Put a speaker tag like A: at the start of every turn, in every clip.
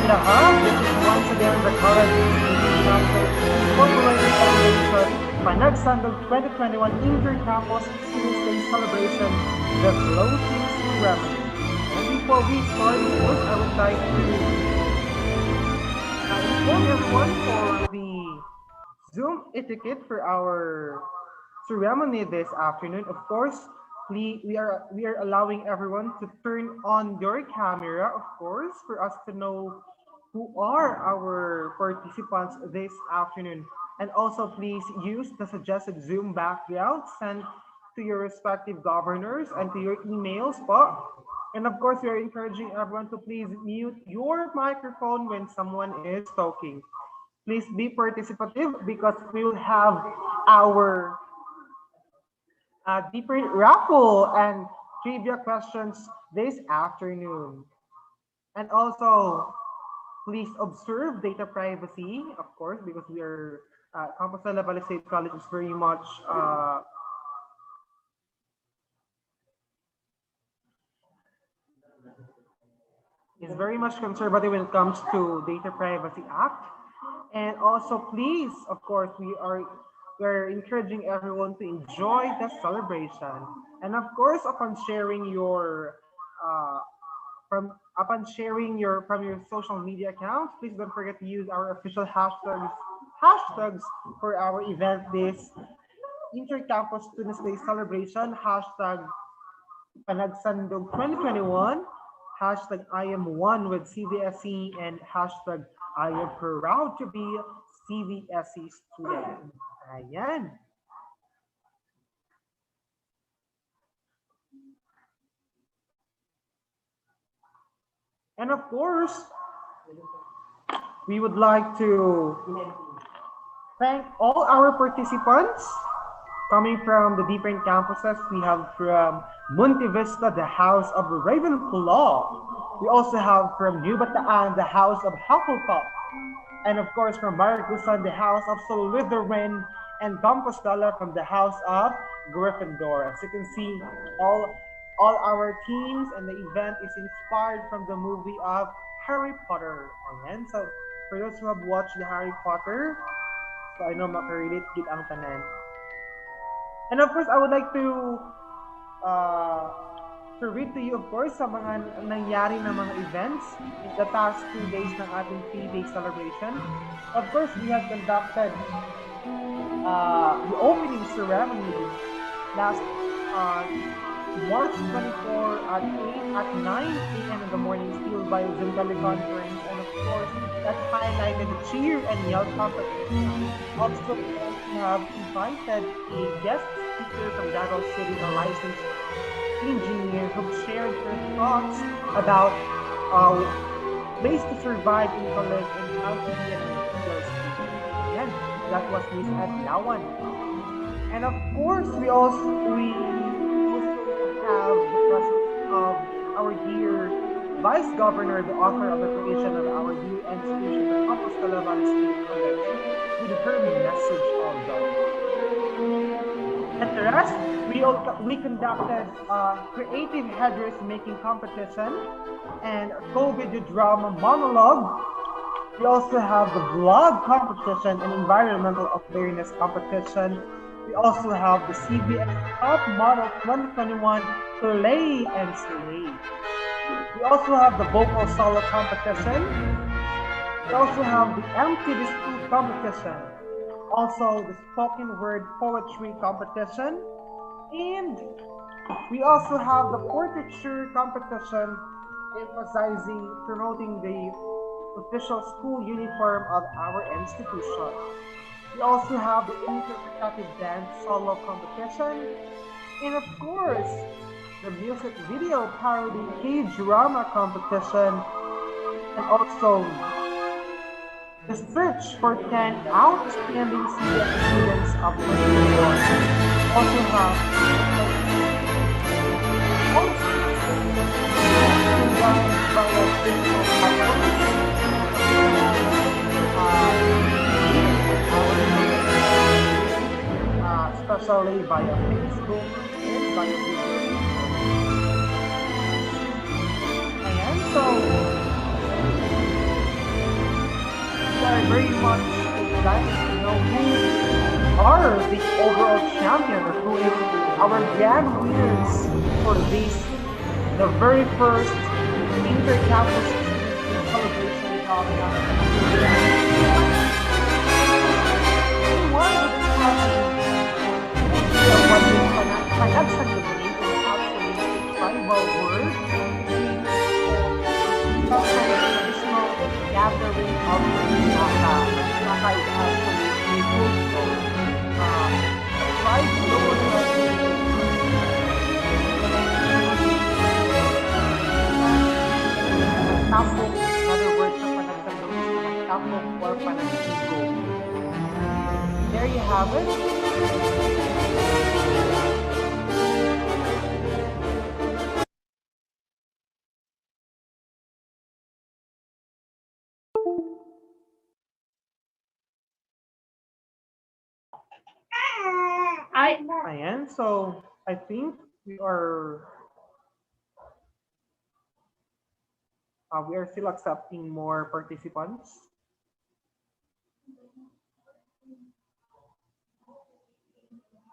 A: lahat, this is once again the current Campus Incorporated Foundation Panagsandug 2021 Inter-Campus Students Day Celebration, the closing ceremony. And before we start, of course, I would like to inform everyone for the Zoom etiquette for our ceremony this afternoon. Of course, we are allowing everyone to turn on your camera, of course, for us to know who are our participants this afternoon. And also, please use the suggested Zoom background sent to your respective governors and to your emails. And of course, we are encouraging everyone to please mute your microphone when someone is talking. Please be participative because we will have our different raffle and trivia questions this afternoon. And also, please observe data privacy, of course, because we are Campus de la Valle State College is very much conservative when it comes to Data Privacy Act. And also, please, of course, we're encouraging everyone to enjoy the celebration. And of course, upon sharing your from your social media accounts, please don't forget to use our official hashtags for our event this Inter-Campus Students Day celebration, hashtag Panagsandug 2021, hashtag I am one with Cvsc, and hashtag I am proud to be Cvsc student. Ayan. And of course, we would like to thank all our participants coming from the different campuses. We have from Monte Vista, the House of Ravenclaw. We also have from New Bataan, the House of Hufflepuff. And of course, from Maracusan, the House of Slytherin, and Compostela from the House of Gryffindor. As you can see, all our teams and the event is inspired from the movie of Harry Potter. Ayan. So, for those who have watched the Harry Potter, so I know makarelate gid ang tanan. And of course, I would like to read to you, of course, sa mga nangyari na mga events in the past 2 days ng ating 3-day celebration. Of course, we have conducted the opening ceremony last March 24 at 9 a.m. in the morning, still by Zoom teleconference, and of course, that highlighted the cheer and yell competition. Also, we have invited a guest speaker from Davao City, a licensed engineer, who shared her thoughts about ways to survive in college and how to be an individual student. Again, that was Miss Adlawan. And of course, we also have the presence of our dear Vice Governor, the author of the creation of our new institution, the Campus de la Valle State College, with her message of love. At the rest, we conducted a creative headdress making competition and a co-video drama monologue. We also have the vlog competition and environmental awareness competition. We also have the CBS Top Model 2021 Play and Slay. We also have the vocal solo competition. We also have the MTV School competition. Also the spoken word poetry competition. And we also have the portraiture competition, emphasizing promoting the official school uniform of our institution. We also have the interpretive dance solo competition, and of course, the music video parody K-drama competition, and also the search for 10 outstanding CX students of the year. Also have especially via Facebook and via video. And so very much excited to know who are the overall champion or who is our grand winners for this, the very first inter-campus student celebration of Panagsandug is actually a tribal word which comes from the traditional gathering of Naka. Naka is actually a group of tribe Panagtapong, another word for Panagsandug is Panagtapong or Panagsigo. There you have it. Ayan, so I think we are still accepting more participants.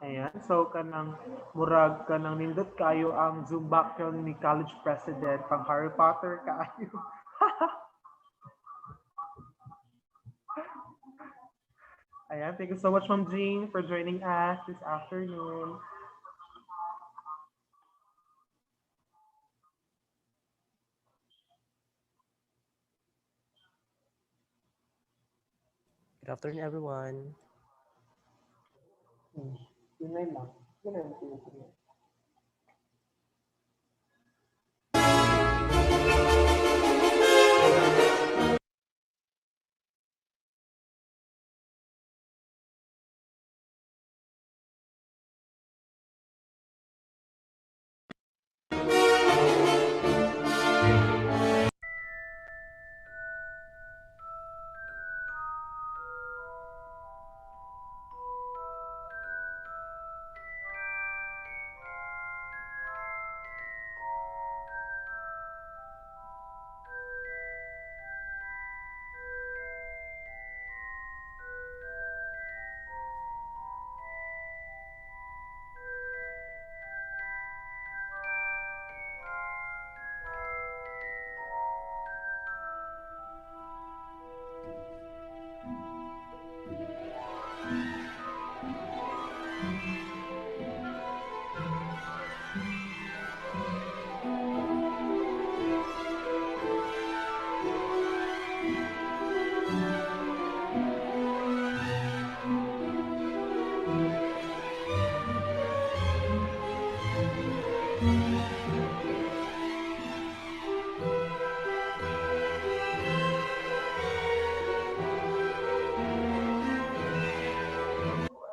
A: Ayan, so kanang murag kanang nindot kayo ang Zoom background ni college president pang Harry Potter kayo. Ayan, thank you so much, Ma'am Jean, for joining us this afternoon.
B: Good afternoon, everyone.
A: Yun na lang. Yun na lang.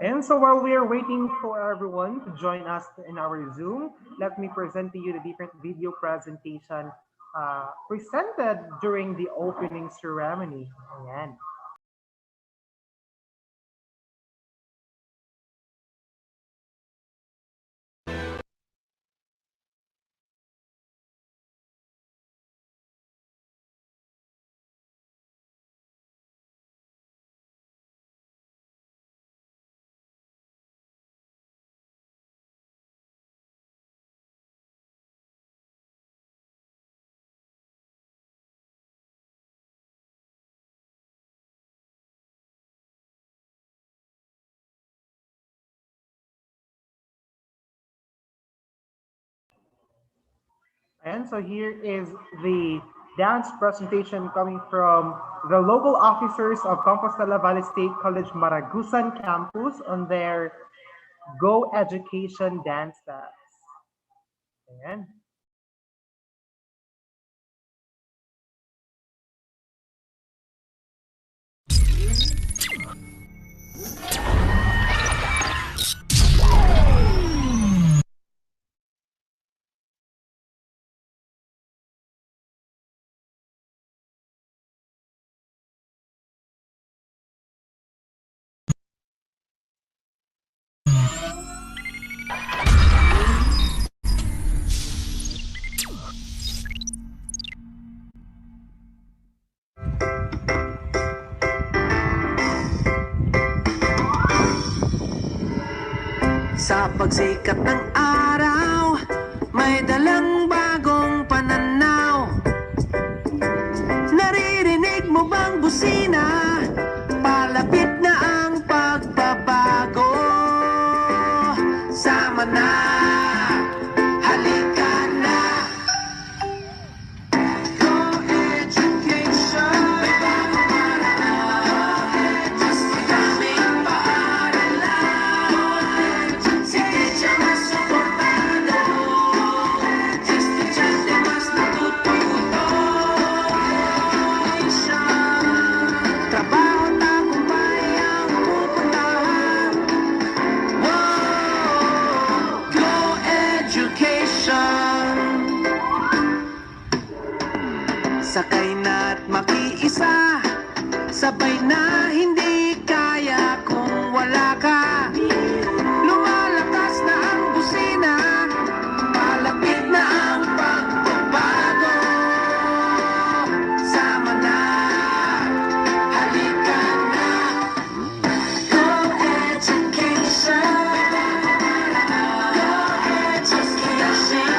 A: And so while we are waiting for everyone to join us in our Zoom, let me present to you the different video presentation presented during the opening ceremony. Ayan. And so here is the dance presentation coming from the local officers of Compostela Valley State College Maragusan campus on their Go Education dance steps. Ayan.
C: Sa pagsikat ng araw, may dalang bagong pananaw. Naririnig mo bang busina? Palapit na ang pagbabago. Sama na, halika na. Go education. May bagong paraan. Mas madaming paaralan. Si teacher mas suportado. Estudyante mas natututo. Trabaho tagumpay ang pupuntahan. Wow! Go education. Sakay na't makiisa, sabay na hindi kaya kung wala ka. Lumalakas na ang busina, palapit na ang pagbabago. Sama na, halika na. Go education. Go education.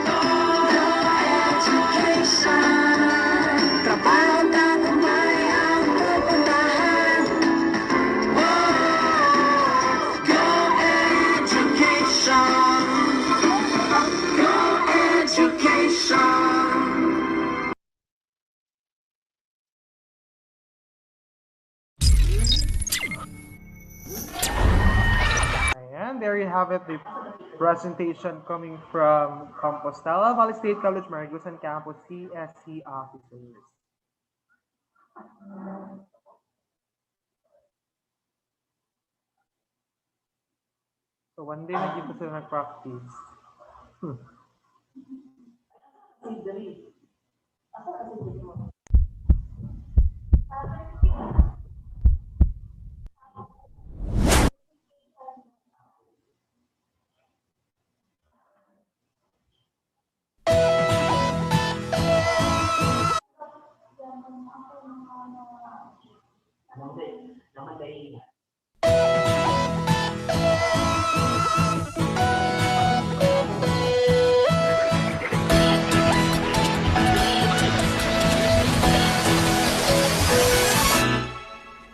C: Go education. Trabaho tagumpay ang pupuntahan. Wow! Go education. Go education.
A: And there you have it, the presentation coming from Compostela Valley State College, Marigusan Campus, CSC officers. So one day nag-iba sila nag-practice.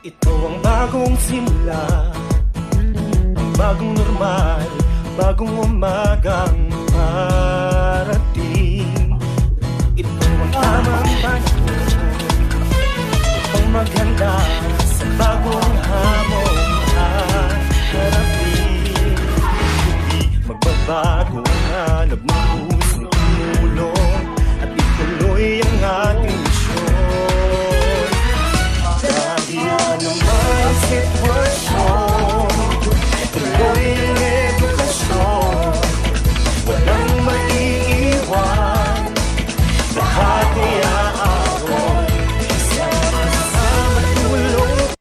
D: Ito ang bagong simula, ang bagong normal, bagong umagang parating. Ito ang tamang panahon upang maghanda sa bagong hamon harapin. Hindi magbabago ang hanap ng pusong tumulong at ituloy ang ating misyon. Dahil anumang sitwasyon, tuloy ang edukasyon. Walang maiiwan, lahat ay aaron. Sama-sama tulong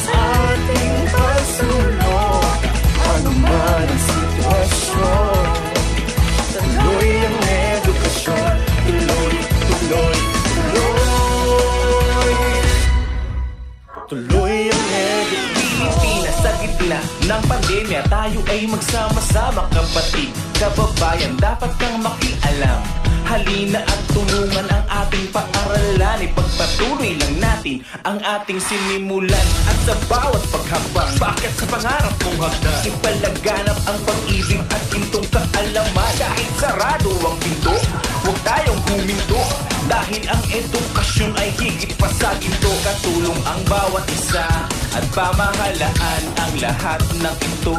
D: sa ating pagsulong. Anuman ang sitwasyon, tuloy ang edukasyon. Tuloy, tuloy, tuloy. Tuloy ang edukasyon. Pilipinas sa gitna ng pandemya, tayo ay magsama-sama kapatid. Kababayan, dapat kang makialam. Halina at tulungan ang ating paaralan. Ipagpatuloy lang natin ang ating sinimulan. At sa bawat paghambang, bakit sa pangarap mong hagdan? Ipalaganap ang pag-ibig at gintong kaalaman. Kahit sarado ang pinto, huwag tayong huminto. Dahil ang edukasyon ay higit pa sa ginto. Katulong ang bawat isa at pamahalaan. Ang lahat ng ito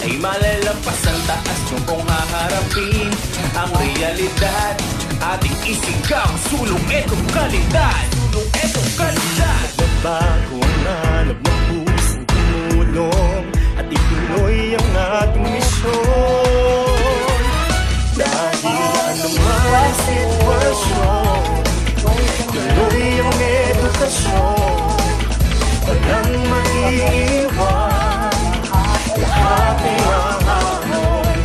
D: ay malalampas ang taas kung haharapin ang realidad. Ating isigaw, sulong edukalidad. Sulong edukalidad. Bago ang hanap ng pusong tumulong at ituloy ang ating misyon. Dahil anumang sitwasyon, tuloy ang edukasyon. Walang maiiwan, lahat ay aaron.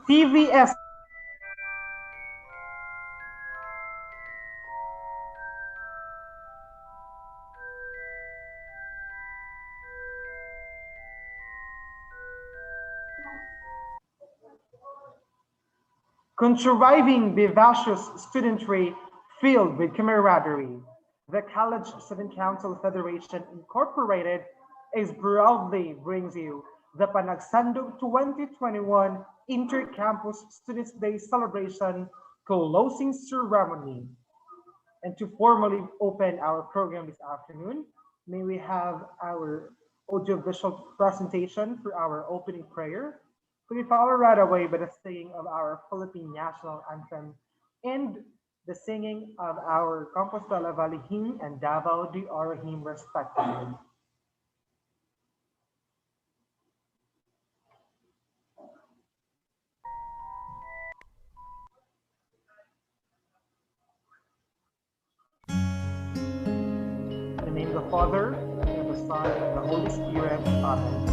A: CVS contriving vivacious studentry filled with camaraderie. The College Student Council Federation Incorporated is proudly brings you the Panagsandug 2021 Inter-Campus Students' Day celebration closing ceremony. And to formally open our program this afternoon, may we have our audiovisual presentation for our opening prayer, to be followed right away by the singing of our Philippine national anthem and the singing of our Compostela Valley hymn and Davao de Oro hymn respectively. In the name of the Father, and of the Son, and of the Holy Spirit. Amen.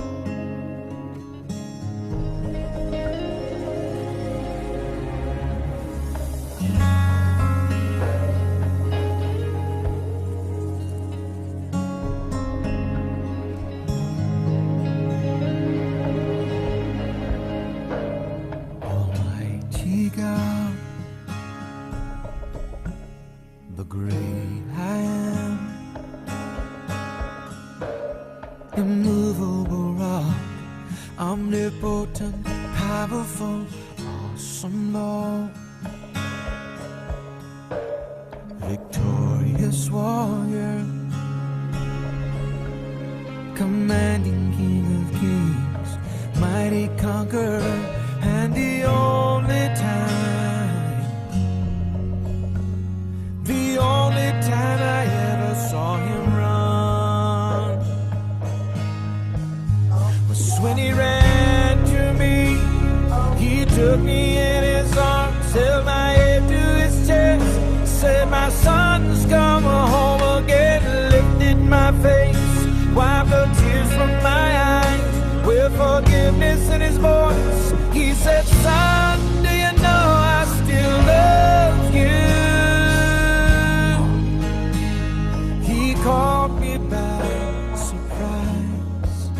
C: Almighty God, the great I am, immovable rock, omnipotent, powerful, awesome Lord, victorious warrior, commanding King of kings, mighty conqueror, and the only time I ever saw him run was when he ran to me. He took me in his arms, held my head to his chest, said, "My son's come home again," lifted my face, wiped the tears from my eyes with forgiveness in his voice. He said, "Son, do you know I still love you?" He caught me by surprise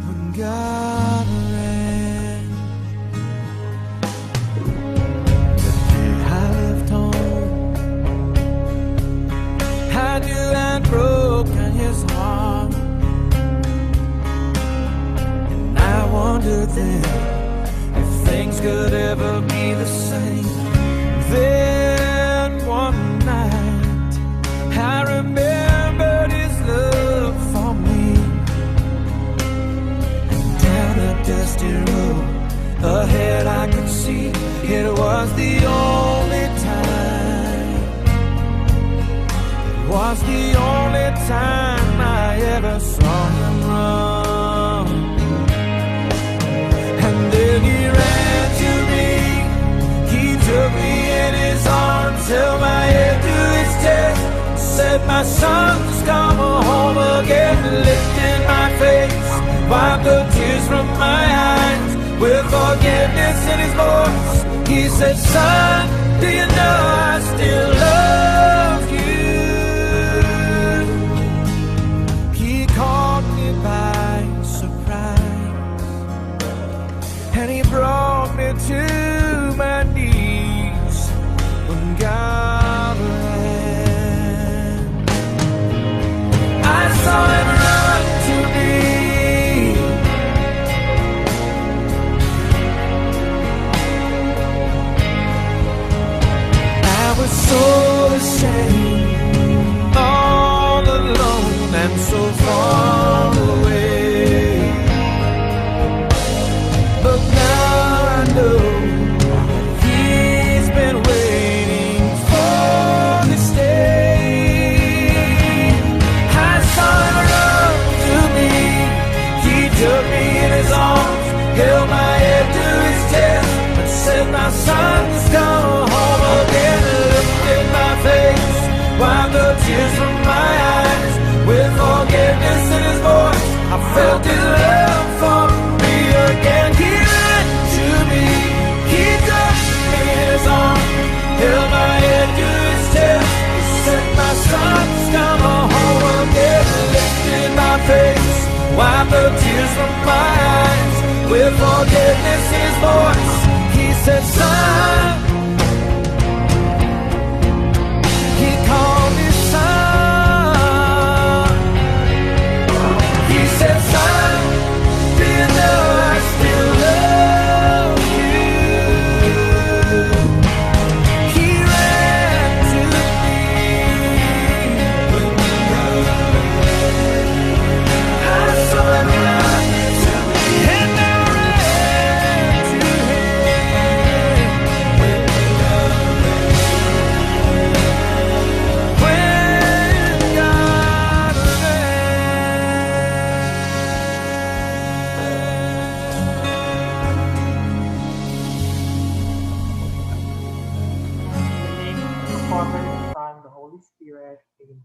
C: when God ran. The day I left home, I knew I'd broken his heart, and I wondered then if things could ever be the same. Then one night I remembered his love for me, and down a dusty road ahead I could see it was the only time, it was the only time I ever saw him run. And then he ran to me, he took me in his arms, held my head to his chest, said, "My son's come home again," lifted my face, wiped the tears from my eyes with forgiveness in his voice. He said, "Son, do you know I still love you?" He caught me by surprise, and he brought me to my knees when God ran. I saw him run to me, I was so wipe the tears from my eyes. With forgiveness his voice, he said, son. He called me son. He said, son, do you know I still love you? He ran to me when we were away. I saw him run to me and I ran to him when we were away. When God
A: In the name of the Father, the Son, the Holy Spirit. Amen.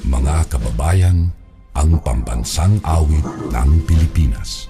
E: Mga kababayan, ang pambansang awit ng Pilipinas.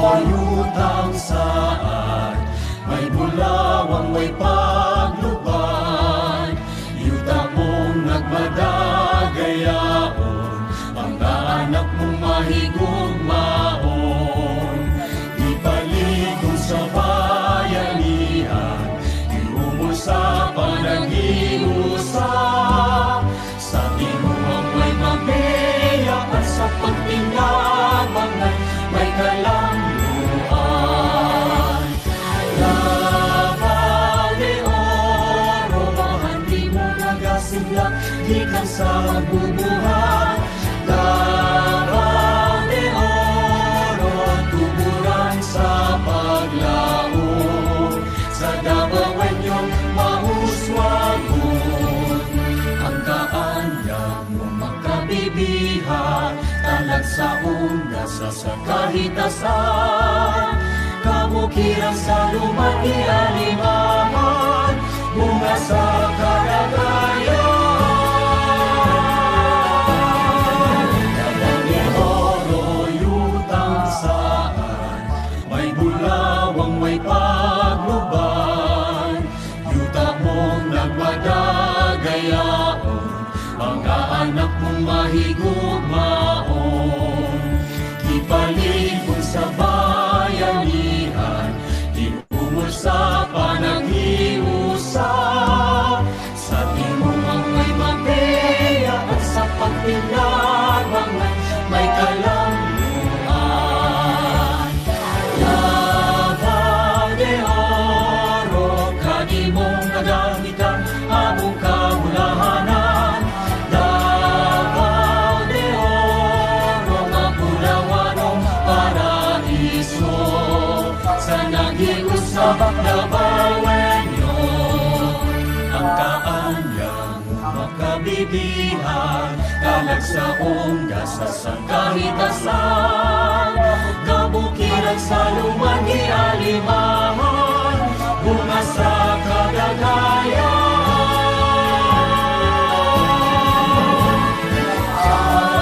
F: Ayutang saan may bulawang may pagluban, yuta mong nagmadagayaon, ang anak mong mahigugmaon. Ipaligong sa bayanihan, iumol sa panag-iusap, sa tinuang may mameya at sa pagtinabang ay may kalang gikan sa magbubuhat, Davao de Oro, tuburan sa paglaon. Sa Davao inyong mahuswagon, ang kaanyang mong makabibihan, talag sa undas sa kahitasan, kabukiran sa lumaki alimahan, bunga sa kalagayan. mahigugmaon. Ipalibot sa bayanihan, iumol sa panaghiusap. Sa timumang may mabeya at sa pagtinabangan may kalamluan. Davao de Oro, kanimong nagamitan among kabulahanan. Davao de Oro, mapulawanong paraiso. Sa nag-iusap na bawenyo, ang kaanyang makabibihan, kalag sa onggas sa sangkahitasan, kabukiran sa lumangi alimahan, bunga sa kadagayan.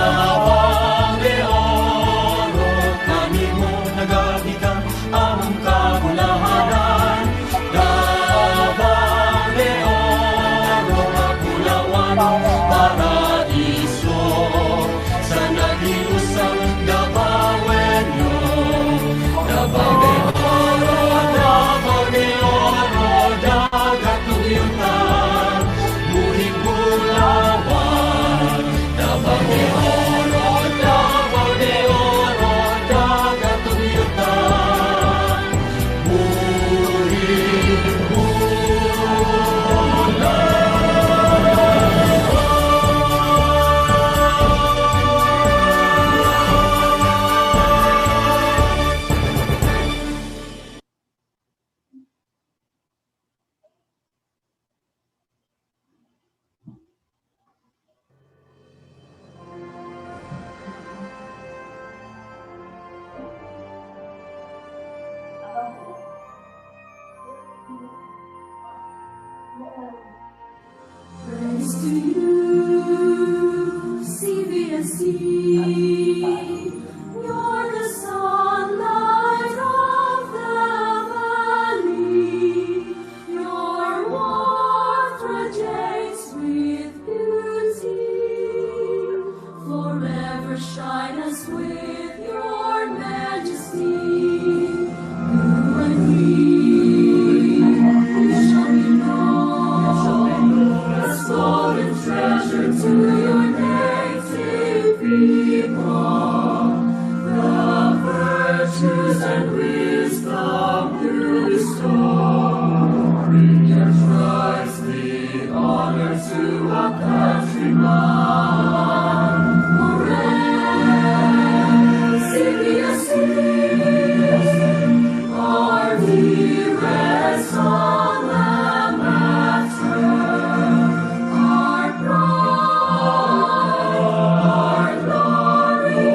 F: Davao de Oro, kanimong nagabitan among kabulahanan. Davao de Oro, mapulawanong paraiso. Sa nag-iusang Davaoenyo, Davao de Oro, Davao de Oro, dagat tuyutan, buhing bulawan. Davao de Oro, Davao de Oro, dagat tuyutan, buhing
G: Praise to you, Cvsc. You're the sunlight of the valley. Your warmth radiates with beauty. Forever shine us with your majesty. You and we shall be known as golden treasure to your native people. The virtues and wisdom you bestow, bring your tribes the honor to a countryman. Hooray, Cvsc, our dearest on the matter. Our pride, our glory,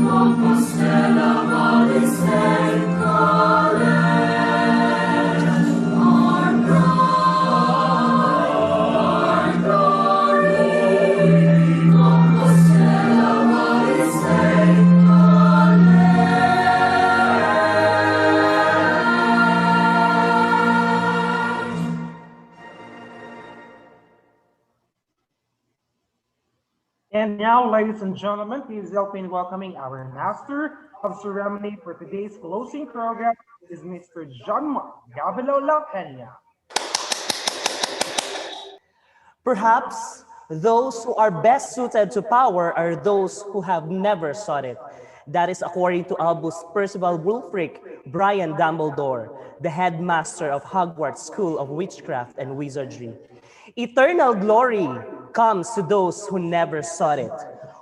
G: Compostela Valley State College. Our pride, our glory, Compostela Valley State College.
A: And now, ladies and gentlemen, please help me in welcoming our Master of Ceremony for today's closing program is Mr. John Mark Gavilo La Peña.
B: Perhaps those who are best suited to power are those who have never sought it. That is according to Albus Percival Wulfric Brian Dumbledore, the headmaster of Hogwarts School of Witchcraft and Wizardry. Eternal glory comes to those who never sought it.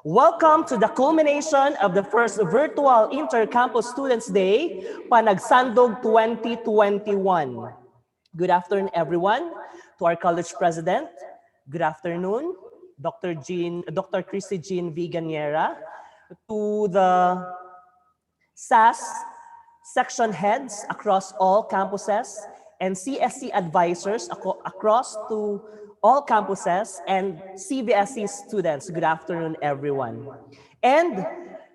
B: Welcome to the culmination of the first virtual Inter-Campus Students' Day, Panagsandug 2021. Good afternoon, everyone. To our college president, good afternoon, Dr. Christy Jean V. Ganiera. To the SAS section heads across all campuses and CSC advisors across to all campuses and Cvsc students. Good afternoon, everyone. And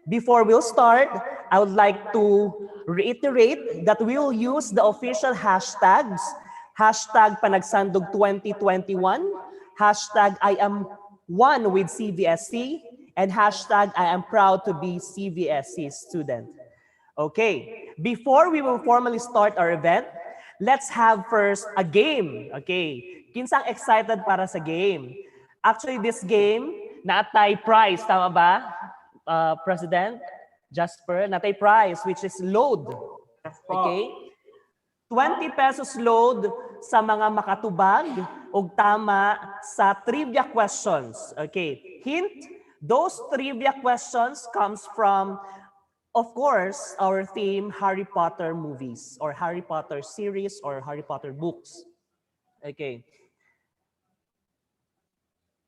B: before we'll start, I would like to reiterate that we will use the official hashtags, hashtag Panagsandug 2021, hashtag I am one with CVSC, and hashtag I am proud to be CVSC student. Okay, before we will formally start our event, let's have first a game. Okay, kinsang excited para sa game? Actually, this game, natay prize, tama ba? President Jasper, natay prize, which is load. Okay? 20 pesos load sa mga makatubag o tama sa trivia questions. Okay. Hint, those trivia questions comes from, of course, our theme, Harry Potter movies or Harry Potter series or Harry Potter books. Okay.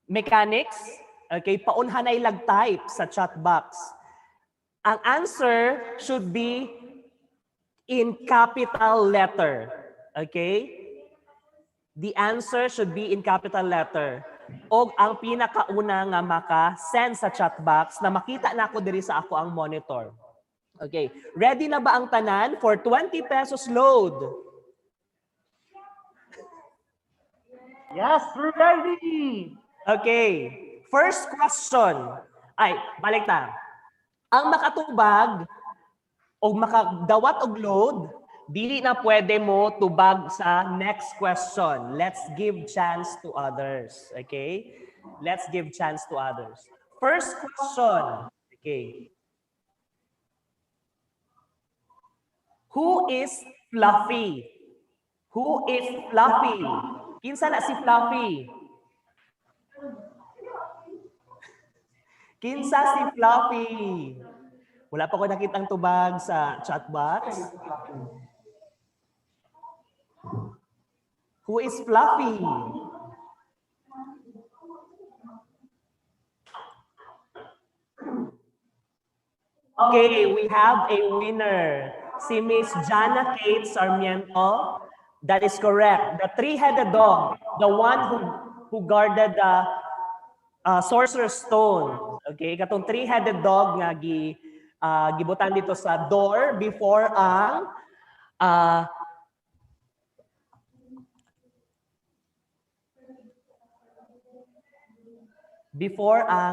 B: Mechanics, okay, paunhanay lag type sa chat box. Ang answer should be in capital letter. Okay? The answer should be in capital letter. O ang pinakauna nga maka-send sa chat box na makita na ako diri sa ako ang monitor. Okay. Ready na ba ang tanan for 20 pesos load?
A: Yes, we're ready!
B: Okay. First question. Ay, balik na. Ang makatubag o makadawat og load, dili na pwede mo tubag sa next question. Let's give chance to others. Okay? Let's give chance to others. First question. Okay. Who is Fluffy? Who is Fluffy? Kinsa na si Fluffy? Kinsa si Fluffy? Wala pa ko nakitang tubag sa chat box. Who is Fluffy? Okay, we have a winner. Si Miss Jana Kate Sarmiento. That is correct. The three-headed dog, the one who guarded the Sorcerer's Stone. Okay, katong three-headed dog nga gibutan dito sa door before ang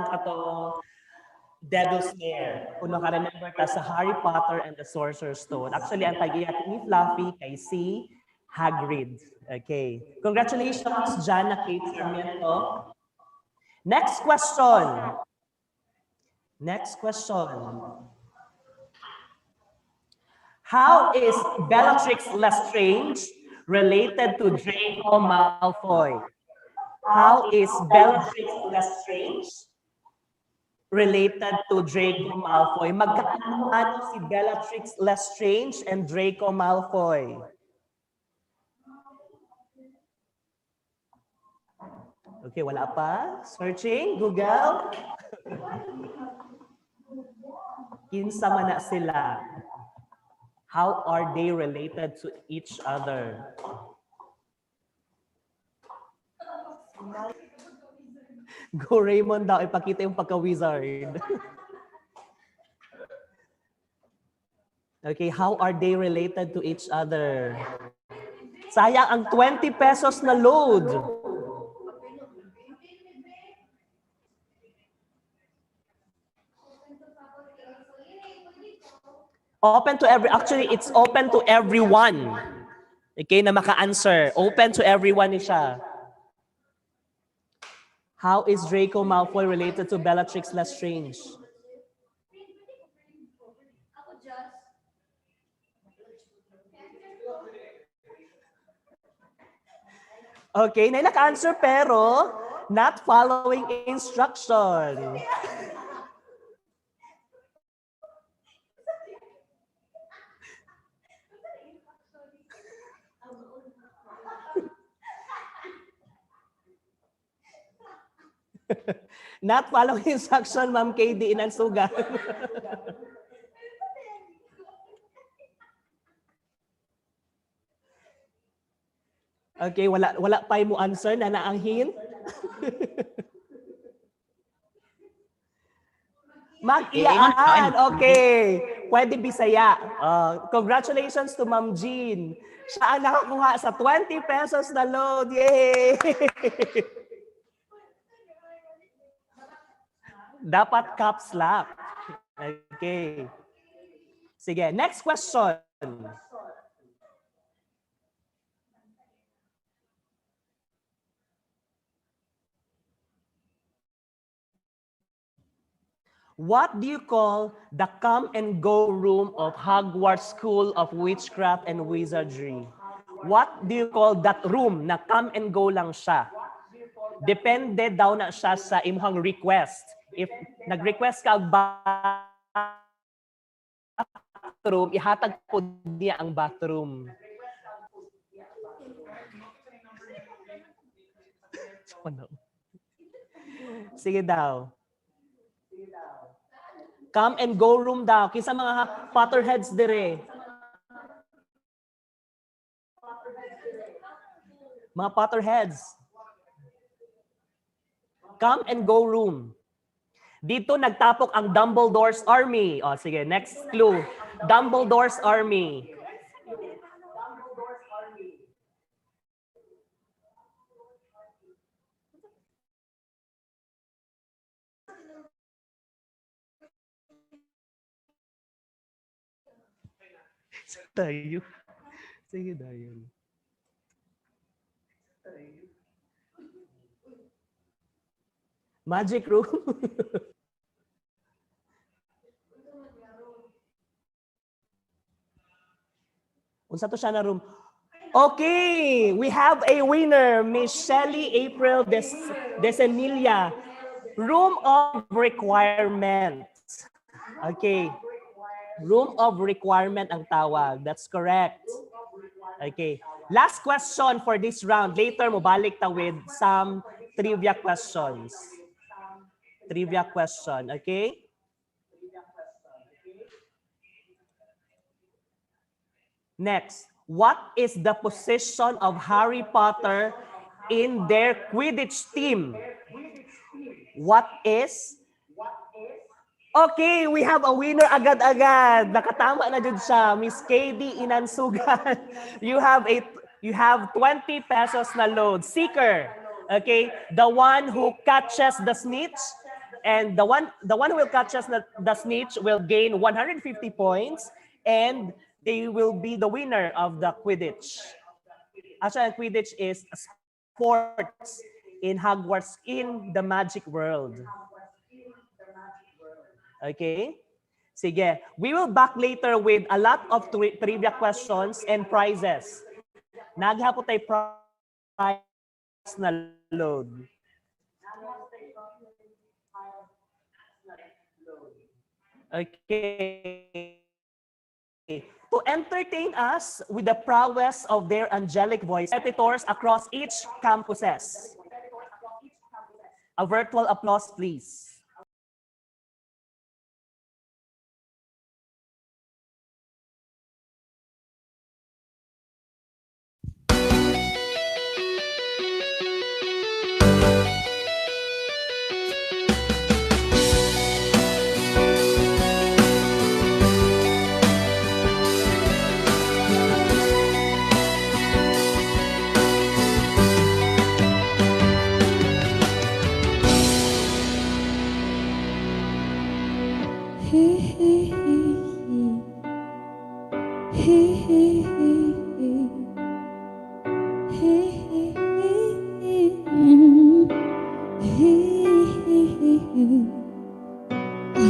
B: katong Devil's Snare. Kung naka-remember ka sa Harry Potter and the Sorcerer's Stone. Actually, ang tag-iyak ni Fluffy kay si Hagrid. Okay. Congratulations, Jana Kate Sarmiento. Next question. Next question. How is Bellatrix Lestrange related to Draco Malfoy? How is Bellatrix Lestrange related to Draco Malfoy? Magkaano si Bellatrix Lestrange and Draco Malfoy? Okay, wala pa? Searching? Google? Kinsa man na sila? How are they related to each other? Go Raymond daw, ipakita yung pagka-wizard. Okay, how are they related to each other? Sayang ang 20 pesos na load. Open to actually, it's open to everyone. Okay, na maka-answer. Open to everyone ni siya. How is Draco Malfoy related to Bellatrix Lestrange? Okay, na naka-answer pero not following instruction. Not following instruction, Ma'am KD, inansugan. Okay, wala pa mo answer na ang hint. Mag-iyaan. Okay. Pwede Bisaya. Congratulations to Ma'am Jean. Siya ang nakakuha sa 20 pesos na load. Yay! Dapat caps lock. Okay. Sige, next question. What do you call the come and go room of Hogwarts School of Witchcraft and Wizardry? What do you call that room na come and go lang siya? Depende daw na siya sa imong request. If nag-request ka og bathroom, ihatag po niya ang bathroom. Sige daw. Come and go room daw. Kisa mga Potterheads dire. Mga Potterheads. Come and go room. Dito nagtapok ang Dumbledore's Army. O sige, next clue. Dumbledore's Army. Tayo. Sige tayo. Magic room. Unsa to siya na room? Okay, we have a winner, Miss Shelly April Desenilia. Room of requirement. Okay. Room of requirement ang tawag. That's correct. Okay. Last question for this round. Later, mobalik ta with some trivia questions. Trivia question. Okay? Next. What is the position of Harry Potter in their Quidditch team? What is... Okay, we have a winner agad-agad. Nakatama na jud siya, Miss KD Inansugan. You have 20 pesos na load. Seeker. Okay, the one who catches the snitch and the one who will catches the snitch will gain 150 points and they will be the winner of the Quidditch. Actually, Quidditch is sports in Hogwarts in the magic world. Okay? Sige. We will back later with a lot of trivia questions and prizes. Naghapon tayo prize na load. Okay. To entertain us with the prowess of their angelic voice, editors across each campuses. A virtual applause, please.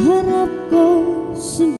H: Harap ko sa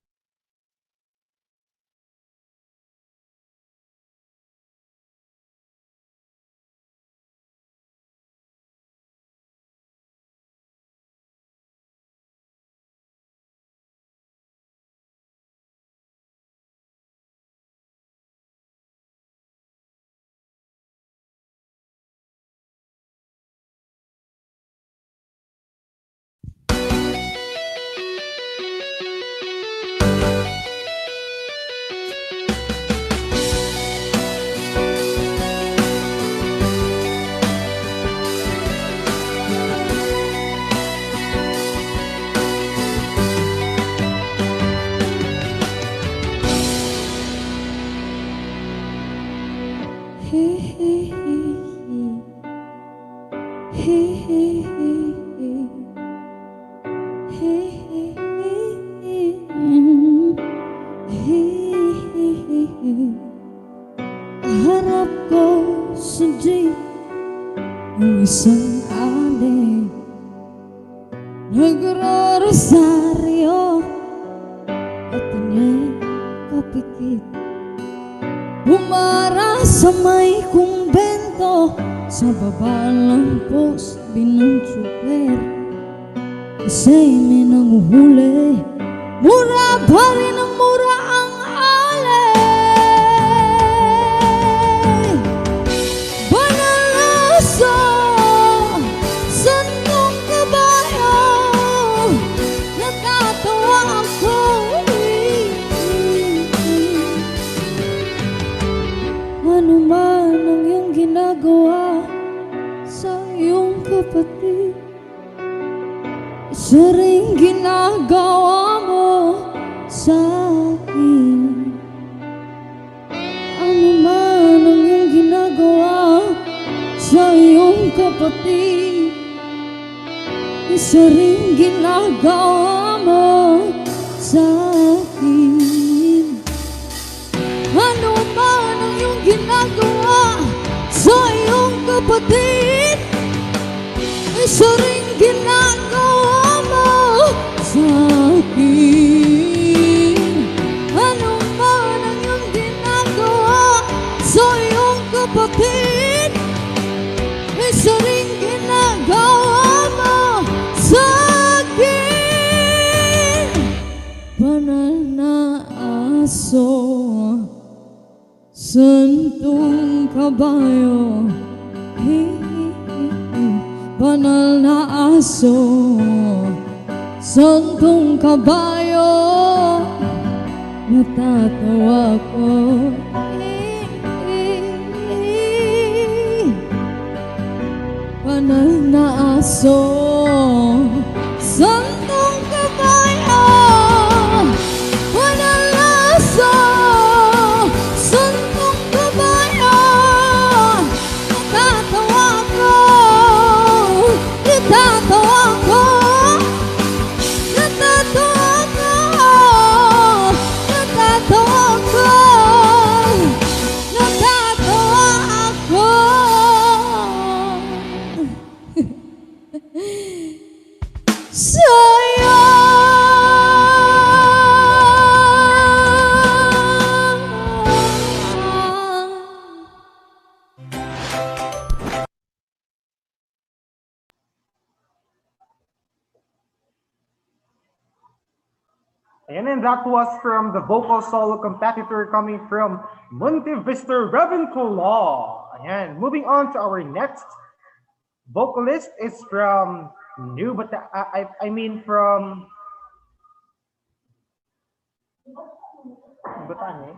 H: ang isang alay nagrarosaryo at kanya'y kapikit. Umara sa may kumbento, sa baba ng post binunsuper. Isa'y may nanguhuli, mura pa rin ang mura ang alay. Banal na aso, sandong kabayo, natatawa ako. Ano man ang iyong ginagawa sa iyong kapatid, isa rin ginagawa mo sa akin. Ano man ang iyong ginagawa sa iyong kapatid, isa rin ginagawa mo sa akin. Ano man ang iyong ginagawa sa iyong kapatid, isa rin ginagawa mo sa akin. Ano man ang iyong ginagawa sa iyong kapatid, isa rin ginagawa mo sa akin. Banal na aso, santong kabayo, banal na aso, santong kabayo, natatawa ko. Banal na aso, santong kabayo, banal na aso, santong kabayo, natatawa ko, natatawa ko, natatawa ko, natatawa ko, natatawa ako. Sa'yo.
A: And that was from the vocal solo competitor coming from Monte Vista Ravenclaw. Ayan. Moving on to our next vocalist is from from Batan, eh?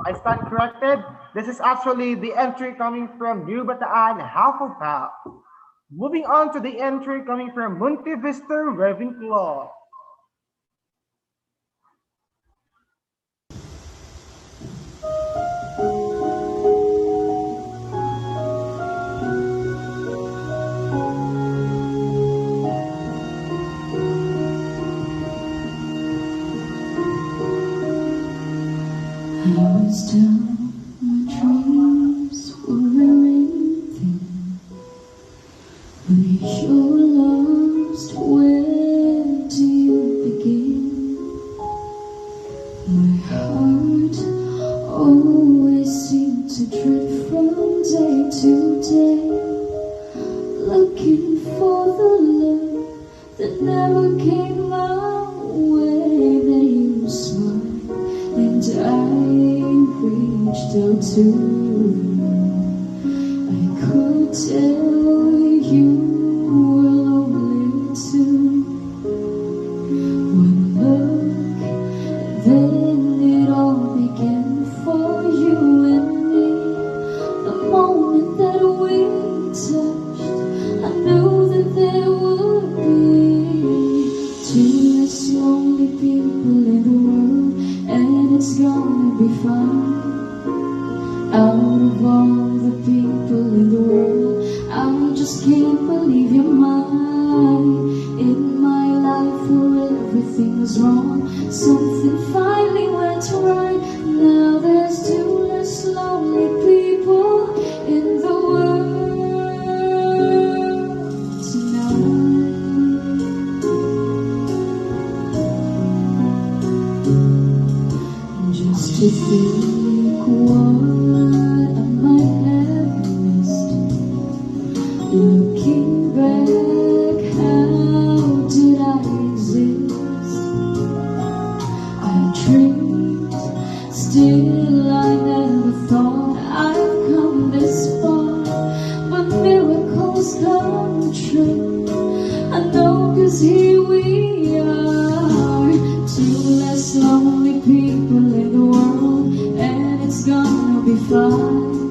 A: I stand corrected. This is actually the entry coming from New Bataan, Hufflepuff. Moving on to the entry coming from Monte Vista Ravenclaw.
H: I was down, my dreams were wearing thin. When you're lost, where do you begin? My heart always seemed to drift from day to day, looking for the love that never came my way. Then you smiled and I reached out to you. I could tell you were lonely too. One look, then it all began for you and me. The moment that we touched, I knew that there would be two less lonely people in the world, and it's gonna be fine. Out of all the people in the world, I just can't believe you're mine. In my life where everything was wrong, something finally went right. Now there's two less lonely to think what I might have missed. Looking back, how did I exist? I dreamed, still I never thought I'd come this far. But miracles come true, I know, 'cause here we are. Two less lonely people in the world, and it's gonna be fine.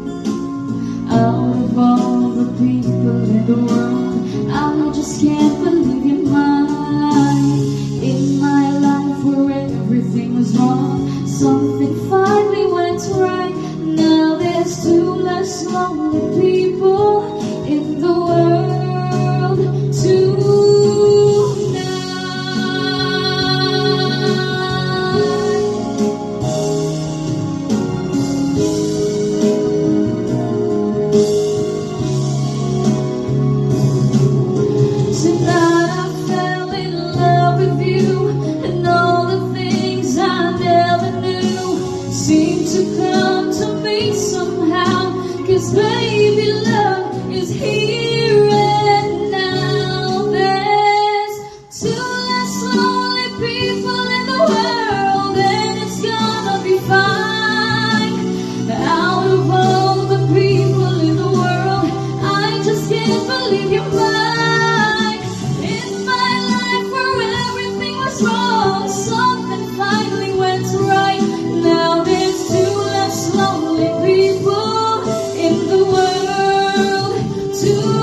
H: Out of all the people in the world, I just can't believe you're mine. In my life where everything was wrong, something finally went right. Now there's two less lonely people in the world tonight. Tonight I fell in love with you, and all the things I never knew seem to come to me somehow. 'Cause baby, love is here and now. There's two less lonely people in the world, and it's gonna be fine. Out of all the people in the world, I just can't believe you're mine. In my life where everything was wrong, something finally went right. Now there's two less lonely people in the world tonight.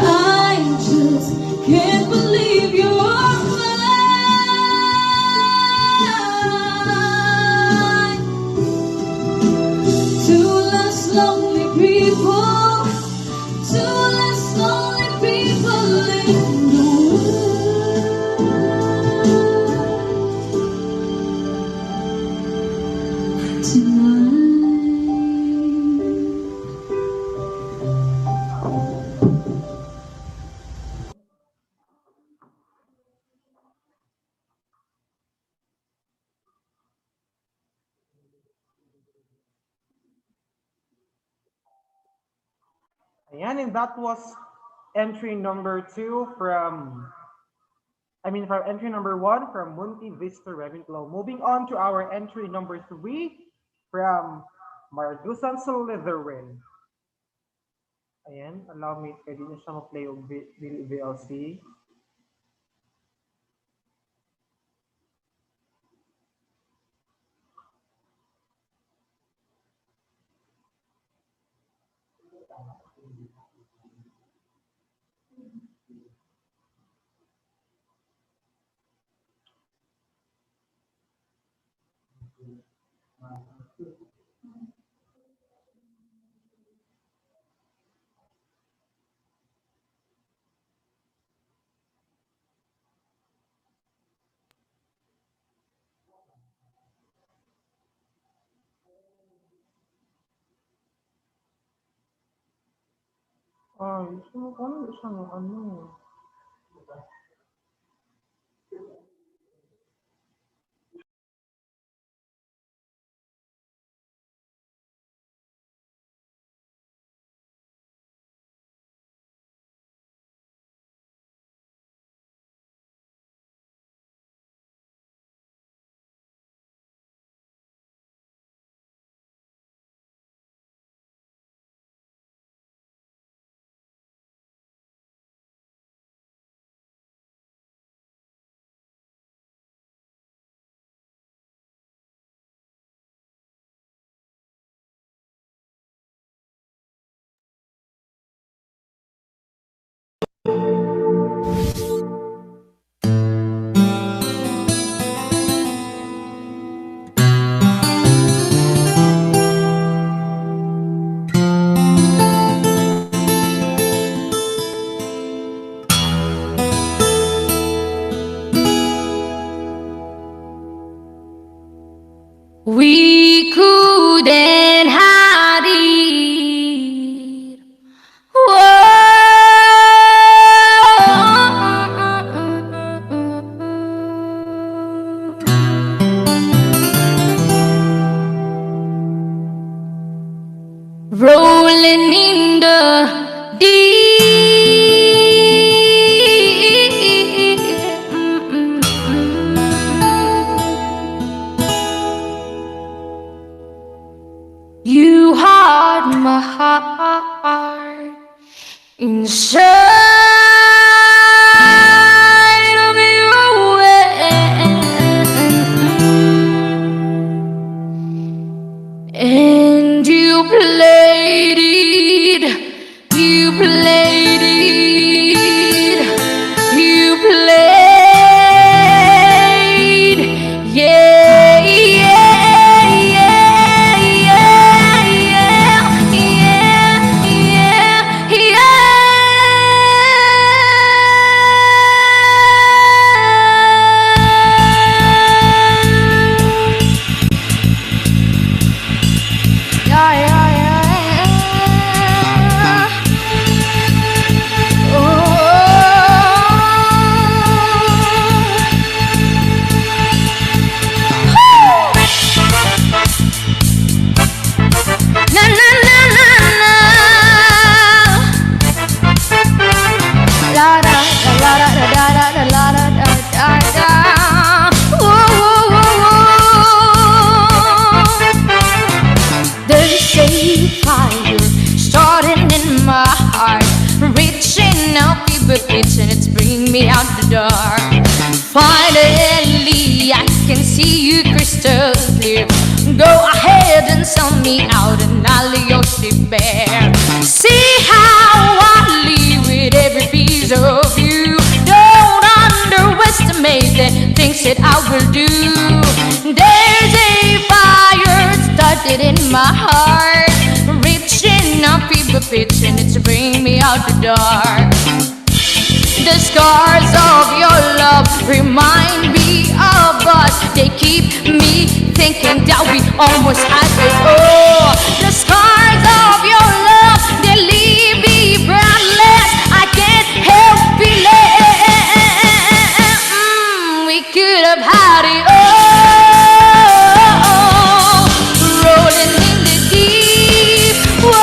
H: I just can't believe you're mine. Two less lonely people, two less lonely people in the world tonight.
A: Ayan, and that was entry number two from entry number one from Munti Vista Revenclaw. Moving on to our entry number three from Mardusan Slytherin. Ayan, allow me, pwede niya siya mag-play yung VLC. Ay, ano siya ng ano?
H: inside of your way, and you played it, you played it, you played, yeah, yeah, yeah, yeah, yeah, yeah, yeah, yeah, yeah. Na na na na na. La da la da da da da da la da da da da. Whoa, whoa, whoa, whoa. There's a fire starting in my heart, reaching out fever pitch, and it's bringing me out the dark. Finally, I can see you crystal clear. Go ahead and sell me out, and I'll lay your ship bare. See how I live with every piece of you. Don't underestimate the things that I will do. There's a fire started in my heart, reaching a fever pitch, and it's bringing me out the dark. The scars of your love remind me of us. They keep me thinking that we almost had it all. The scars of your love, they leave me breathless. I can't help feeling we could have had it all. Rolling in the deep. Whoa,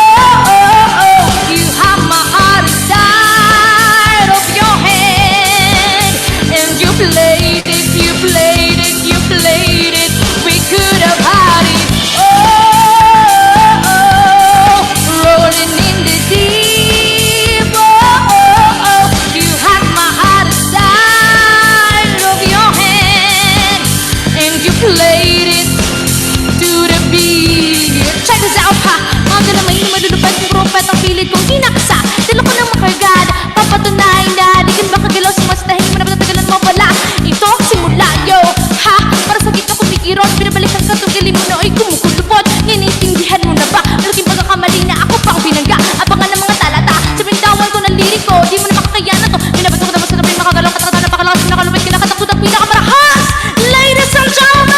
H: you have my heart inside of your hand, and you played it, you played it, you played it. We could have had it. Oh, rolling in the deep. Oh, you had my heart inside of your hand, and you played it to the beat. Check this out, ha. Mga galamay na madulupad ng propet ang pilit kong kinakasa. Tilo ko ng makargad, papatunayan na di ka makagalaw sa mas dahil mo na patatagalan mo wala. Ito ang simula, yo, ha. Para sa kita kumikirot, pinabalikan ka itong galing mo na ay kumukulubot. Ninintindihan mo na ba? Malaking pagkakamali na ako pang binangga. Abangan ng mga talata, sa bintawan ko ng liriko. Di mo na makakayanan to. Binabato ko na basta na pinakagalaw, katakata na pakalakas, pinakalumit, kinakatakot ang pinakamarahas. Ladies and gentlemen!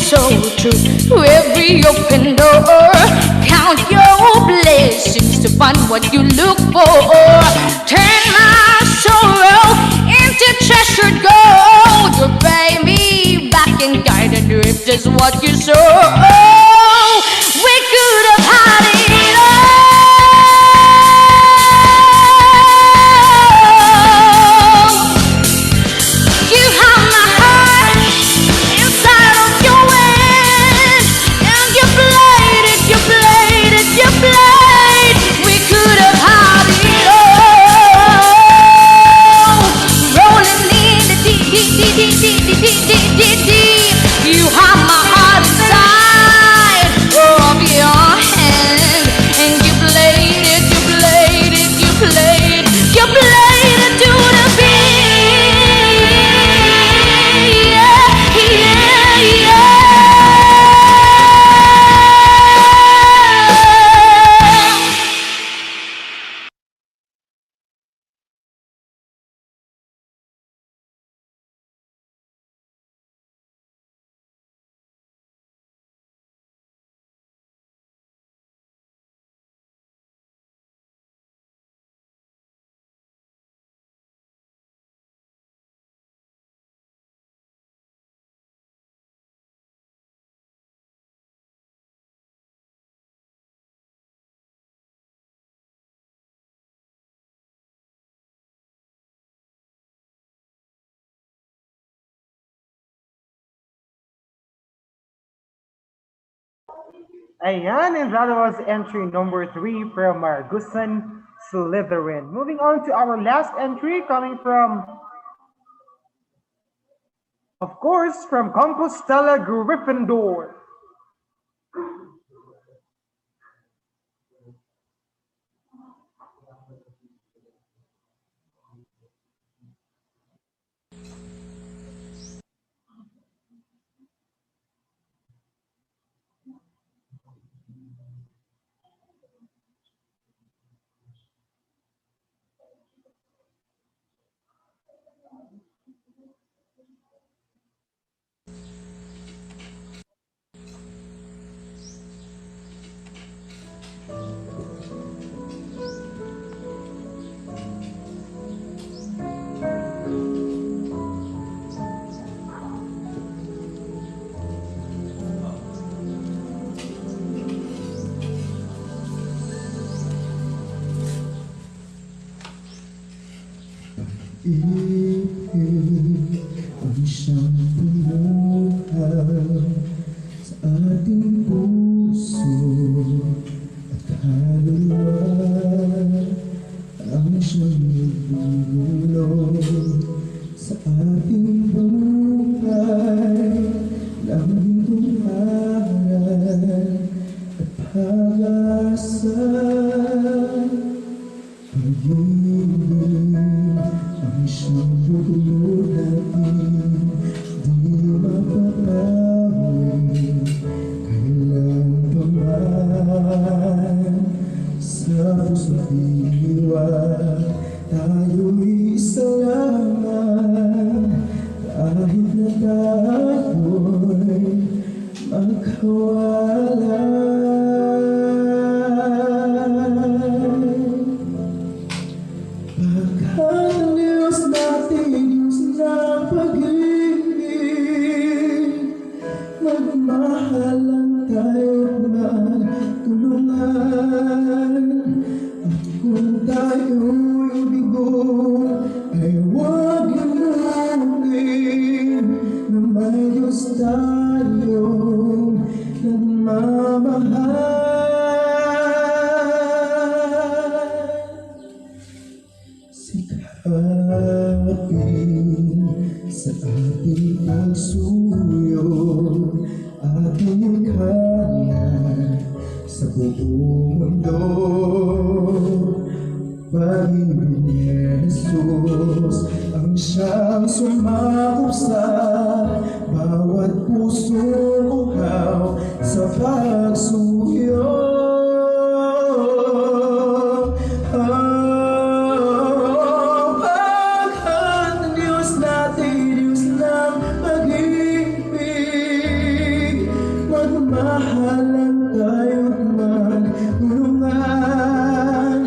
H: So true, every open door, count your blessings to find what you look for. Turn my sorrow into treasured gold. You pay me back and guide and if that's what you sow. We could have had it all. You have my heart inside of your hand, and you played it, you played it, you played. We could have had it all. Rolling in the deep, deep, deep, deep, deep, deep, deep, deep, deep. You have my heart inside.
A: Ayan, and that was entry number 3 from Margusan Slytherin. Moving on to our last entry coming from, of course, from Compostela Gryffindor.
F: Ibig ang siyang tumuhaw sa ating puso at kaluluwa. Ang siyang nagdulot sa ating buhay ng hintong aral at pag-asa. Pag-ibig ang siyang bubulod natin, di mapapawi kailan pa man. Sa puso't diwa, tayo'y isa lamang, kahit na tayo'y magkawalay. Pagkat ang Diyos natin, Diyos ng pag-ibig, magmahalan tayo't magtulungan. At kung tayo'y bigo, ay huwag limutin na may Diyos tayong nagmamahal. Sikapin sa ating pagsuyo, ating kaya sa buong mundo. Pag-ibig ni Jesus ang siyang sumakop sa bawat pusong uhaw sa pagsuyo. Magmahalan tayo't magtulungan.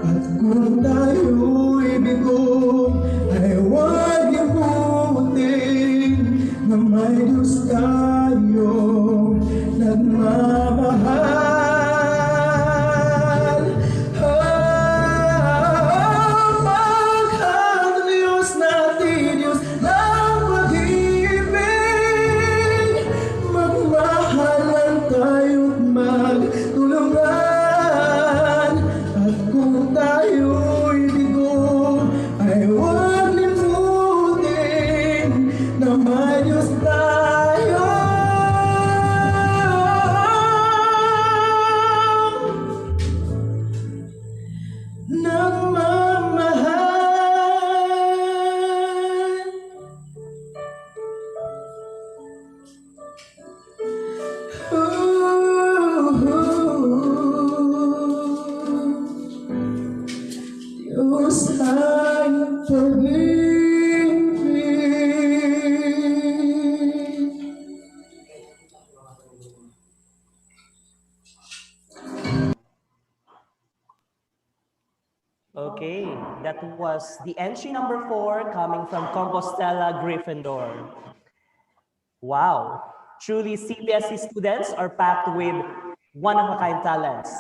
F: At kung tayo'y bigo, ay huwag limutin na may Diyos tayong nagmamahal. Pagkat ang Diyos natin, Diyos ng pag-ibig, magmahalan tayo't magtulungan. At kung tayo'y bigo, ay huwag limutin na may Diyos tayo Diyos ay pag-ibig.
B: Okay, that was the entry number 4 coming from Compostela Gryffindor. Wow, truly Cvsc students are packed with one-of-a-kind talents.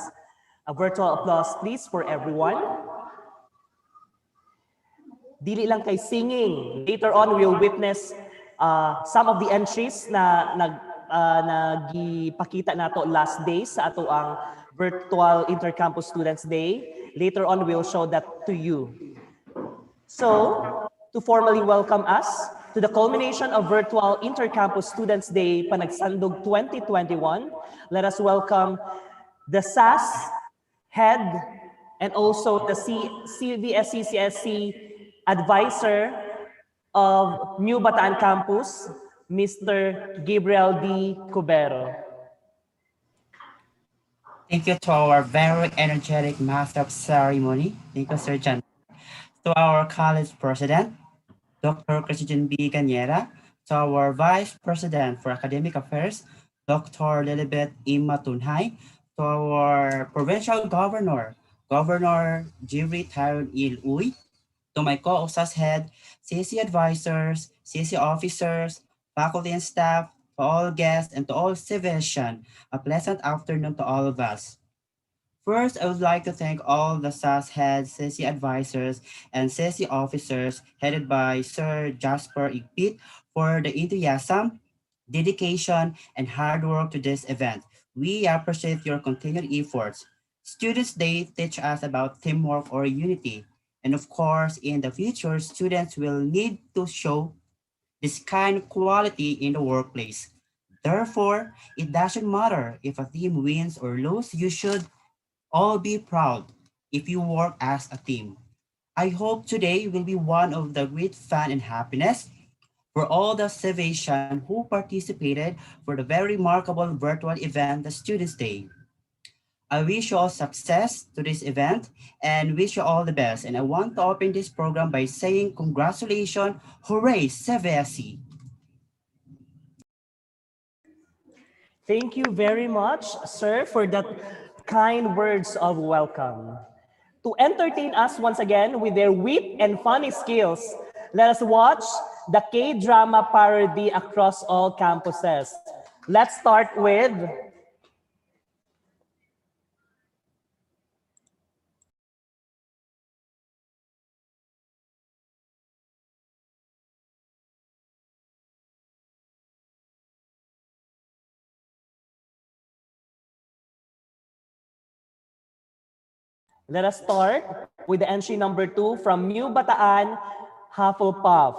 B: A virtual applause please for everyone. Dili lang kay singing. Later on, we'll witness some of the entries na nagipakita nato last day sa ato ang virtual Intercampus Students Day. Later on, we'll show that to you. So, to formally welcome us to the culmination of virtual Intercampus Students Day Panagsandug 2021, let us welcome the SAS head and also the Cvsc advisor of New Bataan Campus, Mr. Gabriel D. Cubero.
I: Thank you to our very energetic Master of Ceremony. Thank you, Sir John. To our college president, Dr. Christian B. Cañera. To our vice president for academic affairs, Dr. Lilibet E. Matunhay. To our provincial governor, Governor Jivri Tyron Il Uy. To my co-OSAS head, CC advisors, CC officers, faculty and staff, to all guests, and to all civilians, a pleasant afternoon to all of us. First, I would like to thank all the SAS heads, CC advisors, and CC officers headed by Sir Jasper Igpit for the enthusiasm, dedication, and hard work to this event. We appreciate your continued efforts. Students' Day teach us about teamwork or unity. And of course, in the future, students will need to show this kind of quality in the workplace. Therefore, it doesn't matter if a team wins or loses, you should all be proud if you work as a team. I hope today will be one of the great fun and happiness for all the civilians who participated for the very remarkable virtual event, the Students' Day. I wish you all success to this event and wish you all the best. And I want to open this program by saying congratulations, hooray, Cvsc.
B: Thank you very much, sir, for that kind words of welcome. To entertain us once again with their wit and funny skills, let us watch the K-drama parody across all campuses. Let's start with the entry number 2 from New Bataan, Hufflepuff.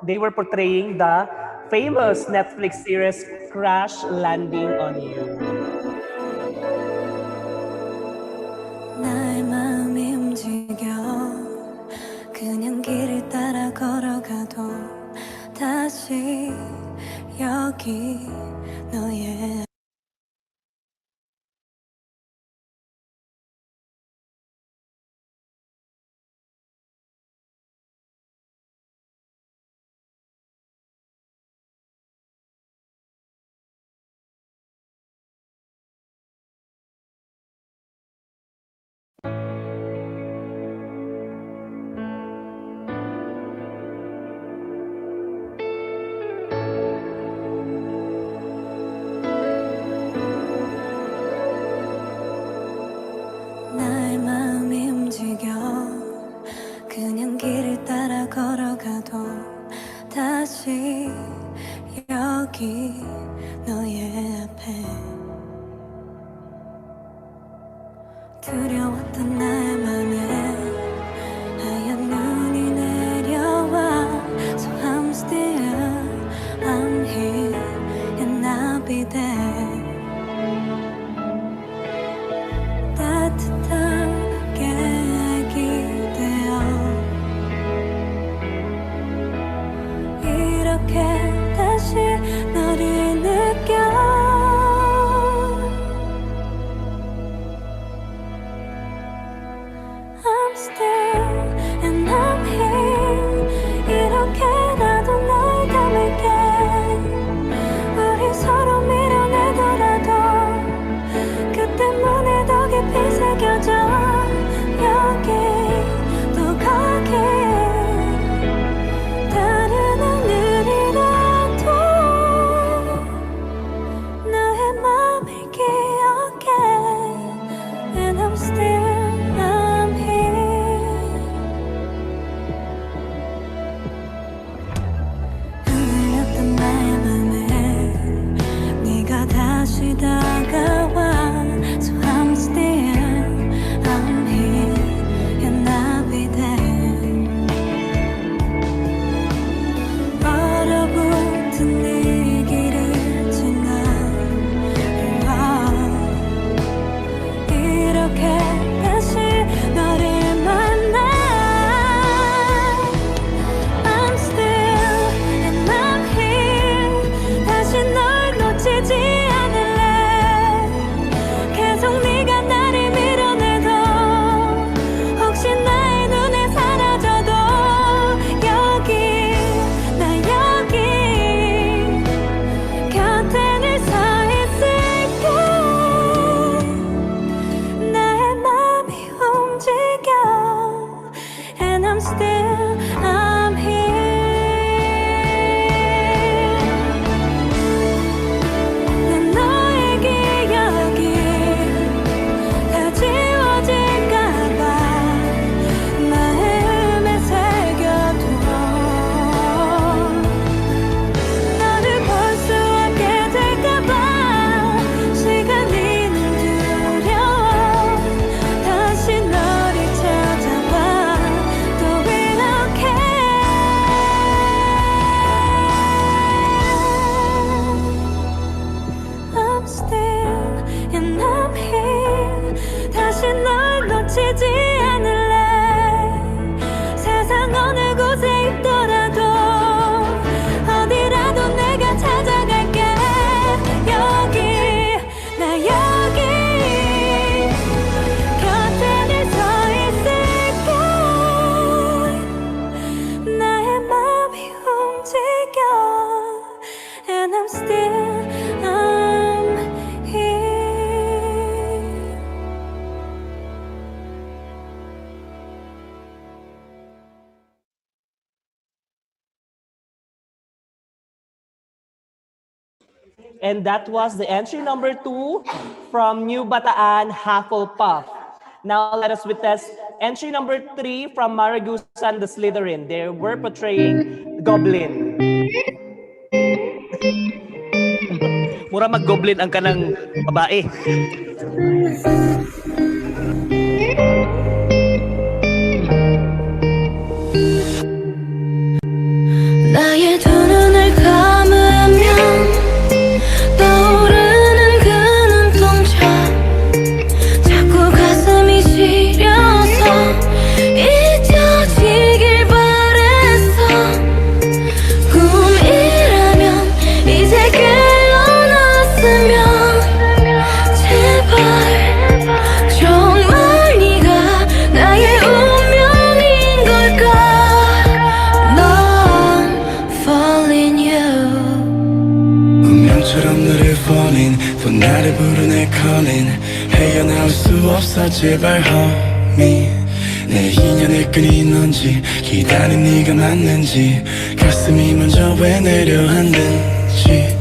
B: They were portraying the famous Netflix series Crash Landing on You.
J: 나의 마음이 움직여 그냥 길을 따라 걸어가도 다시 여기 너의 나의 마음이 움직여 그냥 길을 따라 걸어가도 다시 여기 너의 앞에 두려웠던 나의 맘에 하얀 눈이 내려와 So I'm still, I'm here and I'll be there 따뜻하게 기대어 이렇게 다시 너를 느껴 I'm still and I'm here 이렇게라도 널 담을게 우리 서로 밀어내더라도 그 때문에 더 깊이 새겨져 still I'm here. 흔들렸던 나의 맘에 네가 다시 다가와. So I'm still I'm here and I'll be there. 얼어붙은 네 길을 지나 이렇게 다시 너를 만나. I'm still and I'm here. 다시 널 놓치지 않을래. 계속 네가 나를 밀어내도 혹시 나의 눈에 사라져도 여기 나 여기 곁에 늘 서 있을게. 나의 맘이 움직여 and I'm still I'm here. 난 너의 기억이 다 지워질까봐 마음에 새겨둬. 너를 볼 수 없게 될까봐 시간이 늘 두려워. 다시 너를 찾아봐 또 이렇게. I'm still and I'm here. 다시 널 놓치지 않을래. 세상 어느 곳에 있더라도 어디라도 내가 찾아갈게. 여기 나 여기 곁에 늘 서 있을게. 나의 맘이 움직여 and I'm still I'm here.
B: And that was the entry number 2 from New Bataan Hufflepuff. Now let us witness entry number 3 from Maragusan the Slytherin. They were portraying Goblin. Mura mag-goblin ang kanang babae.
J: 나의 두 눈을 감으면 떠오르는 그 눈동자. 자꾸 가슴이 시려서 잊혀지길 바랬어. 꿈이라면 이제 깨어났으면 제발 정말 네가 나의 운명인 걸까.
K: 운명처럼 너를 falling 또 나를 부르네 calling. 헤어나올 수 없어 제발 homie. 내 인연의 끈이 넌지 기다린 네가 맞는지 가슴이 먼저 왜 내려앉는지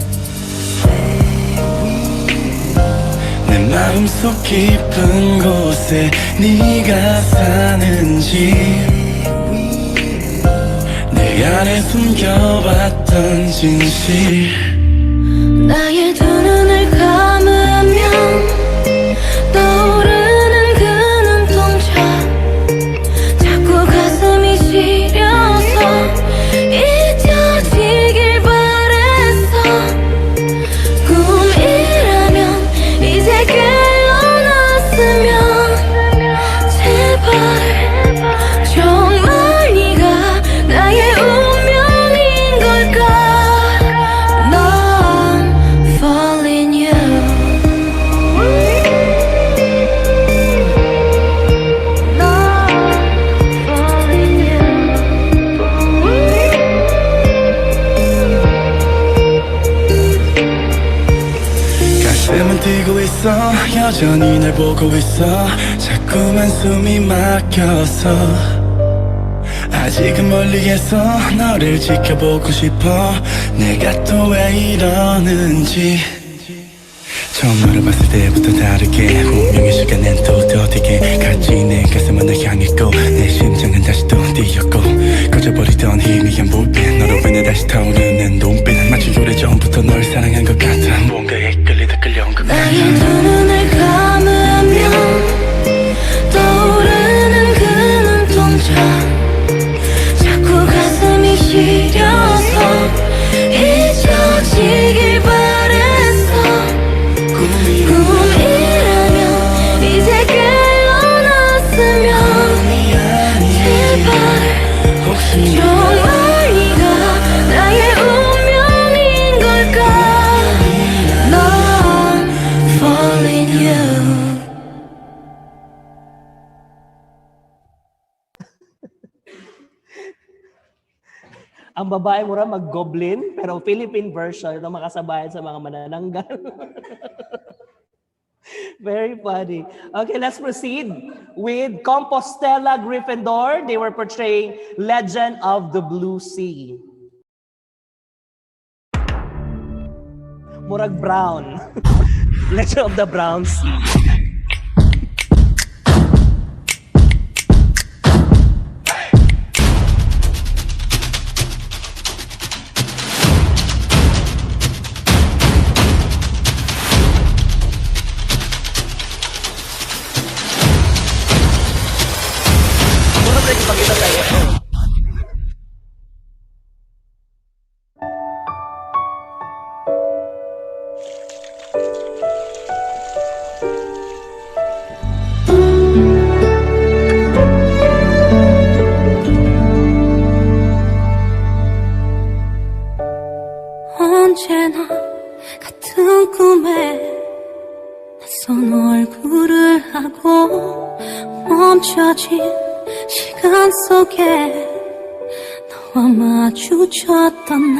K: 내 마음속 깊은 곳에 네가 사는지 내 안에 숨겨왔던 진실.
J: 나의 두 눈을 감으면 떠오르는 그 눈동자. 자꾸 가슴이 시려서 잊혀지길 바랬어. 꿈이라면 이제 깨어났으면 제발 정말 네가 나의 운명인 걸까.
K: 가슴은 뛰고 있어 여전히 날 보고 있어. 자꾸만 숨이 막혀서 아직은 멀리에서 너를 지켜보고 싶어. 내가 또 왜 이러는지 처음 너를 봤을 때부터 다르게 운명의 시간엔 또 더디게 같이 내 가슴은 널 향했고 내 심장은 다시 또 뛰었고 꺼져버리던 희미한 불빛 너로 인해 다시 타오르는 눈빛 마치 오래전부터 널 사랑한 것 같아 뭔가에 끌리다 끌려온 것 같아
J: 나의 두 눈을 감으면 떠오르는 그 눈동자 자꾸 가슴이 시려서 잊혀지길 바랬어 꿈이라면 이제 깨어났으면 제발 정말 네가 나의 운명인 걸까 넌 fall in you
B: Ang babae mo rin mag-goblin, pero Philippine version, ito makasabayan sa mga manananggal. Very funny. Okay, let's proceed with Compostela Gryffindor. They were portraying Legend of the Blue Sea. Murag brown. Legend of the Brown Sea.
J: 언제나 같은 꿈에 낯선 얼굴을 하고 멈춰진 시간 속에 너와 마주쳤던 나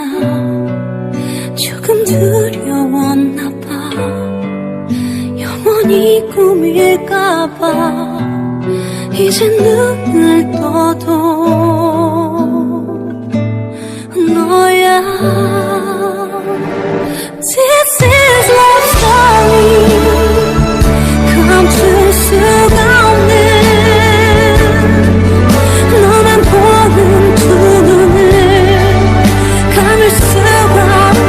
J: 조금 두려웠나 봐 영원히 꿈일까봐 이제 눈을 떠도 너야 This is love story 감출 수가 없는 너만 보는 두 눈을 감을 수가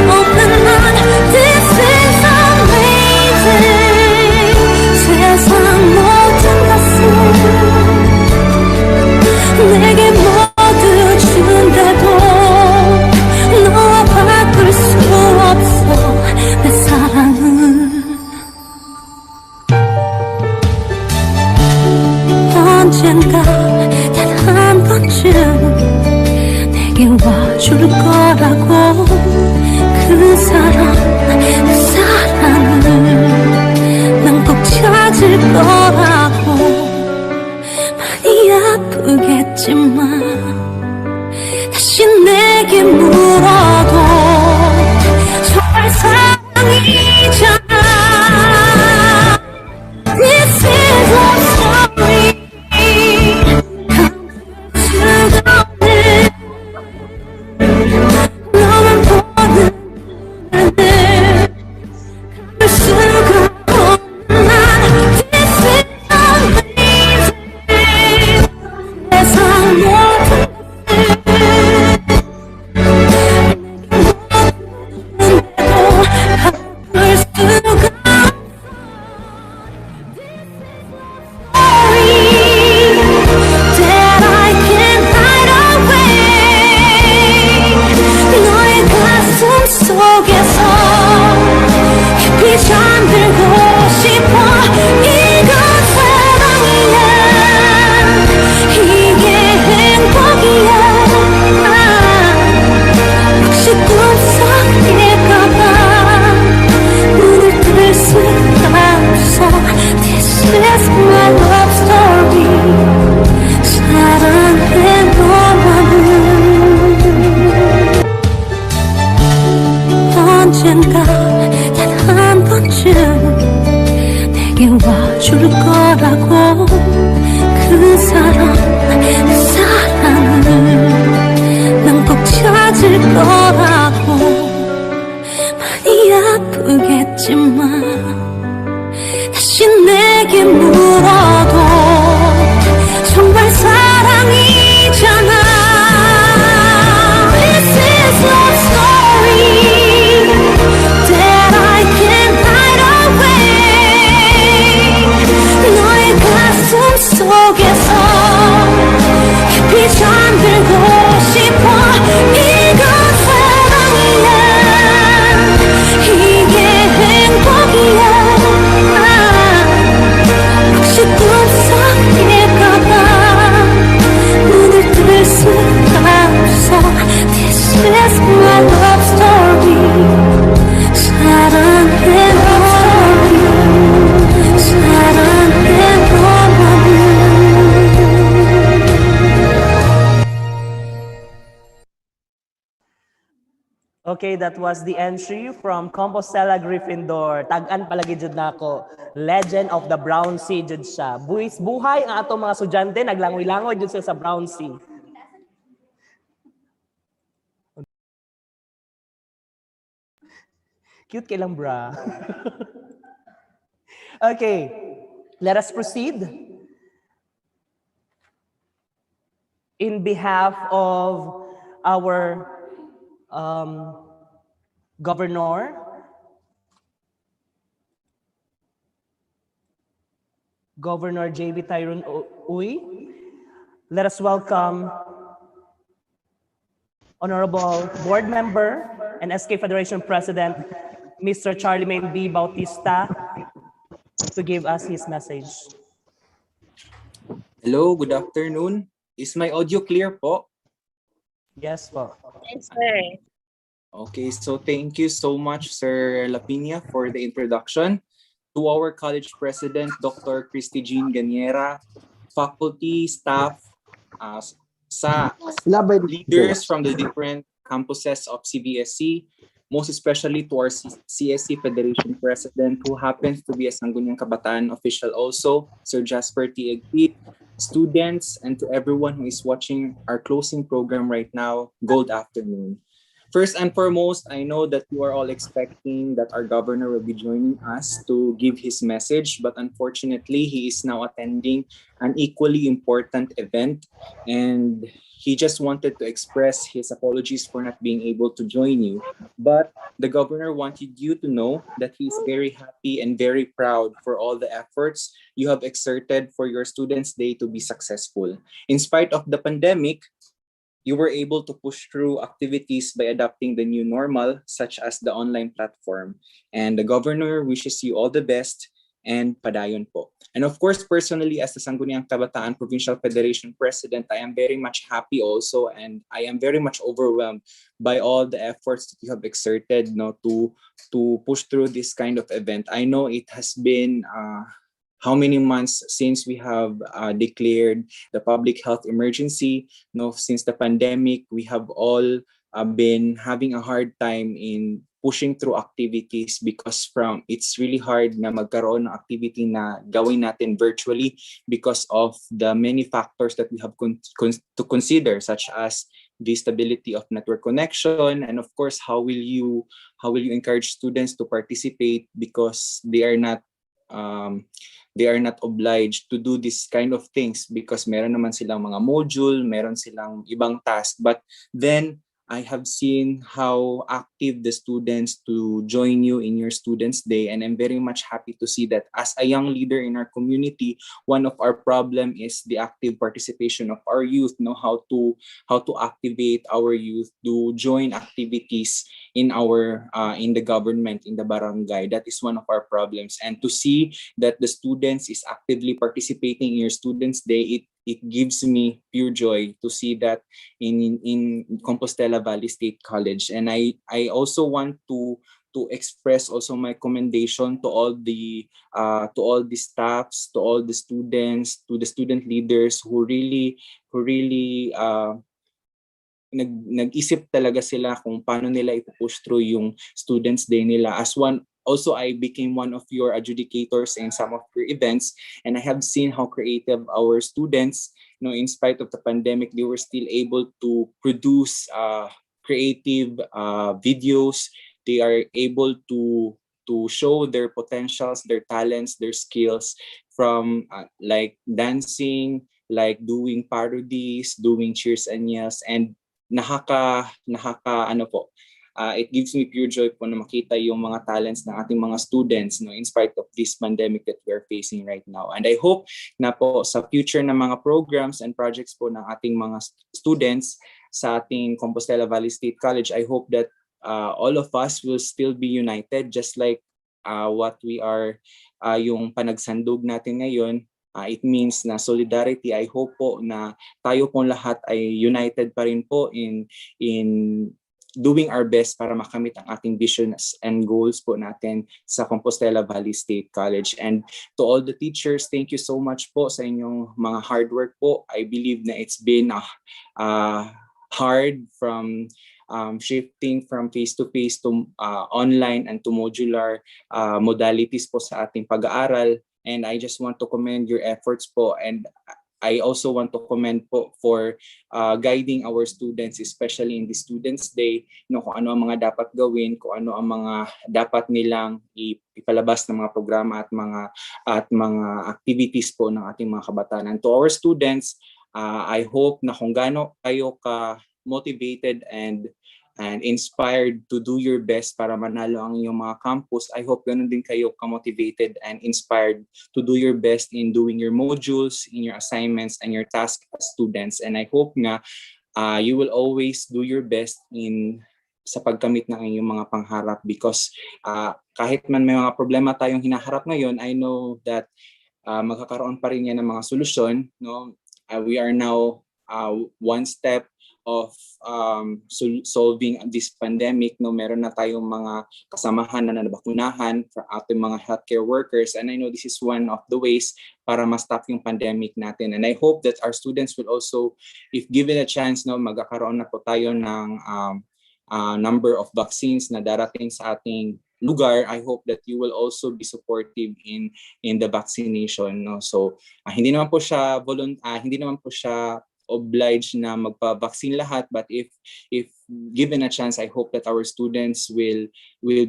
J: 없는 난 This is amazing 세상 모든 것을 내게 모두 준대도 너와 바꿀 수 없어 내 사랑은 언젠가 단 한 번쯤 내게 와줄 거라고 그 사랑을 난 꼭 찾을 거라고 많이 아프겠지만 다시 내게 물어도 정말 사랑이잖아 This is love story 감출 수가 없는 너만 보는 눈을 감을 수가 없는 난 This is amazing 세상 모든 것을 속에서 깊이 잠들고 싶어 이건 사랑이야 이게 행복이야 혹시 꿈속일까봐 눈을 뜰 수가 없어 This is my love story 사랑해 너를 사랑해 너를
B: Okay, that was the entry from Compostela Gryffindor. Tag-an palagi jud nako. Legend of the Brown Sea jud siya. Buhis buhay ang atong mga estudyante naglangoy-langoy jud sila sa Brown Sea. Cute kay lang bra. Okay, let us proceed. In behalf of our Governor, Governor J.B. Tyrone Uy, let us welcome Honorable Board Member and SK Federation President, Mr. Charlemagne B. Bautista, to give us his message.
L: Hello, good afternoon. Is my audio clear po?
B: Yes po.
M: Yes, sir.
L: Okay, so thank you so much, Sir Lapinia, for the introduction. To our college president, Dr. Christy Jean Ganiera, faculty, staff, leaders from the different campuses of Cvsc, most especially to our CSC Federation President, who happens to be a Sangguniang Kabataan official also, Sir Jasper T. Egpit, students, and to everyone who is watching our closing program right now, good afternoon. First and foremost, I know that you are all expecting that our governor will be joining us to give his message, but unfortunately, he is now attending an equally important event, and he just wanted to express his apologies for not being able to join you. But the governor wanted you to know that he's very happy and very proud for all the efforts you have exerted for your Students' Day to be successful. In spite of the pandemic, you were able to push through activities by adapting the new normal, such as the online platform. And the governor wishes you all the best and padayon po. And of course, personally, as the Sangguniang Kabataan Provincial Federation President, I am very much happy also, and I am very much overwhelmed by all the efforts that you have exerted to push through this kind of event. I know it has been how many months since we have declared the public health emergency. Since the pandemic, we have all been having a hard time in pushing through activities because it's really hard na magkaroon ng activity na gawin natin virtually because of the many factors that we have to consider, such as the stability of network connection, and of course, how will you encourage students to participate because they are not obliged to do this kind of things because meron naman silang mga module, meron silang ibang task. But then I have seen how active the students to join you in your Students' Day, and I'm very much happy to see that as a young leader in our community, one of our problem is the active participation of our youth, how to activate our youth to join activities in in the government, in the barangay. That is one of our problems, and to see that the students is actively participating in your Students' Day, it gives me pure joy to see that in Compostela Valley State College. And I also want to express also my commendation to all the staffs, to all the students, to the student leaders who really nag-isip talaga sila kung paano nila i-push through yung Students' Day nila. Also, I became one of your adjudicators in some of your events, and I have seen how creative our students, in spite of the pandemic, they were still able to produce creative videos. They are able to show their potentials, their talents, their skills from like dancing, like doing parodies, doing cheers and yells, and nakaka it gives me pure joy po na makita yung mga talents ng ating mga students, no, in spite of this pandemic that we are facing right now. And I hope na po sa future na mga programs and projects po ng ating mga students sa ating Compostela Valley State College, I hope that all of us will still be united, just like what we are, yung Panagsandug natin ngayon. It means na solidarity. I hope po na tayo pong lahat ay united pa rin po in doing our best para makamit ang ating visions and goals po natin sa Compostela Valley State College. And to all the teachers, thank you so much po sa inyong mga hard work po. I believe na it's been hard from shifting from face-to-face to online and to modular modalities po sa ating pag-aaral. And I just want to commend your efforts po, and I also want to commend po for guiding our students, especially in the Students' Day, kung ano ang mga dapat gawin, kung ano ang mga dapat nilang ipalabas ng mga programa at mga activities po ng ating mga kabataan. And to our students, I hope na kung gaano kayo ka-motivated and inspired to do your best para manalo ang inyong mga campus, I hope ganun din kayo ka-motivated and inspired to do your best in doing your modules, in your assignments, and your tasks as students. And I hope nga you will always do your best sa pagkamit ng inyong mga pangharap, because kahit man may mga problema tayong hinaharap ngayon, I know that magkakaroon pa rin yan ng mga solusyon. No? We are now one step of solving this pandemic. No, meron na tayong mga kasamahan na nabakunahan for ating mga healthcare workers, and I know this is one of the ways para ma-stop yung pandemic natin. And I hope that our students will also, if given a chance, no, magkakaroon na po tayo ng number of vaccines na darating sa ating lugar. I hope that you will also be supportive in the vaccination. No? So hindi naman po siya obliged na magpa-vaccine lahat, but if given a chance, I hope that our students will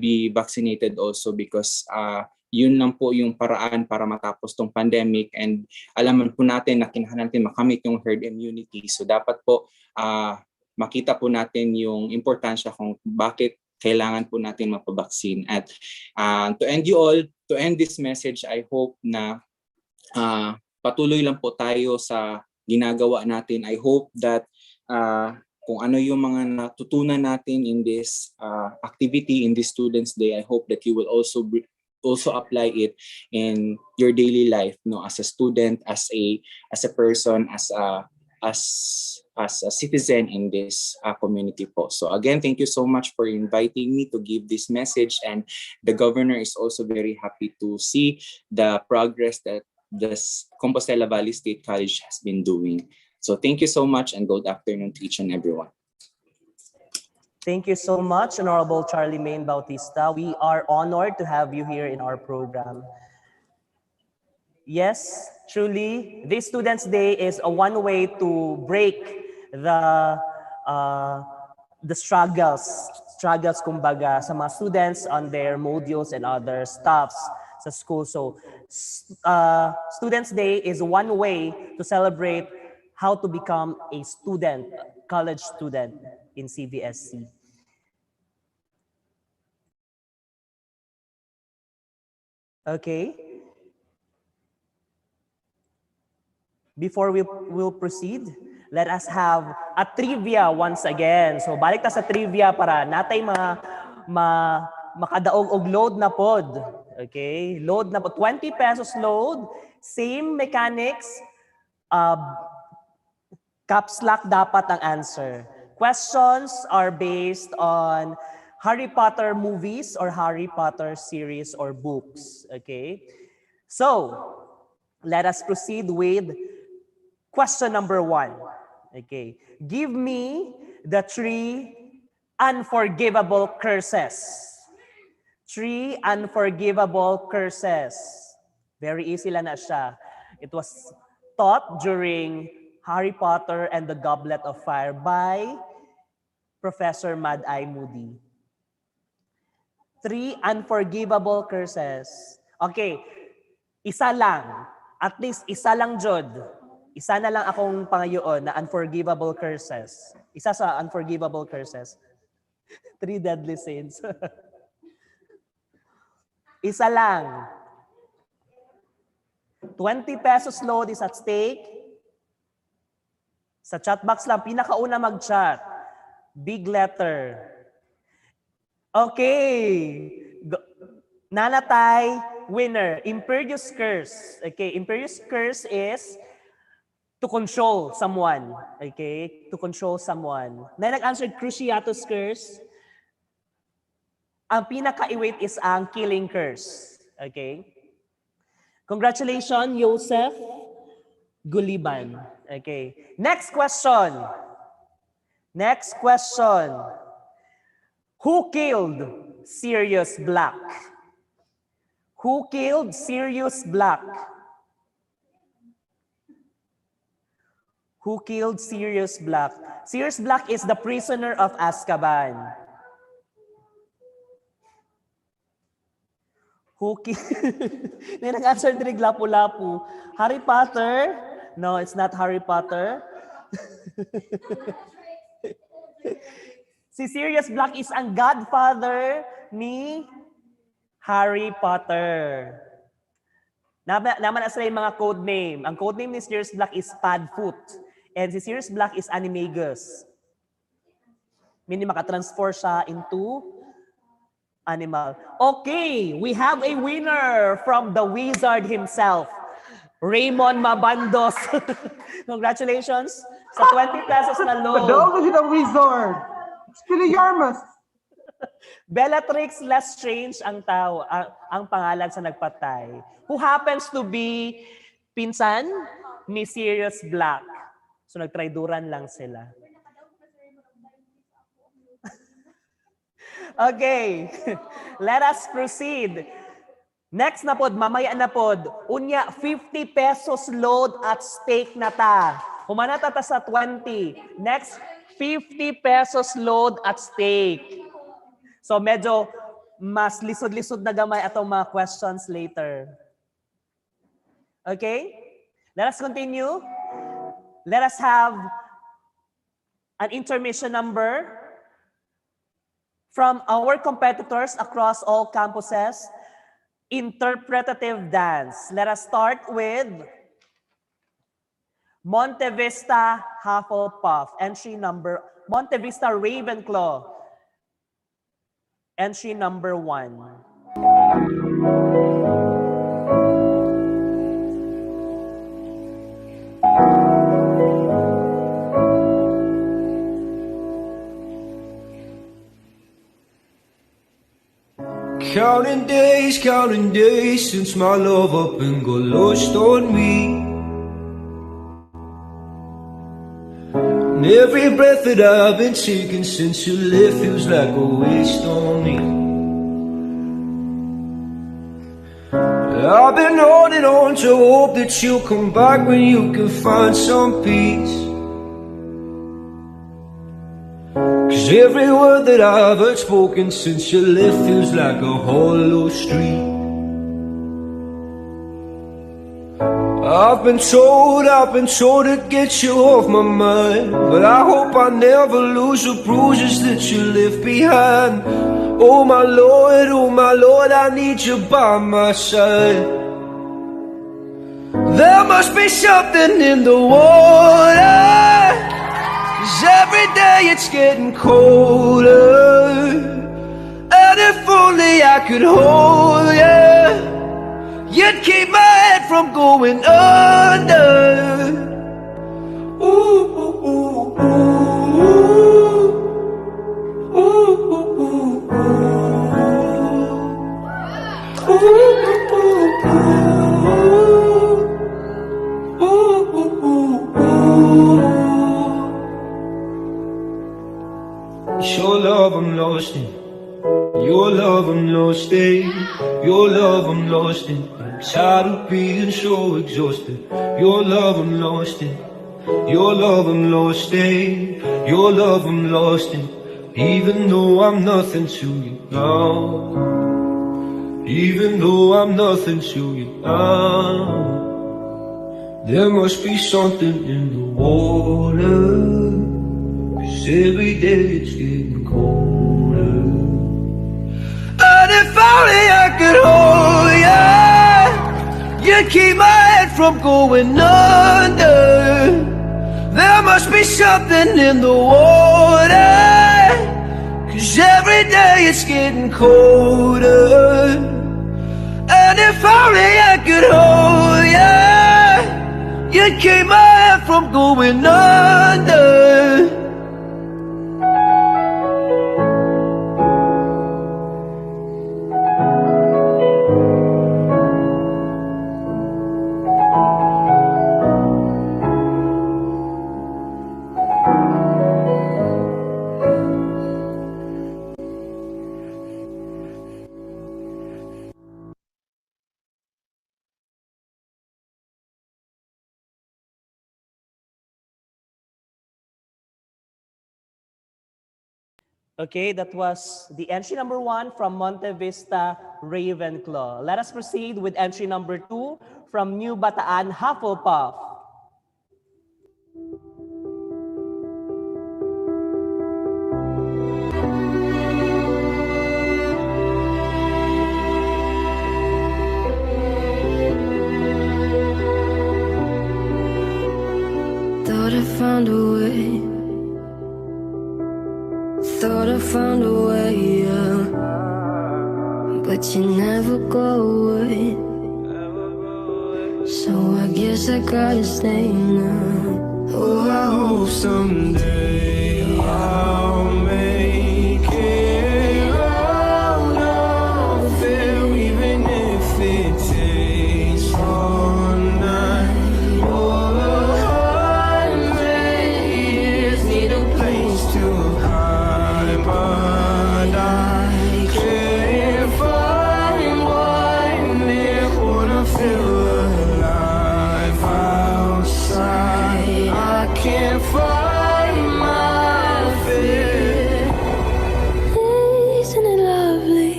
L: be vaccinated also, because yun lang po yung paraan para matapos tong pandemic, and alaman po natin na kailangan natin makamit yung herd immunity. So dapat po makita po natin yung importansya kung bakit kailangan po natin mapabaksin. At to end this message, I hope na patuloy lang po tayo sa ginagawa natin. I hope that kung ano yung mga natutunan natin in this activity, in this Students' Day, I hope that you will also apply it in your daily life, no, as a student, as a person, as a citizen in this community po. So again, thank you so much for inviting me to give this message, and the governor is also very happy to see the progress that this Compostela Valley State College has been doing. So thank you so much, and good afternoon to each and everyone.
B: Thank you so much, Honorable Charlie Main Bautista. We are honored to have you here in our program. Yes, truly, this Students' Day is a one way to break the struggles kumbaga sa mga students on their modules and other stuffs sa school. So Students' Day is one way to celebrate how to become a student, college student in Cvsc. Okay. Before we will proceed, let us have a trivia once again. So balik ta sa trivia para natay makadaog og load na pod. Okay, load na po, 20 pesos load, same mechanics, caps lock dapat ang answer. Questions are based on Harry Potter movies or Harry Potter series or books. Okay, so let us proceed with question number 1. Okay, give me the 3 unforgivable curses. 3 unforgivable curses. Very easy lang na siya. It was taught during Harry Potter and the Goblet of Fire by Professor Mad-Eye Moody. 3 unforgivable curses. Okay, isa lang. At least isa lang, Jod. Isa na lang akong pangayoon na unforgivable curses. Isa sa unforgivable curses. 3 deadly sins. Isa lang. 20 pesos load is at stake. Sa chat box lang, pinakauna mag-chat. Big letter. Okay. Nanatay, winner. Imperious curse. Okay, imperious curse is to control someone. Okay, to control someone. Na nag-answer cruciatus curse. Ang pinaka-iwait is ang killing curse. Okay? Congratulations, Joseph Guliban. Okay. Next question. Next question. Who killed Sirius Black? Who killed Sirius Black? Who killed Sirius Black? Sirius Black is the prisoner of Azkaban. Who killed... May nag-answer din lapu-lapu. Harry Potter? No, it's not Harry Potter. Si Sirius Black is ang godfather ni Harry Potter. Naman na sila yung mga code name. Ang code name ni Sirius Black is Padfoot. And si Sirius Black is Animagus. Meaning makatransform siya into animal. Okay, we have a winner from the wizard himself, Raymond Mabandos. Congratulations sa 20 pesos na load.
A: The dog is a wizard. It's Expelliarmus.
B: Bellatrix Lestrange ang tao, ang pangalan sa nagpatay. Who happens to be pinsan ni Sirius Black. So nagtrayduran lang sila. Okay, let us proceed. Next na pod, mamaya na pod. Unya, 50 pesos load at stake na ta. Humanata ta sa 20. Next, 50 pesos load at stake. So medyo mas lisod-lisod na gamay atong mga questions later. Okay? Let us continue. Let us have an intermission number from our competitors across all campuses. Interpretative dance. Let us start with Monte Vista Hufflepuff. Entry number, Monte Vista Ravenclaw. Entry number 1.
M: Counting days since my love up and got lost on me. And every breath that I've been taking since you left feels like a waste on me. I've been holding on to hope that you'll come back when you can find some peace. Cause every word that I've heard spoken since you left feels like a hollow street. I've been told to get you off my mind, but I hope I never lose the bruises that you left behind. Oh my Lord, I need you by my side. There must be something in the water, 'cause every day it's getting colder. And if only I could hold you, you'd keep my head from going under. Ooh, ooh, ooh, ooh. Ooh, ooh, ooh, ooh. Ooh, ooh, ooh, ooh. Ooh, ooh, ooh, ooh. Your love I'm lost in. Your love I'm lost in. Your love I'm lost in. I'm tired of being so exhausted. Your love I'm lost in. Your love I'm lost in. Your love I'm lost in. Even though I'm nothing to you now. Even though I'm nothing to you now. There must be something in the water, 'cause 'cause every day it's getting colder. And if only I could hold you, you'd keep my head from going under. There must be something in the water, 'cause every day it's getting colder. And if only I could hold you, you'd keep my head from going under.
B: Okay, that was the entry number 1 from Monte Vista, Ravenclaw. Let us proceed with entry number 2 from New Bataan, Hufflepuff.
J: Thought I found a way. Thought I found a way, yeah. But you never go away. So I guess I gotta stay now.
K: Oh, I hope someday I'll make it out of there, even if it takes all night or 100 years. Need a place to hide, but I can't find one near. Wanna feel alive outside. I can't find my fear.
J: Isn't it lovely?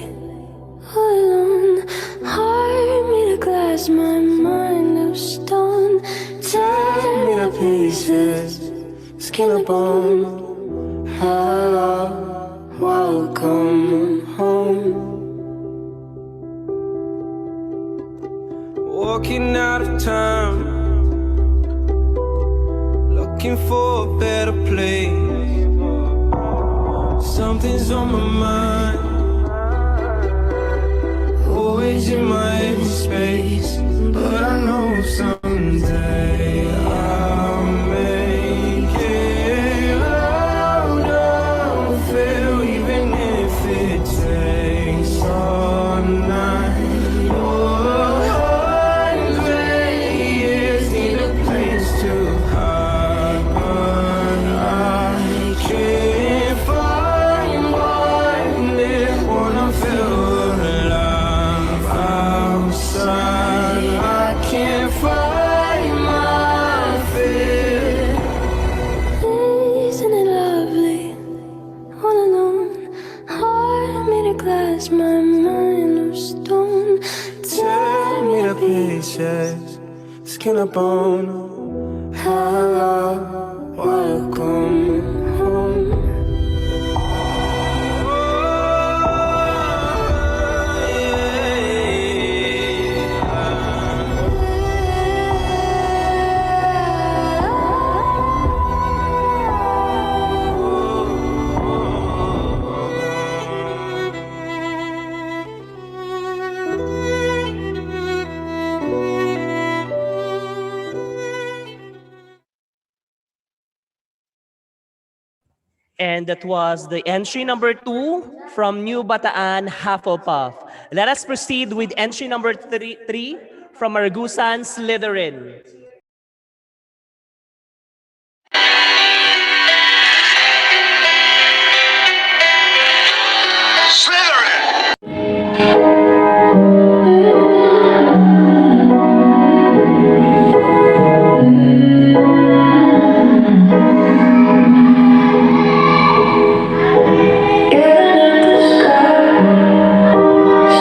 J: All alone, heart made of glass, my mind of stone. Tear me to pieces, skin and bone. Hello, welcome home.
K: Walking out of time, looking for a better place. Something's on my mind, always in my empty space. But I know someday I'll make it out of here, even if it takes all night or 100 years. Need a place to hide, but I can't find one there. Wanna feel alive outside. I can't find my fear.
J: Isn't it lovely? All alone, heart made of glass, my mind of stone.
K: Tear me to pieces, skin and bone. Hello, welcome home.
B: And that was the entry number 2 from New Bataan, Hufflepuff. Let us proceed with entry number 3 from Argusan, Slytherin.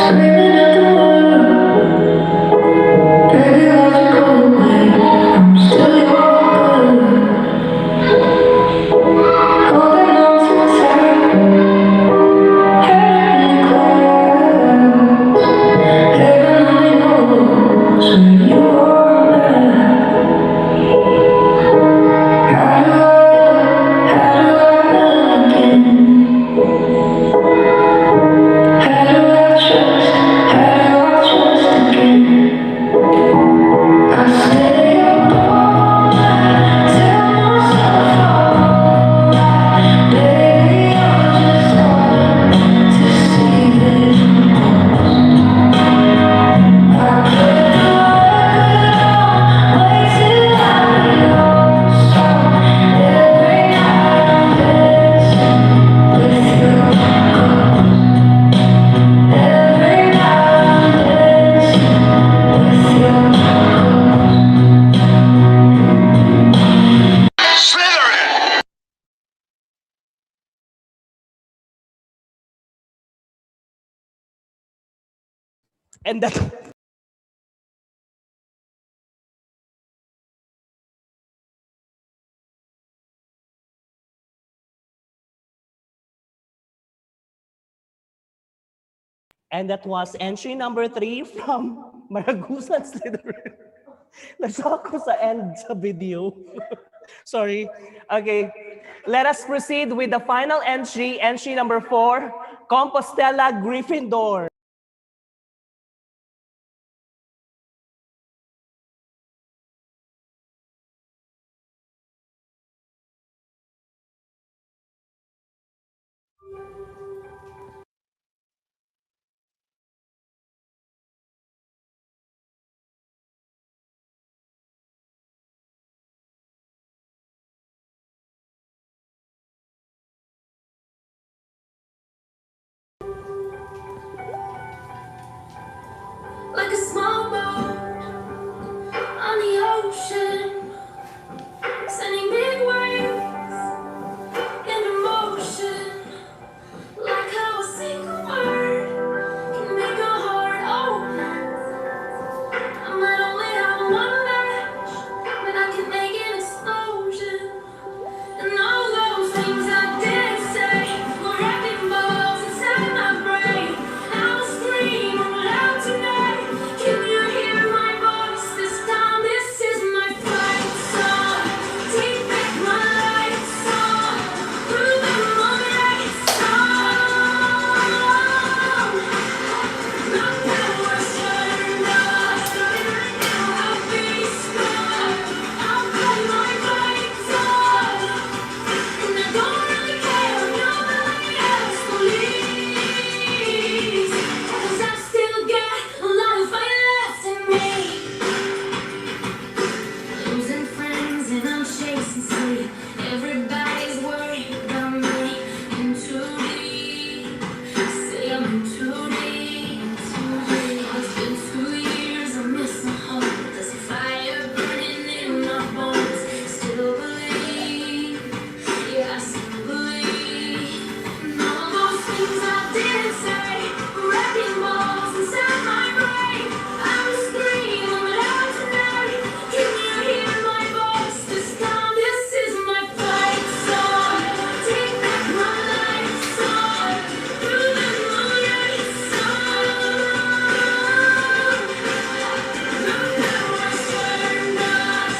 J: Screaming at the world, baby, how's it going?
B: And that And that was entry number 3 from Maragusan Slytherin. Nasa ako sa end sa video. Sorry. Okay. Let us proceed with the final entry, entry number 4, Compostela Gryffindor.
J: Like a small boat on the ocean, sending big waves into motion. Like how a single word can make a heart open. I might only have one match, but I can make an explosion. And all those things I didn't say were wrecking balls inside my brain. I'll scream loud tonight. Can you hear my voice this time? This is my fight song. Take back my life song. Through the moonlight song. My power's turned off. I'll be strong. I'll play my fight song. And I don't really care if nobody else believes, 'cause I've still got a lot of fight left in me. Losing friends and I'm chasing sleep. Everybody's worried about me. In too deep. Say I'm in too deep. It's been 2 years, I miss my home. There's a fire burning in my bones. Still believe. Yeah, I still believe. And all those things I didn't say were wrecking balls inside my brain. I will scream loud tonight. Can you hear my voice this time? This is my fight song. Take back my life song. Through the moonlight song. My power's turned off.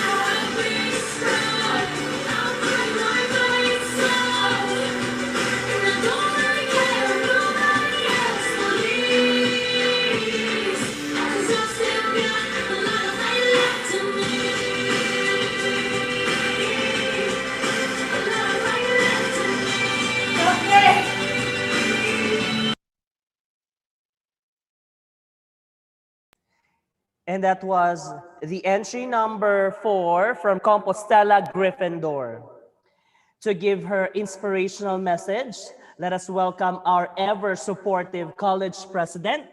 J: I'll be strong. I'll play my fight song. And I don't really care if nobody else believes, 'cause I've still got a lot of fight left in me. A lot of fight left in me.
B: And that was the entry number 4 from Compostela Gryffindor. To give her inspirational message, let us welcome our ever-supportive college president,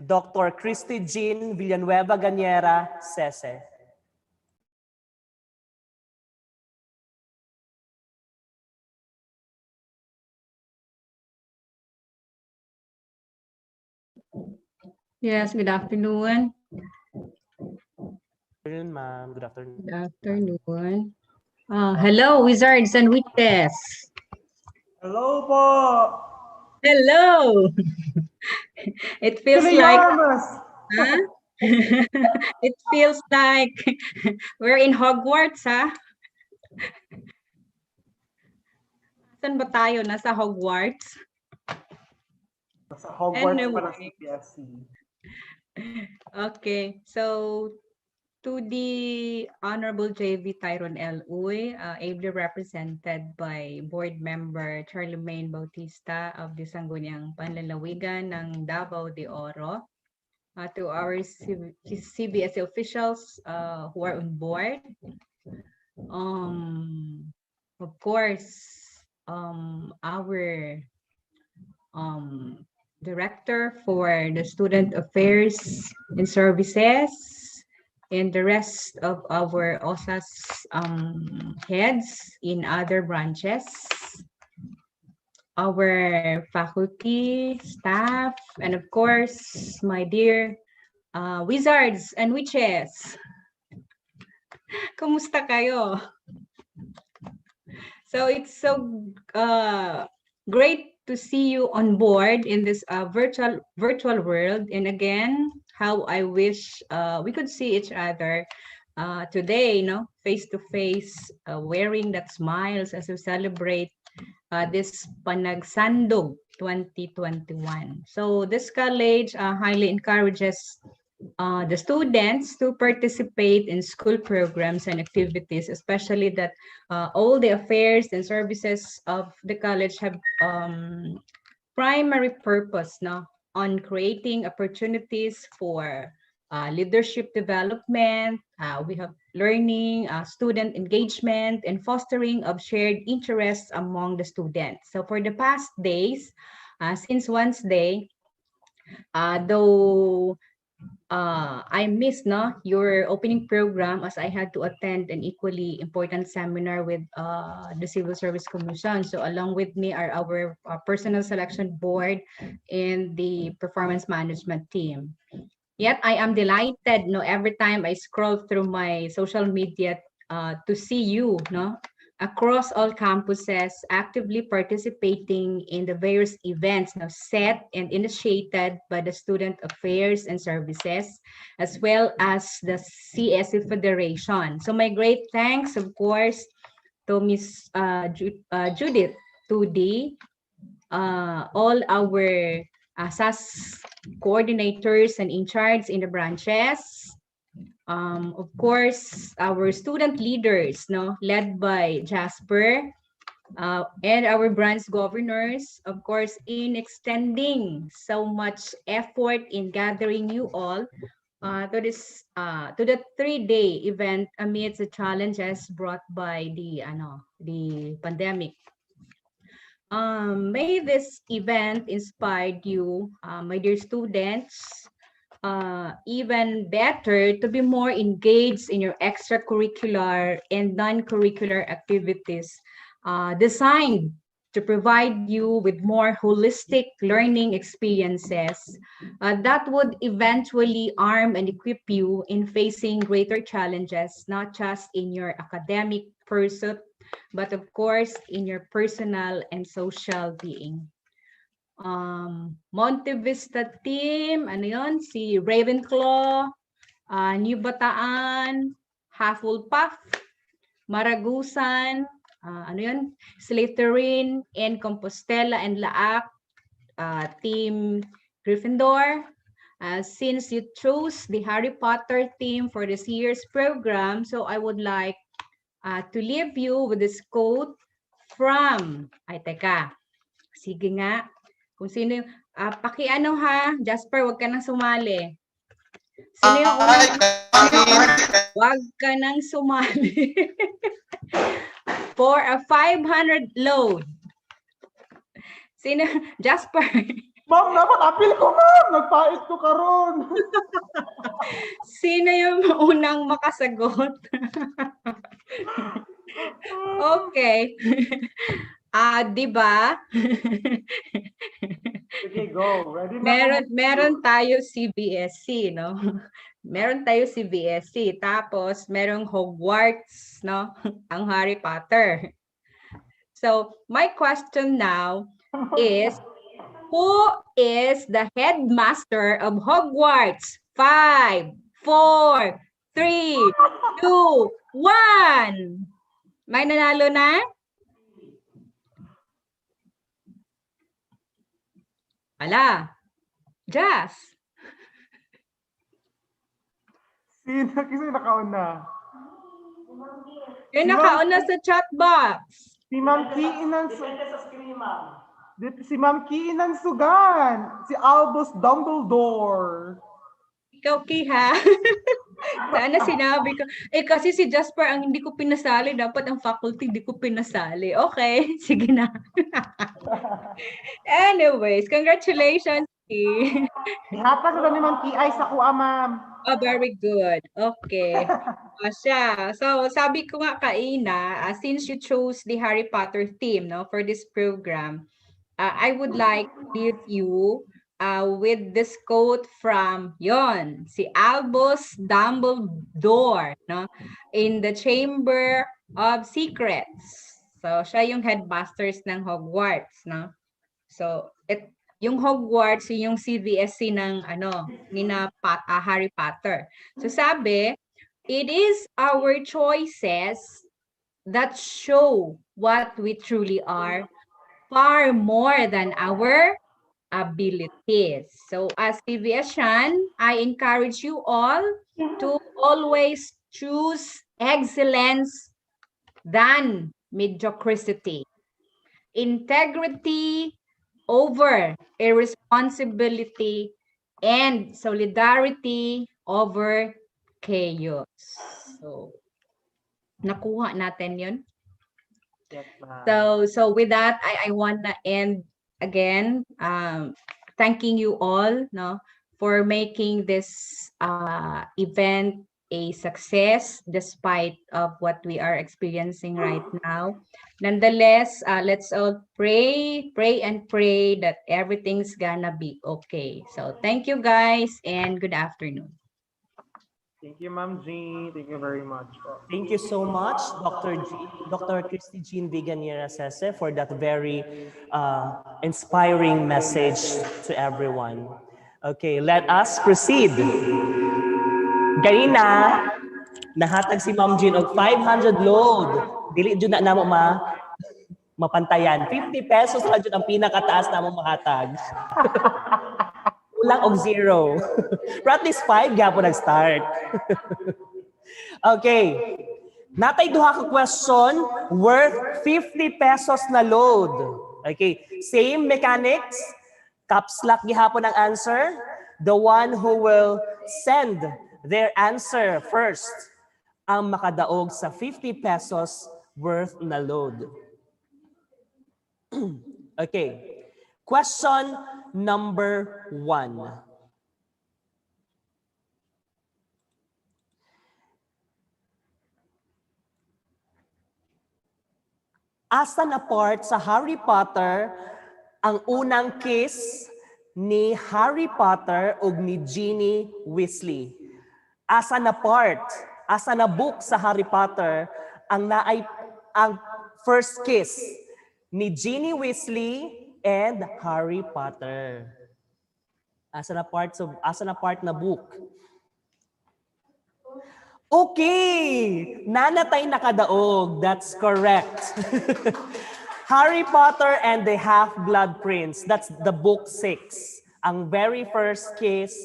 B: Dr. Christy Jean Villanueva Gañera, Cvsc.
N: Yes, good afternoon.
B: Good afternoon, ma'am. Good afternoon.
N: Good afternoon. Hello, wizards and witches.
A: Hello po!
N: Hello. It feels like huh? It feels like we're in Hogwarts, ha? Saan ba tayo? Nasa Hogwarts?
A: Nasa Hogwarts pa ng Cvsc.
N: Okay, so to the Honorable J.V. Tyrone L. Uy, ably represented by Board Member Charlemagne Bautista of the Sangguniang Panlalawigan ng Davao de Oro, to our CBSC officials who are on board. Of course, our Director for the Student Affairs and Services, and the rest of our OSAS heads in other branches. our faculty, staff, and of course, my dear wizards and witches. Kumusta kayo? So it's so great to see you on board in this virtual world. And again, how I wish we could see each other today, face to face, wearing that smiles as we celebrate this Panagsandug 2021. So this college highly encourages the students to participate in school programs and activities, especially that all the affairs and services of the college have primary purpose on creating opportunities for leadership development. We have learning, student engagement, and fostering of shared interests among the students. So for the past days, since Wednesday, though I missed your opening program as I had to attend an equally important seminar with the Civil Service Commission. So along with me are our personal selection board and the performance management team. Yet I am delighted every time I scroll through my social media to see you across all campuses actively participating in the various events set and initiated by the Student Affairs and Services, as well as the CSC Federation. So my great thanks, of course, to Ms. Judith Tudi, all our SAS coordinators and in charge in the branches, of course, our student leaders, led by Jasper, and our branch governors, of course, in extending so much effort in gathering you all to the 3-day event amidst the challenges brought by the pandemic. May this event inspired you, my dear students, even better to be more engaged in your extracurricular and non-curricular activities designed to provide you with more holistic learning experiences that would eventually arm and equip you in facing greater challenges, not just in your academic pursuit, but of course in your personal and social being. Monte Vista team, si Ravenclaw, New Bataan, Hufflepuff, Maragusan, Slytherin, and Compostela and Laak, team Gryffindor. Since you chose the Harry Potter theme for this year's program, so I would like to leave you with this quote from, sige nga, kung sino yung, pakiano ha, Jasper, wag ka nang sumali. Sino yung unang, wag ka nang sumali. For a 500 load. Sino, Jasper?
A: Ma'am, dapat apil ko, ma'am. Nagpait ko karon.
N: Sino yung unang makasagot? Okay. Di ba?
A: Sige, go. Ready na
N: meron tayo Cvsc, no? Meron tayo Cvsc. Tapos, merong Hogwarts, no? Ang Harry Potter. So, my question now is, who is the headmaster of Hogwarts? 5, 4, 3, 2, 1. May nanalo na? Ala, Jazz.
A: Sino nakauna?
N: Yung nakauna sa chat box.
A: Si Ma'am Kiinan Si Ma'am Kiinan Sugan. Si Albus Dumbledore.
N: Ikaw, Kiha. Sana sinabi ko. Kasi si Jasper ang hindi ko pinasali. Dapat ang faculty hindi ko pinasali. Okay, sige na. Anyways, congratulations, Ki.
A: Ihata sa ni Ma'am Ki ay sa kuha, ma'am.
N: Oh, very good. Okay. Siya. So, sabi ko nga kaina, since you chose the Harry Potter theme, no, for this program, I would like to leave you with this quote from si Albus Dumbledore, no? In the Chamber of Secrets. So, siya yung headmasters ng Hogwarts, no? So, yung Hogwarts, yung CVSC ng Harry Potter. So, sabi, it is our choices that show what we truly are far more than our abilities. So as CVSian, I encourage you all to always choose excellence than mediocrity. Integrity over irresponsibility and solidarity over chaos. So, nakuha natin yun.
A: Yes, ma'am.
N: So with that, I want to end again, thanking you all, no, for making this event a success despite of what we are experiencing right now. Nonetheless, let's all pray and pray that everything's gonna be okay. So thank you guys and good afternoon.
A: Thank you, Ma'am Jean. Thank you very much.
B: Thank you so much, Dr. Christy Jean Viganiera Sese, for that very inspiring message to everyone. Okay, let us proceed. Ganina, nahatag si Ma'am Jean og 500 load. Dili jud na namo mapantayan. 50 pesos ra jud ang pinakataas namo mahatag. Kulang og 0. Pero at least 5 gapon nag-start. Okay. Natay duha ka question worth 50 pesos na load. Okay. Same mechanics. Caps lock gihapon ang answer. The one who will send their answer first ang makadaog sa 50 pesos worth na load. Okay. Question number 1. Asa na part sa Harry Potter ang unang kiss ni Harry Potter ug ni Ginny Weasley? Asa na part, asa na book sa Harry Potter ang first kiss ni Ginny Weasley and Harry Potter? Asa na part na book? Okay! Nanatay nakadaog. That's correct. Harry Potter and the Half-Blood Prince. That's the book 6. Ang very first kiss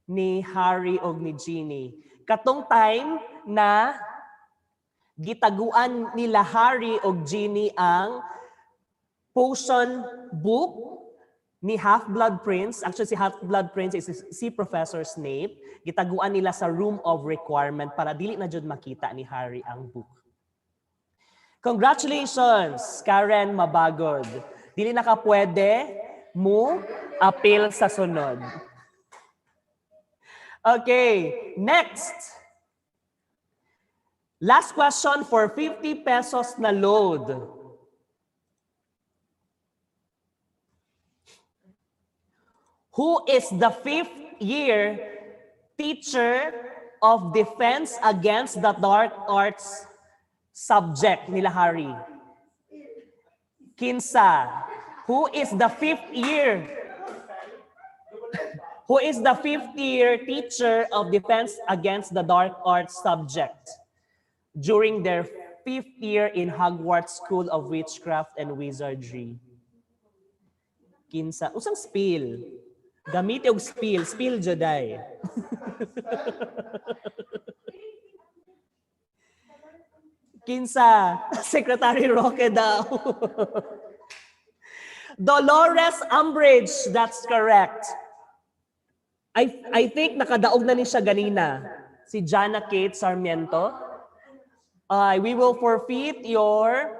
B: ni Harry og ni Ginny. Katong time na gitaguan nila Harry og Ginny ang potion book ni Half-Blood Prince. Actually, si Half-Blood Prince is si Professor Snape. Gitaguan nila sa room of requirement para dili na jud makita ni Harry ang book. Congratulations, Karen Mabagod. Dili na ka pwede mo appeal sa sunod. Okay, next. Last question for 50 pesos na load. Who is the 5th year teacher of defense against the dark arts subject nila Harry? Kinsa. Who is the 5th year? Who is the 5th year teacher of defense against the dark arts subject during their 5th year in Hogwarts School of Witchcraft and Wizardry? Kinsa. Usang spill. Gamit yung spill. Spill joday. Kinsa. Secretary Roque daw. Dolores Umbridge. That's correct. I think nakadaog na ni siya ganina. Si Jana Kate Sarmiento. We will forfeit your...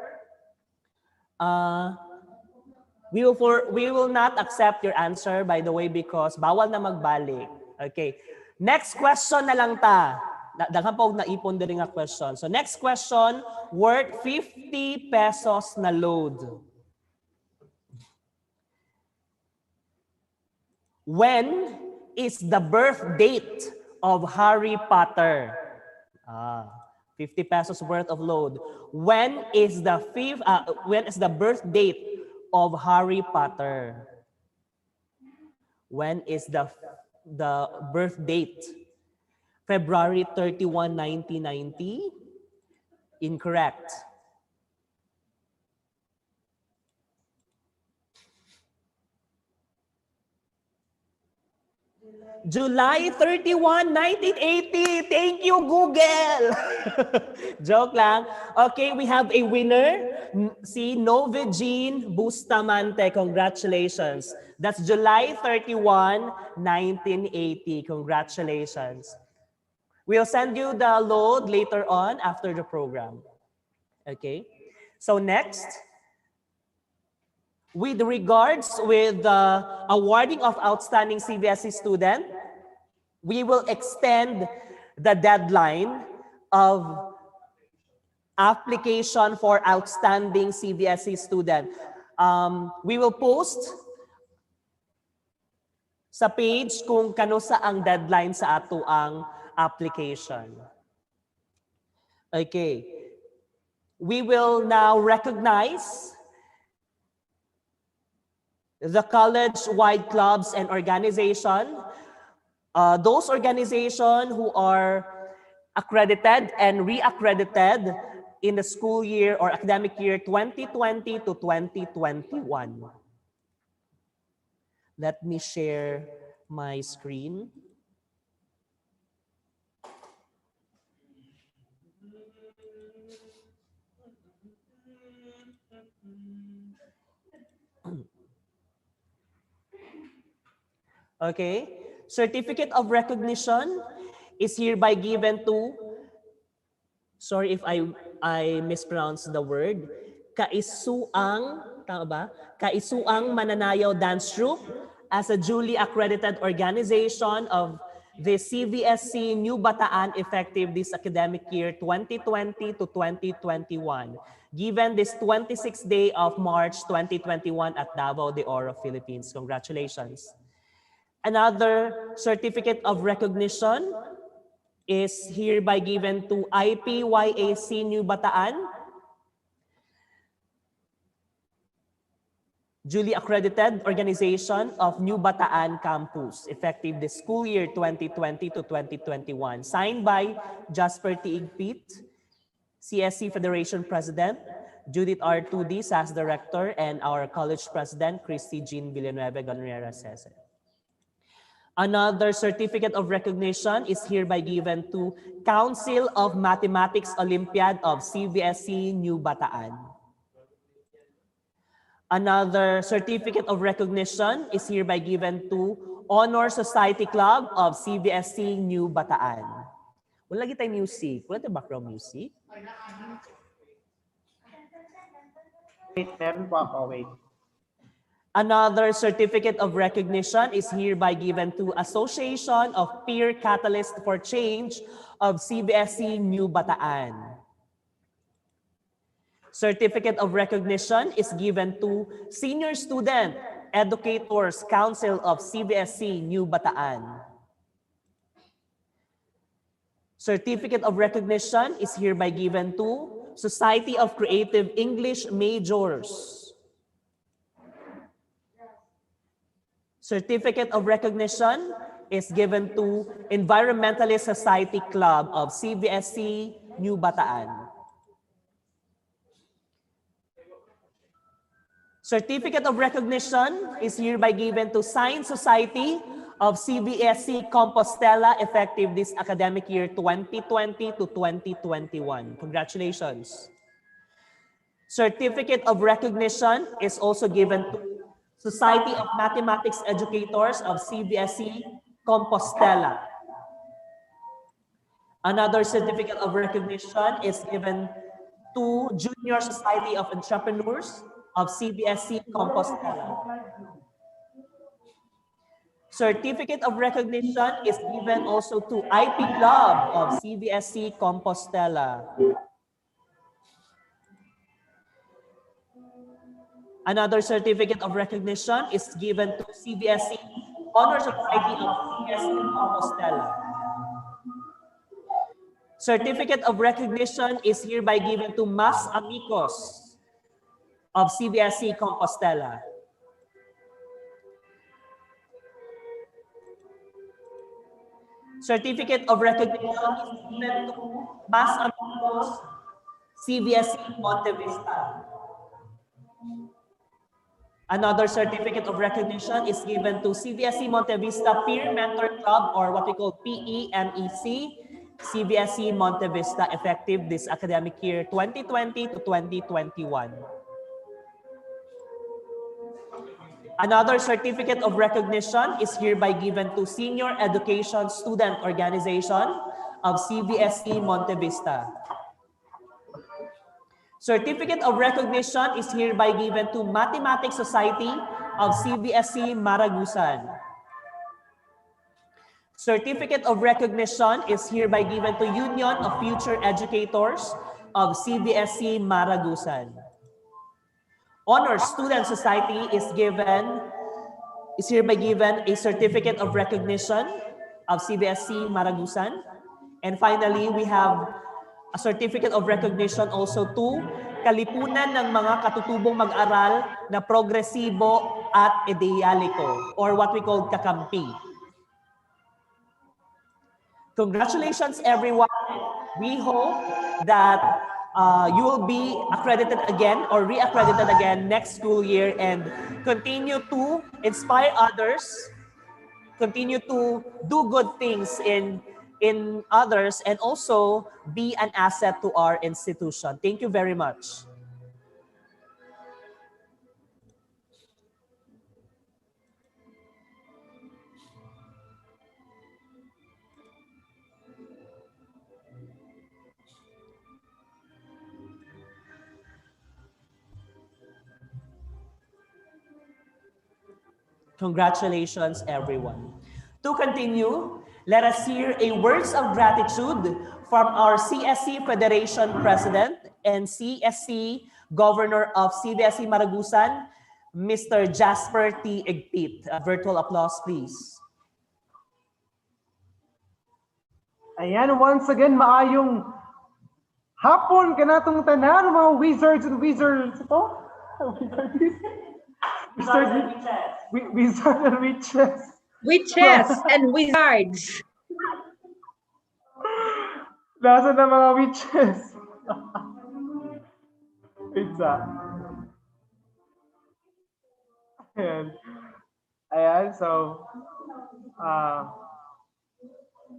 B: We will not accept your answer, by the way, because bawal na magbalik. Okay. Next question na lang ta. Daghan pa og naipon diri nga question. So next question, worth 50 pesos na load. When is the birth date of Harry Potter? 50 pesos worth of load. When is the birth date of Harry Potter? When is the birth date? February 31, 1990? Incorrect. July 31, 1980. Thank you, Google. Joke lang. Okay, we have a winner. Si Novegene Bustamante. Congratulations. That's July 31, 1980. Congratulations. We'll send you the load later on after the program. Okay. So next, with regards with the awarding of outstanding CVSC student, we will extend the deadline of application for outstanding CVSC student. We will post sa page kung kano sa ang deadline sa ato ang application. Okay. We will now recognize the college-wide clubs and organization. Those organizations who are accredited and re-accredited in the school year or academic year 2020 to 2021. Let me share my screen. Okay, certificate of recognition is hereby given to, sorry if I mispronounced the word, Kaisuang, tama ba? Kaisuang Mananayaw Dance Troupe as a duly accredited organization of the CVSC New Bataan effective this academic year 2020 to 2021, given this 26th day of March 2021 at Davao de Oro, Philippines. Congratulations. Another certificate of recognition is hereby given to IPYAC New Bataan, duly accredited organization of New Bataan Campus, effective the school year 2020 to 2021, signed by Jasper Tiigpit, CSC Federation President, Judith R. Tudi, SAS Director, and our college president, Christy Jean Villanueva Gonrera Cese. Another certificate of recognition is hereby given to Council of Mathematics Olympiad of CVSC New Bataan. Another certificate of recognition is hereby given to Honor Society Club of CVSC New Bataan. Wala lagi tayong music. Wala tayong background music.
A: Wait, meron po ako. Wait.
B: Another certificate of recognition is hereby given to Association of Peer Catalyst for Change of CVSC New Bataan. Certificate of recognition is given to Senior Student Educators Council of CVSC New Bataan. Certificate of recognition is hereby given to Society of Creative English Majors. Certificate of recognition is given to Environmentalist Society Club of CVSC New Bataan. Certificate of recognition is hereby given to Science Society of CVSC Compostela effective this academic year 2020 to 2021. Congratulations. Certificate of recognition is also given to Society of Mathematics Educators of CVSC Compostela. Another certificate of recognition is given to Junior Society of Entrepreneurs of CVSC Compostela. Certificate of recognition is given also to IP Club of CVSC Compostela. Another certificate of recognition is given to CVSC Honor Society of CSC Compostela. Certificate of recognition is hereby given to Mas Amigos of Cvsc Compostela. Certificate of recognition is given to Mas Amigos Cvsc Monte Vista. Another certificate of recognition is given to Cvsc Monte Vista Peer Mentor Club, or what we call PEMEC, Cvsc Monte Vista, effective this academic year 2020 to 2021. Another certificate of recognition is hereby given to Senior Education Student Organization of Cvsc Monte Vista. Certificate of recognition is hereby given to Mathematics Society of Cvsc Maragusan. Certificate of recognition is hereby given to Union of Future Educators of Cvsc Maragusan. Honor Student Society is hereby given a certificate of recognition of Cvsc Maragusan. And finally, we have a certificate of recognition also to Kalipunan ng mga katutubong mag-aral na progresibo at idealiko, or what we call kakampi. Congratulations, everyone. We hope that you will be accredited again or re-accredited again next school year and continue to inspire others, continue to do good things in others, and also be an asset to our institution. Thank you very much. Congratulations, everyone. To continue, let us hear a words of gratitude from our CSC Federation President and CSC Governor of Cvsc Maragusan, Mr. Jasper T. Igpit. A virtual applause, please.
A: Ayan, once again, maayong hapon kanatong tanan, mga wizards and wizards ito. Wizards and witches.
N: Witches and wizards.
A: Nasa na mga witches? Pizza. Ayan, so,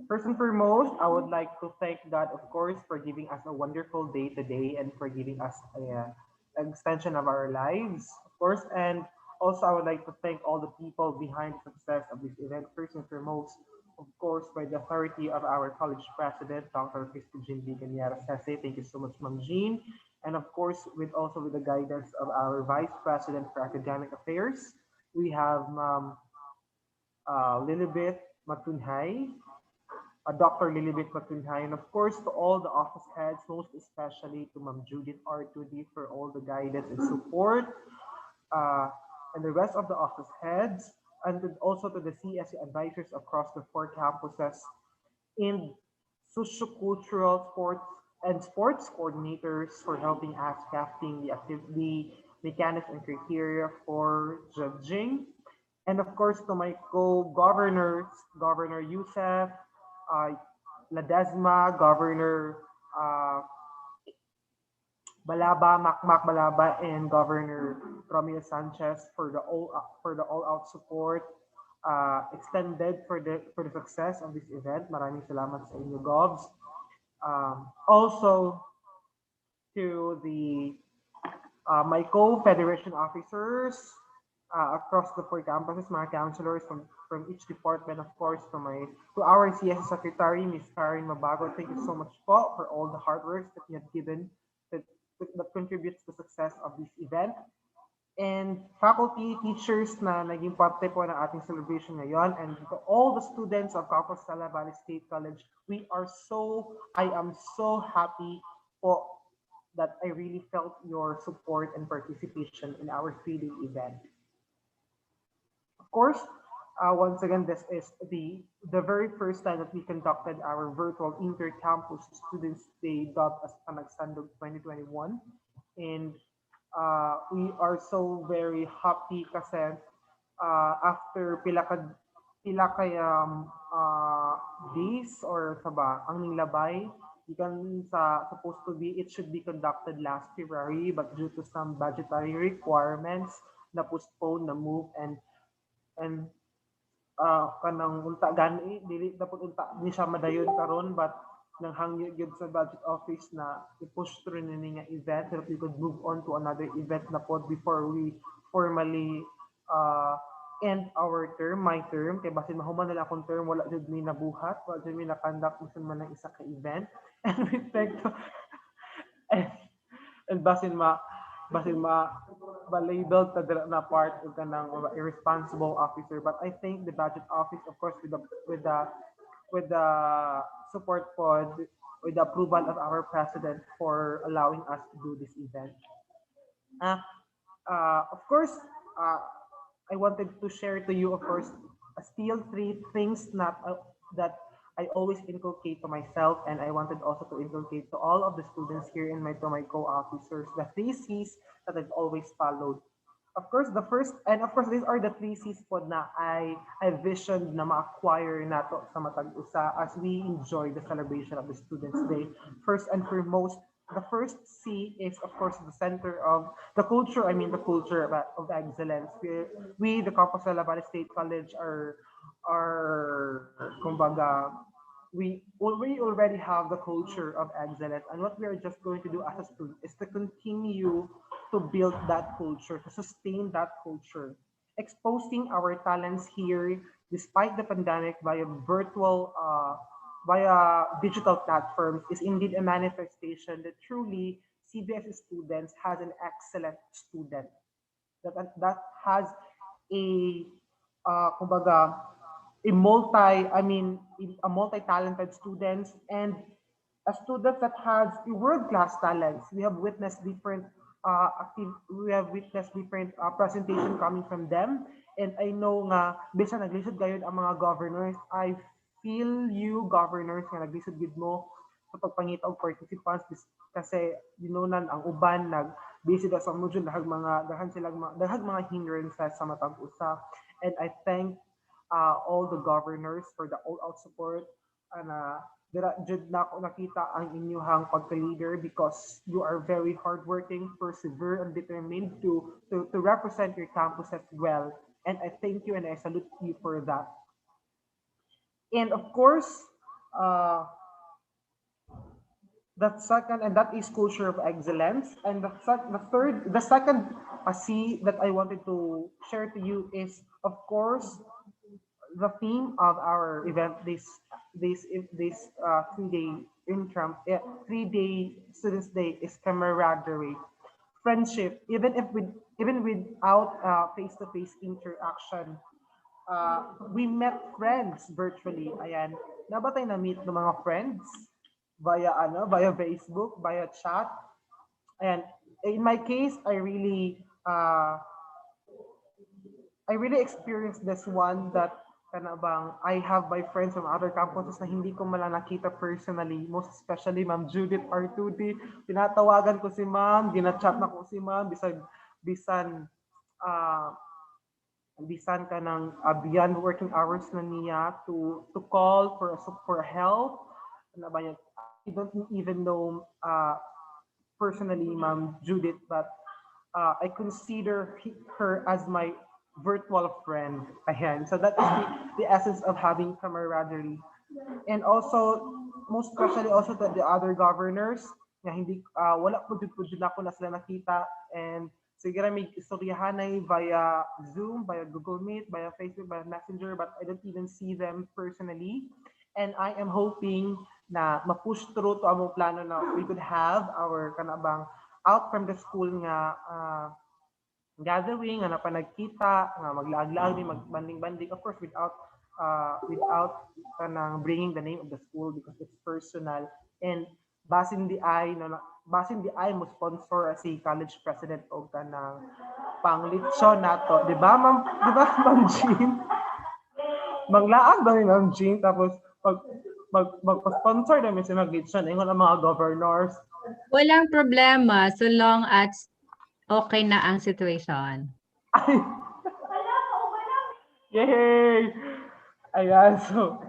A: first and foremost, I would like to thank God, of course, for giving us a wonderful day today and for giving us an extension of our lives, of course. And also, I would like to thank all the people behind the success of this event. First and foremost, of course, by the authority of our college president, Dr. Cvsc B. Sese. Thank you so much, Ma'am Jean. And of course, with the guidance of our Vice President for Academic Affairs, we have Ma'am Lilibet Matunhay, Dr. Lilibet Matunhay, and of course to all the office heads, most especially to Ma'am Judith R2D for all the guidance and support, and the rest of the office heads, and also to the CSC advisors across the 4 campuses, in sociocultural sports coordinators for helping us crafting the mechanics and criteria for judging. And of course, to my co-governors, Governor Yusef, Ladesma, Governor Balaba, Macmac Balaba, and Governor Romeo Sanchez for the all-out support extended for the success of this event. Maraming salamat sa inyo, Govs. Also to the my co-federation officers across the 4 campuses, mga counselors from each department, of course, to our CS Secretary, Ms. Karen Mabago. Thank you so much po for all the hard work that you have given that contributes to the success of this event. And faculty, teachers na naging parte po ng ating celebration ngayon, and to all the students of Compostela Valley State College, I am so happy po that I really felt your support and participation in our 3-day event. Of course, Once again, this is the very first time that we conducted our virtual inter-campus Students Day dubbed as Panagsandug 2021. And we are so very happy kasi after days or saba ang nilabay ikan supposed to be it should be conducted last February, but due to some budgetary requirements na postpone na move and kanang unta gani dili dapat unta ni siya madayon karon, but nang hangyo gyud sa budget office na i-push through ni nga event so that we could move on to another event na pod before we formally end our term, my term, kay basin mahuman nila akong term, wala jud mi nabuhat, wala jud mi na-conduct bisan man ng isa ka event. And we thank to, and, and basin ma-labeled na part of kanang irresponsible officer, but I think the budget office, of course, with the support pod, with the approval of our president for allowing us to do this event. Of course, uh, I wanted to share to you, of course, still three things that I always inculcate to myself, and I wanted also to inculcate to all of the students here in my co-officers, the three C's that I've always followed. Of course, the first, and of course, these are the three C's po na I visioned na ma-acquire nato sa matag usa as we enjoy the celebration of the Students' Day. First and foremost, the first C is, of course, the center of the culture. I mean, the culture of excellence. We the Campus Valley State College, are kumbaga, we already have the culture of excellence, and what we are just going to do as a student is to continue to build that culture, to sustain that culture, exposing our talents here despite the pandemic via digital platforms is indeed a manifestation that truly CBS students has an excellent student that has a kumbaga a multi-talented students, and a student that has a world-class talents. We have witnessed different presentation coming from them, and I know nga bisan naglisod gayud ang mga governors. I feel you governors nga naglisod gid mo sa pagpangita og participants kasi nan ang uban busy daw sa module, dahag mga hindrances sa matag usa, and I thank all the governors for the all-out support, and dira jud na ako nakita ang inyong pagka-leader because you are very hardworking, persevere, and determined to represent your campus as well. And I thank you and I salute you for that. And of course, that is culture of excellence. And the second C that I wanted to share to you is, of course, the theme of our event this 3-day interim 3-day Students' Day is camaraderie, friendship. Even without face-to-face interaction, we met friends virtually. Ayan, nabatay na meet ng mga friends via Facebook, via chat. And in my case, I really experienced this one that I have my friends from other campuses na hindi ko man nakita personally, most especially Ma'am Judith R2D. Tinatawagan ko si Ma'am, ginachat na ko si Ma'am, bisan ka ng beyond working hours na niya to call for help. I don't even know personally Ma'am Judith, but I consider her as my virtual friend. Ayan. So that is the essence of having camaraderie. And also, most especially also to the other governors na hindi wala po jud ako na sila nakita, and siguro may istoryahanay via Zoom, via Google Meet, via Facebook, via Messenger, but I don't even see them personally. And I am hoping na ma-push through to among plano na we could have our out from the school nga gathering nga napanagkita nga maglaag-laag magbanding-banding, of course without bringing the name of the school because it's personal, and basin di ay mo sponsor si college president og kanang panglitsyon nato, di ba ma'am Jean? Maglaag ba ni Ma'am Jean tapos magpa-sponsor namin si Mag-Litson ingon ang mga governors.
N: Walang problema so long as okay na ang situation.
A: Yay! Ayan, so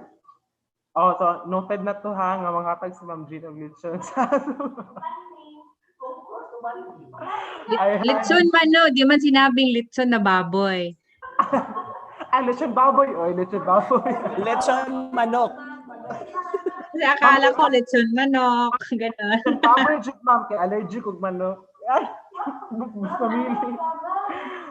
A: noted na to ha, nga mga tag si Ma'am Jean og Litson.
N: Litson manok, di man sinabing litson na baboy.
A: Lechon baboy, lechon baboy.
B: Lechon manok.
N: Kasi akala ko litson manok, gano'n.
A: Lechon baboy, jud ma'am, kay allergic ug manok. Ay, family.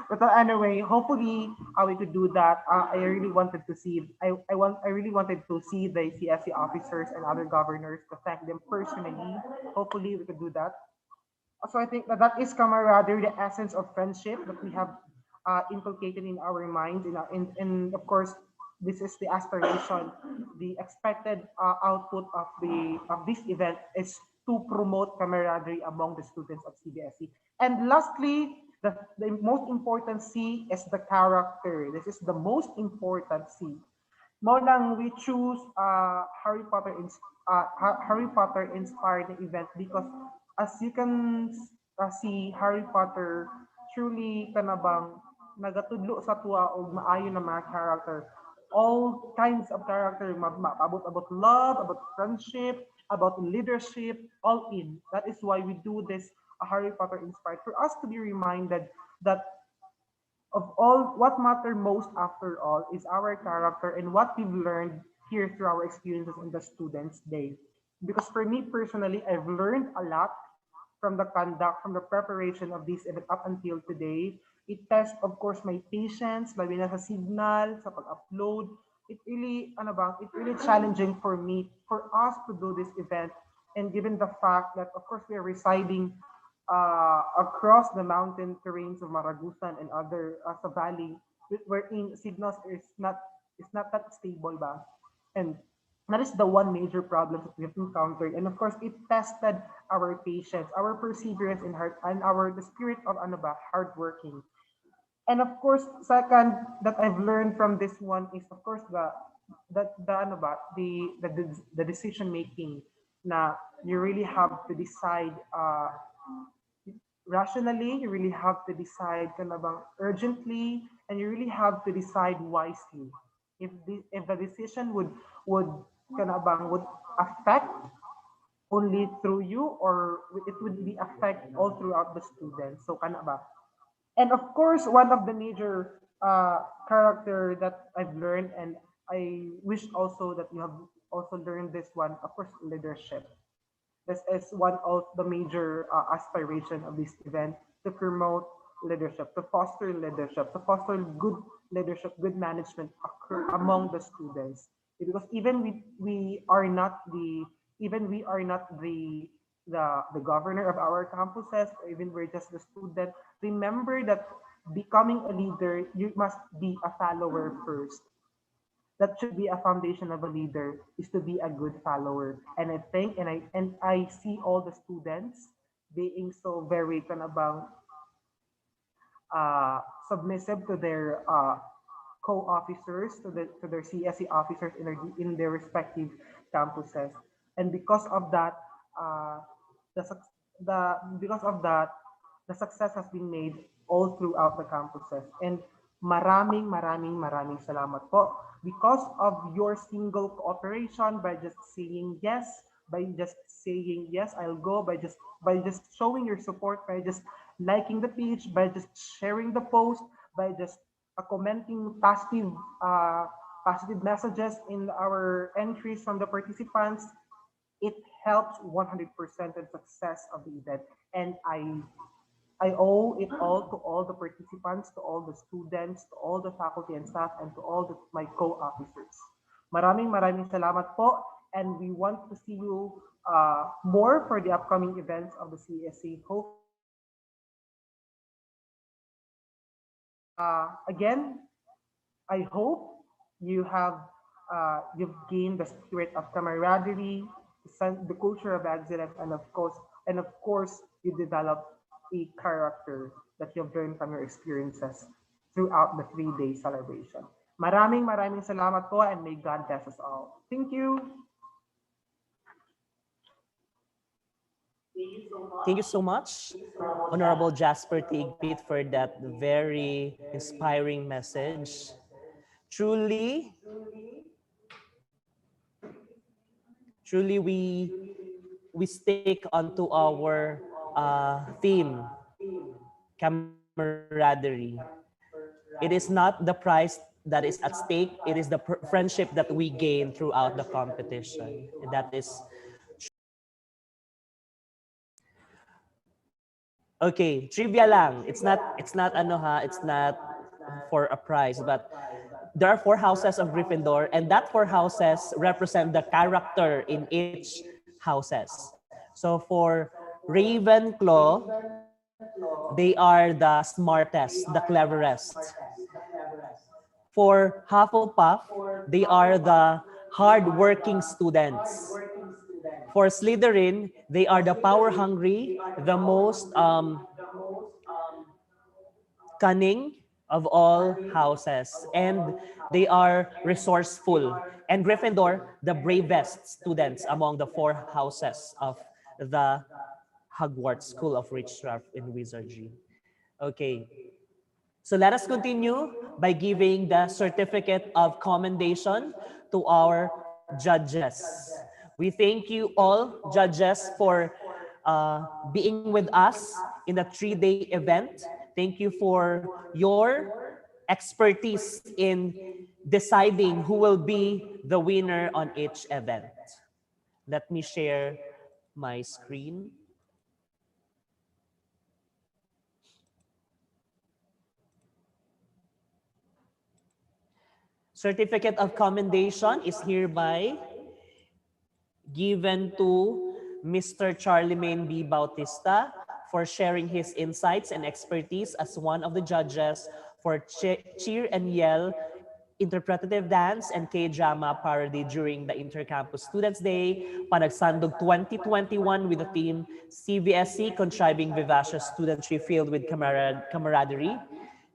A: But anyway, hopefully we could do that. I really wanted to see. I really wanted to see the CSC officers and other governors to thank them personally. Hopefully, we could do that. So I think that is camaraderie, the essence of friendship that we have inculcated in our minds. And of course, this is the aspiration, the expected output of this event is to promote camaraderie among the students of CBSE. And lastly, the most important C is the character. This is the most important C. Mo nang we choose Harry Potter inspired event because as you can see, Harry Potter truly kanabang nagatudlo sa tuwa og maayo na mga character. All kinds of character, about love, about friendship, about leadership, all in. That is why we do this Harry Potter inspired, for us to be reminded that of all, what matter most after all is our character and what we've learned here through our experiences in the Students' Day. Because for me personally, I've learned a lot from the conduct, from the preparation of this event up until today. It tests, of course, my patience, labi na sa signal, sa pag-upload. It really challenging for me, for us to do this event. And given the fact that, of course, we are residing across the mountain terrains of Maragusan and other sa valley, wherein signals is not that stable ba? And that is the one major problem that we have encountered. And of course, it tested our patience, our perseverance, and the spirit of hardworking. And of course, second that I've learned from this one is of course the decision making. Na you really have to decide rationally, you really have to decide urgently, and you really have to decide wisely. If the decision would affect only through you, or it would be affect all throughout the students. So and of course, one of the major character that I've learned, and I wish also that you have also learned this one, of course, leadership. This is one of the major aspiration of this event, to promote leadership, to foster good leadership, good management among the students. Because even we are not the governor of our campuses, or even we're just the student. Remember that becoming a leader, you must be a follower first. That should be a foundation of a leader, is to be a good follower. And I think and I see all the students being so very submissive to their co-officers, to their CSE officers in their respective campuses. And because of that, the success has been made all throughout the campuses. And maraming salamat po, because of your single cooperation, by just saying yes, I'll go, by just showing your support, by just liking the page, by just sharing the post, by just commenting positive messages in our entries from the participants. It helps 100% the success of the event. And I owe it all to all the participants, to all the students, to all the faculty and staff, and to all my co-officers. Maraming salamat po, and we want to see you more for the upcoming events of the CSC. Again, I hope you've gained the spirit of camaraderie, the culture of excellence, and of course, you develop a character that you've learned from your experiences throughout the 3-day celebration. Maraming salamat po and may God bless us all. Thank you.
B: Thank you so much, Honorable Jasper Tigpit, for that very inspiring message. Truly, we stick onto our theme, camaraderie. It is not the prize that is at stake, it is the friendship that we gain throughout the competition. And that is okay, trivia lang. It's not ano ha, it's not for a prize, but there are four houses of Gryffindor, and that four houses represent the character in each houses. So for Ravenclaw, they are the smartest, the cleverest. For Hufflepuff, they are the hard-working students. For Slytherin, they are the power-hungry, the most cunning of all houses, and they are resourceful. And Gryffindor, the bravest students among the four houses of the Hogwarts School of Witchcraft and Wizardry. Okay, so let us continue by giving the certificate of commendation to our judges. We thank you all, judges, for being with us in the 3-day event. Thank you for your expertise in deciding who will be the winner on each event. Let me share my screen. Certificate of commendation is hereby given to Mr. Charlemagne B. Bautista for sharing his insights and expertise as one of the judges for Cheer and Yell interpretative dance and K-drama parody during the Intercampus Students' Day, Panagsandug 2021 with the theme Cvsc Contriving Vivacious Studentry Filled with Camaraderie,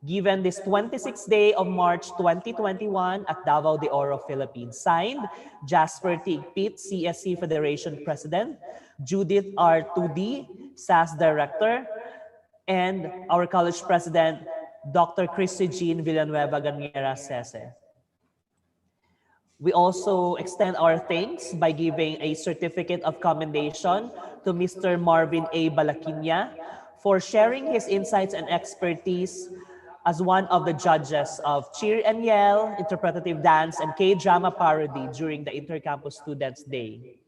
B: given this 26th day of March 2021 at Davao de Oro, Philippines. Signed, Jasper Tigpit, CSC Federation President, Judith R. 2D, SAS Director, and our College President, Dr. Christy Jean Villanueva Ganiera Sese. We also extend our thanks by giving a certificate of commendation to Mr. Marvin A. Balaquinia for sharing his insights and expertise as one of the judges of Cheer and Yell, interpretative dance, and K-drama parody during the Intercampus Students' Day.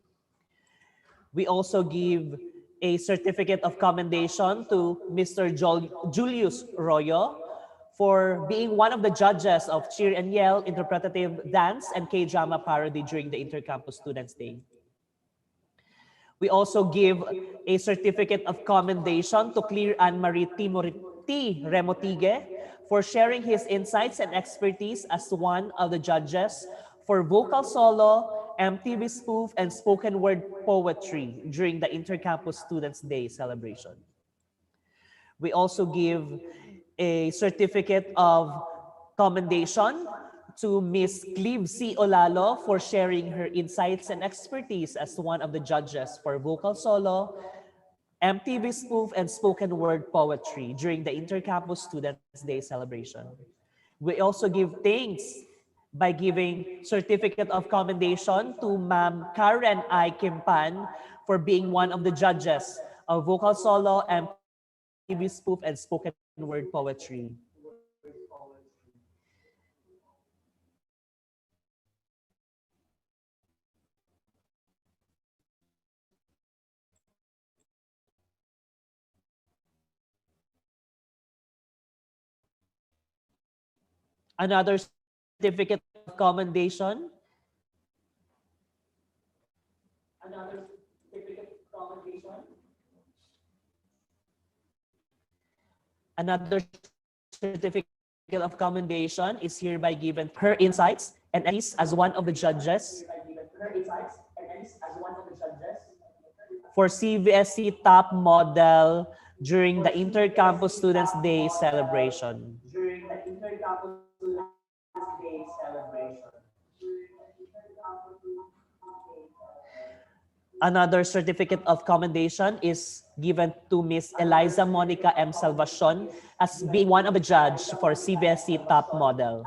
B: We also give a certificate of commendation to Mr. Julius Royo for being one of the judges of Cheer and Yell, interpretative dance, and K-drama parody during the Intercampus Students' Day. We also give a certificate of commendation to Clear Anne-Marie T. Remotigue for sharing his insights and expertise as one of the judges for vocal solo, MTV spoof, and spoken word poetry during the Intercampus Students' Day celebration. We also give a certificate of commendation to Ms. Cvsc Olalo for sharing her insights and expertise as one of the judges for vocal solo, MTV spoof, and spoken word poetry during the Intercampus Students' Day celebration. We also give thanks by giving certificate of commendation to Ma'am Karen I. Kimpan for being one of the judges of vocal solo, MTV spoof, and spoken word poetry. Another certificate of commendation. Another certificate of commendation is hereby given her insights and expertise as one of the judges for Cvsc Top Model during the Intercampus Students' Day celebration. Another certificate of commendation is given to Miss Eliza Monica M. Salvacion as being one of the judge for Cvsc Top Model.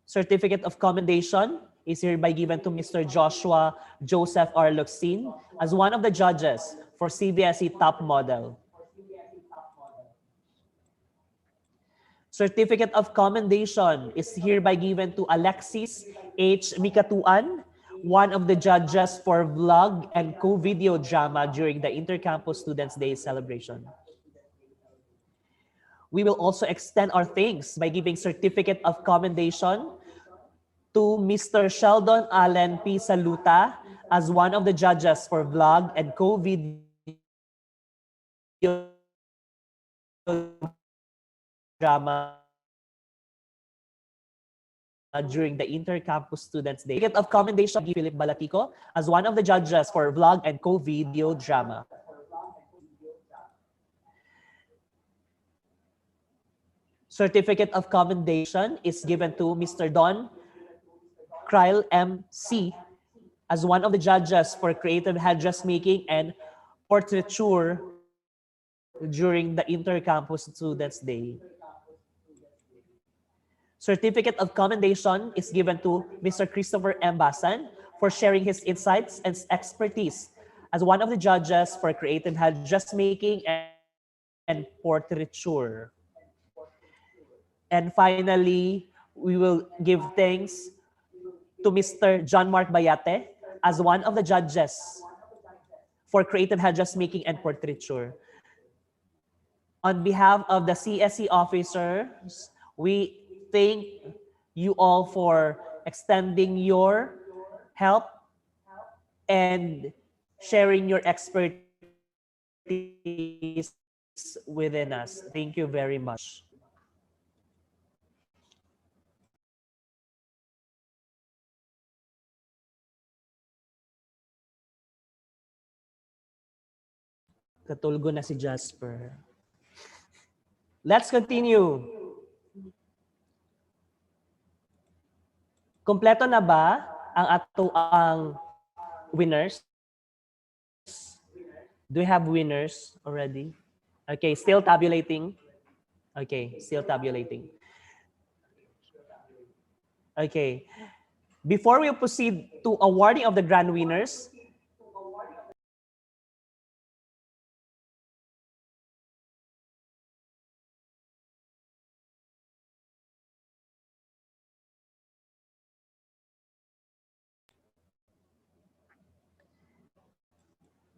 B: Certificate of commendation is hereby given to Mr. Joshua Joseph R. Luxin as one of the judges for Cvsc Top Model. Certificate of commendation is hereby given to Alexis H. Mikatuan, one of the judges for vlog and co-video drama during the Intercampus Students' Day celebration. We will also extend our thanks by giving certificate of commendation to Mr. Sheldon Allen P. Saluta as one of the judges for vlog and co-video drama during the Intercampus Students' Day. Certificate of commendation to Philip Balatico as one of the judges for vlog and co-video drama. Certificate of commendation is given to Mr. Don Kryle M.C. as one of the judges for creative headdress-making and portraiture during the Intercampus Students' Day. Certificate of commendation is given to Mr. Christopher M. Basan for sharing his insights and expertise as one of the judges for creative headdress-making and portraiture. And finally, we will give thanks to Mr. John Mark Bayate as one of the judges for creative headdress-making and portraiture. On behalf of the CSC officers, we thank you all for extending your help and sharing your expertise within us. Thank you very much. Katulgo na si Jasper. Let's continue. Kompleto na ba ang winners? Do we have winners already? Okay, still tabulating. Okay, still tabulating. Okay. Before we proceed to awarding of the grand winners,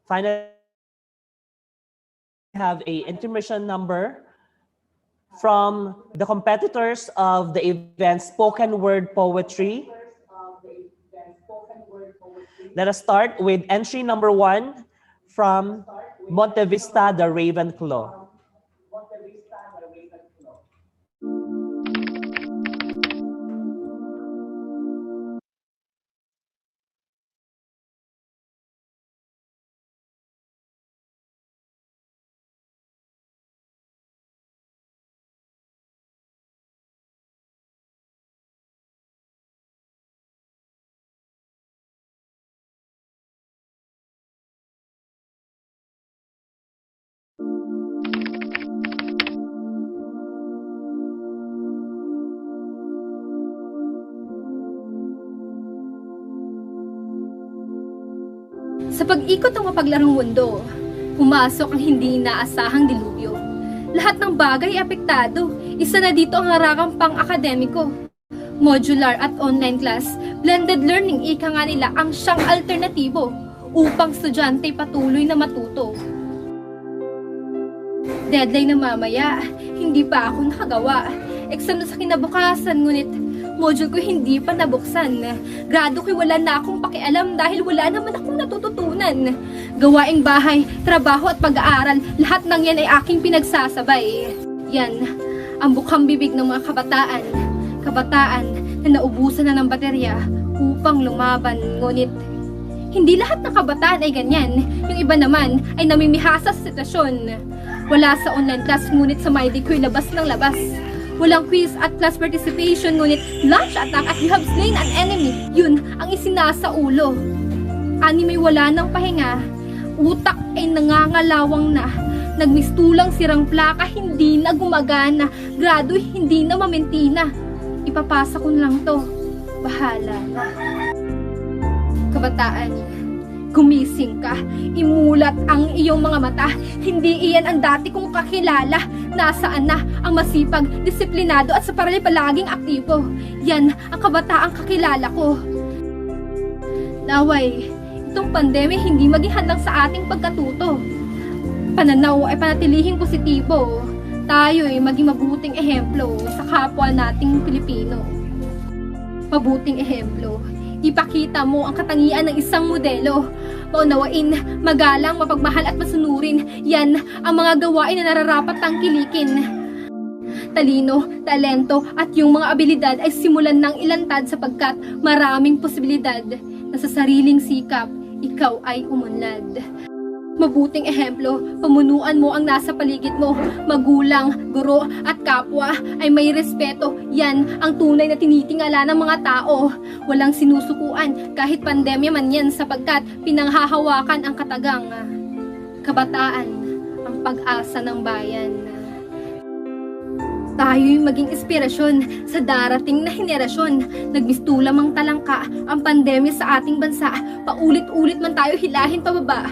B: finally, we have a intermission number from the competitors of the event Spoken Word Poetry. Let us start with entry number 1 from Monte Vista, the Ravenclaw.
O: Sa pag-ikot ng mapaglarong mundo, pumasok ang hindi inaasahang dilubyo. Lahat ng bagay ay apektado. Isa na dito ang harakang pang-akademiko. Modular at online class, blended learning ika nga nila ang siyang alternatibo upang estudyante patuloy na matuto. Deadline na mamaya, hindi pa ako nakagawa. Exam na sa kinabukasan, ngunit module ko hindi pa nabuksan. Grado ko'y wala na akong pakialam dahil wala naman akong natututunan. Gawaing bahay, trabaho at pag-aaral, lahat ng yan ay aking pinagsasabay. Yan, ang bukang bibig ng mga kabataan. Kabataan na naubusan na ng baterya upang lumaban. Ngunit, hindi lahat ng kabataan ay ganyan. Yung iba naman ay namimihasa sa sitwasyon. Wala sa online class, ngunit sa MyD ko'y labas ng labas. Walang quiz at class participation, ngunit lunch attack at you have slain an enemy. Yun ang isinasaulo. Anime wala ng pahinga. Utak ay nangangalawang na. Nagmistulang sirang plaka, hindi na gumagana. Grado, hindi na mamentina. Ipapasa ko lang to. Bahala na. Kabataan, gumising ka. Imulat ang iyong mga mata. Hindi iyan ang dati kong kakilala. Nasaan na ang masipag, disiplinado at sa parali palaging aktibo. Yan ang kabataang kakilala ko. Naway, itong pandemya hindi maging hadlang sa ating pagkatuto. Pananaw ay panatilihing positibo. Tayo'y maging mabuting ehemplo sa kapwa nating Pilipino. Mabuting ehemplo. Ipakita mo ang katangian ng isang modelo. Paunawain, magalang, mapagmahal at masunurin. Yan ang mga gawain na nararapat tangkilikin. Talino, talento at yung mga abilidad ay simulan ng ilantad sapagkat maraming posibilidad na sa sariling sikap, ikaw ay umunlad. Mabuting ehemplo, pamunuan mo ang nasa paligid mo. Magulang, guro at kapwa ay may respeto. Yan ang tunay na tinitingala ng mga tao. Walang sinusukuan kahit pandemya man yan sapagkat pinanghahawakan ang katagang. Kabataan, ang pag-asa ng bayan. Tayo'y maging inspirasyon sa darating na henerasyon. Nagmistulam ang talangka ang pandemya sa ating bansa. Paulit-ulit man tayo hilahin pababa.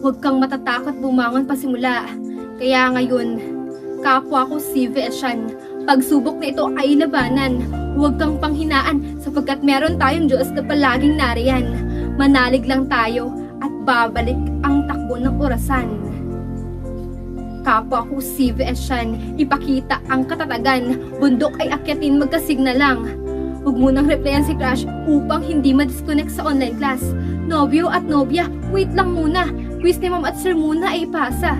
O: Huwag kang matatakot bumangon pasimula. Kaya ngayon, kapwa ko Cvsc, pagsubok na ito ay labanan. Huwag kang panghinaan sapagkat meron tayong Diyos na palaging nariyan. Manalig lang tayo at babalik ang takbo ng orasan. Kapwa ko Cvsc, ipakita ang katatagan. Bundok ay akyatin, magkasigna lang. Huwag munang replyan si crush upang hindi ma-disconnect sa online class. Nobyo at nobya, wait lang muna. Quiz ni ma'am at sir muna ay ipasa.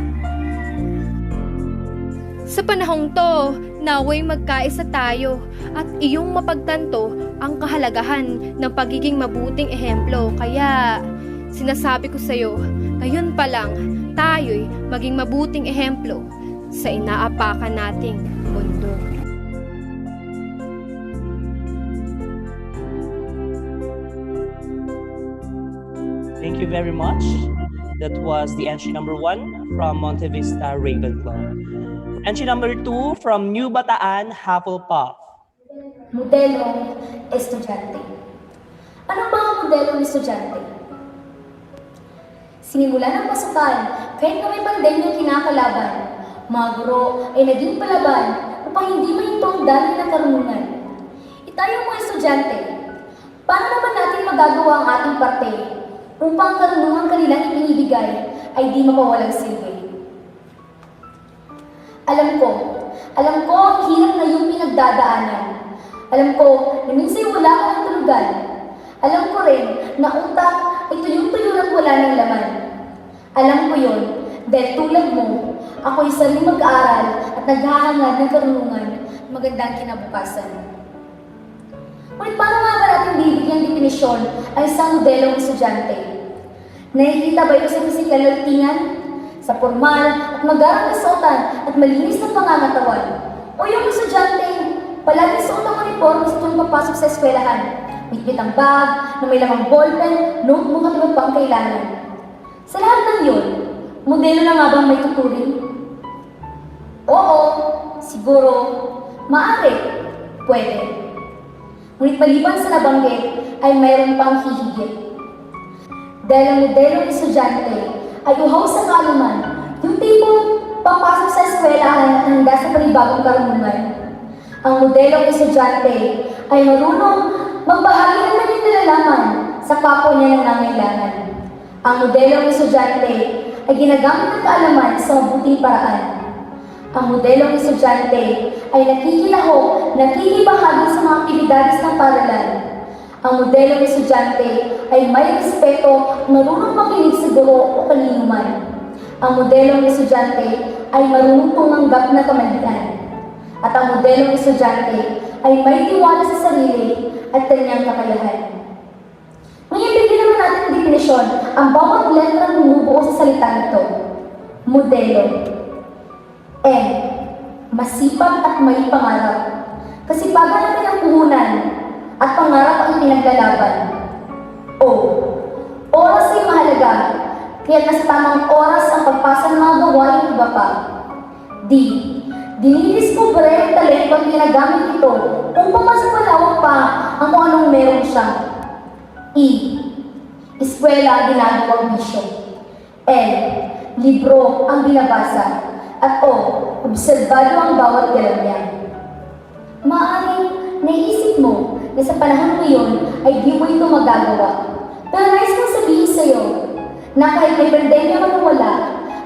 O: Sa panahong to, naway magkaisa tayo at iyong mapagtanto ang kahalagahan ng pagiging mabuting ehemplo. Kaya sinasabi ko sa'yo, ngayon pa lang, tayo'y maging mabuting ehemplo sa inaapakan nating mundo.
B: Thank you very much. That was the entry number 1 from Monte Vista Ravenclaw. Entry number 2 from New Bataan Hufflepuff.
P: Modelong estudyante. Anong mga modelong estudyante? Sinimula ng pasukan, kahit na may pandemya kinakalaban, mga guro ay naging palaban upang hindi mahinto ang dami ng karunungan. Itayong mga estudyante, paano naman natin magagawa ang ating parte upang ang karunungan kanilang ipinibigay ay di mapawalang silbi? Alam ko ang hirap na yung pinagdadaanan. Alam ko na minsan wala ka ng tulugan. Alam ko rin na utak ay tuyong-tuyo at wala ng laman. Alam ko yun, dahil tulad mo, ako'y saling mag-aaral at naghahangad ng karunungan at magandang kinabukasan. Ngunit paano nga ba natin bibigyang definisyon ang isang modelong estudyante? Nakikita ba ito sa pisikal na tingan, sa formal at magarang na suotan at malinis na pangangatawan? O yung estudyante, palagi suot ang uniform sa tuwing papasok sa eskwelahan, bitbit ang bag na may lamang ballpen, notebook at iba pang kailangan. Sa lahat ng yun, modelo na nga bang may tuturing? Oo, siguro, maaari, pwede. Ngunit maliban sa nabanggit ay mayroon pang hihigit. Dahil ang modelong estudyante ay uhaw sa kaalaman, yung tipong papasok sa eskwelahan at handa sa panibagong karunungan. Ang modelong estudyante ay marunong magbahagi ng naging nalalaman sa kapwa niya ng nangailangan. Ang modelong estudyante ay ginagamit ng kaalaman sa mabuting paraan. Ang modelong estudyante ay nakikilahok, nakikibahagi sa mga aktibidades ng paaralan. Ang modelong estudyante ay may respeto, marunong makinig sa guro o kalinuman. Ang modelong estudyante ay marunong tumanggap na kamalian. At ang modelong estudyante ay may tiwala sa sarili at kanyang kakayahan. Ngayon, bigyan naman natin ang definisyon ang bawat letra bumubuo sa salita nito. Modelo. M. masipag at may pangarap. Kasipagan ang pinagpuhunan at pangarap ang pinaglalaban. O, oras ay mahalaga, kaya nasa tamang oras ang pagpasa ng mga gawaing iba pa. D, dinidiskubre ang talento at ginagamit ito upang mas malawak pa ang kung anong meron siya. E, eskwela ang ginagawang bisyo. L, libro ang binabasa. At O, obserbado ang bawat galaw niya. Maaaring naisip mo na sa panahon ngayon ay di mo ito magagawa. Pero nais kong sabihin sa iyo na kahit may pandemya man wala,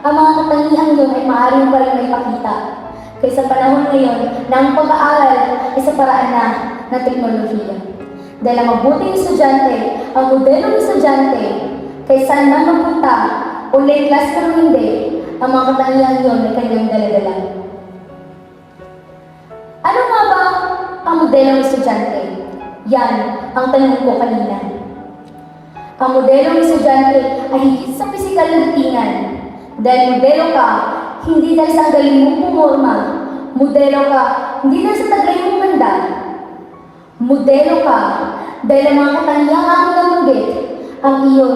P: ang mga katangiang yun ay maaaring pa rin may pakita. Kaya sa panahon ngayon na ang pag-aaral ay sa paraan na ng teknolohiya. Dahil ang mabuting estudyante, ang modelong estudyante, kaya saan man magpunta, online class pero hindi, ang mga katangian yun ay kanyang daladala. Ano nga ba ang modelong estudyante? Yan ang tanong ko kanina. Ang modelong estudyante ay higit sa pisikal na datingan. Dahil modelo ka, hindi dahil sa galing mong pumorma. Modelo ka, hindi dahil sa tagay mong ganda. Modelo ka, dahil ang mga katangiang aking nabanggit, ang iyong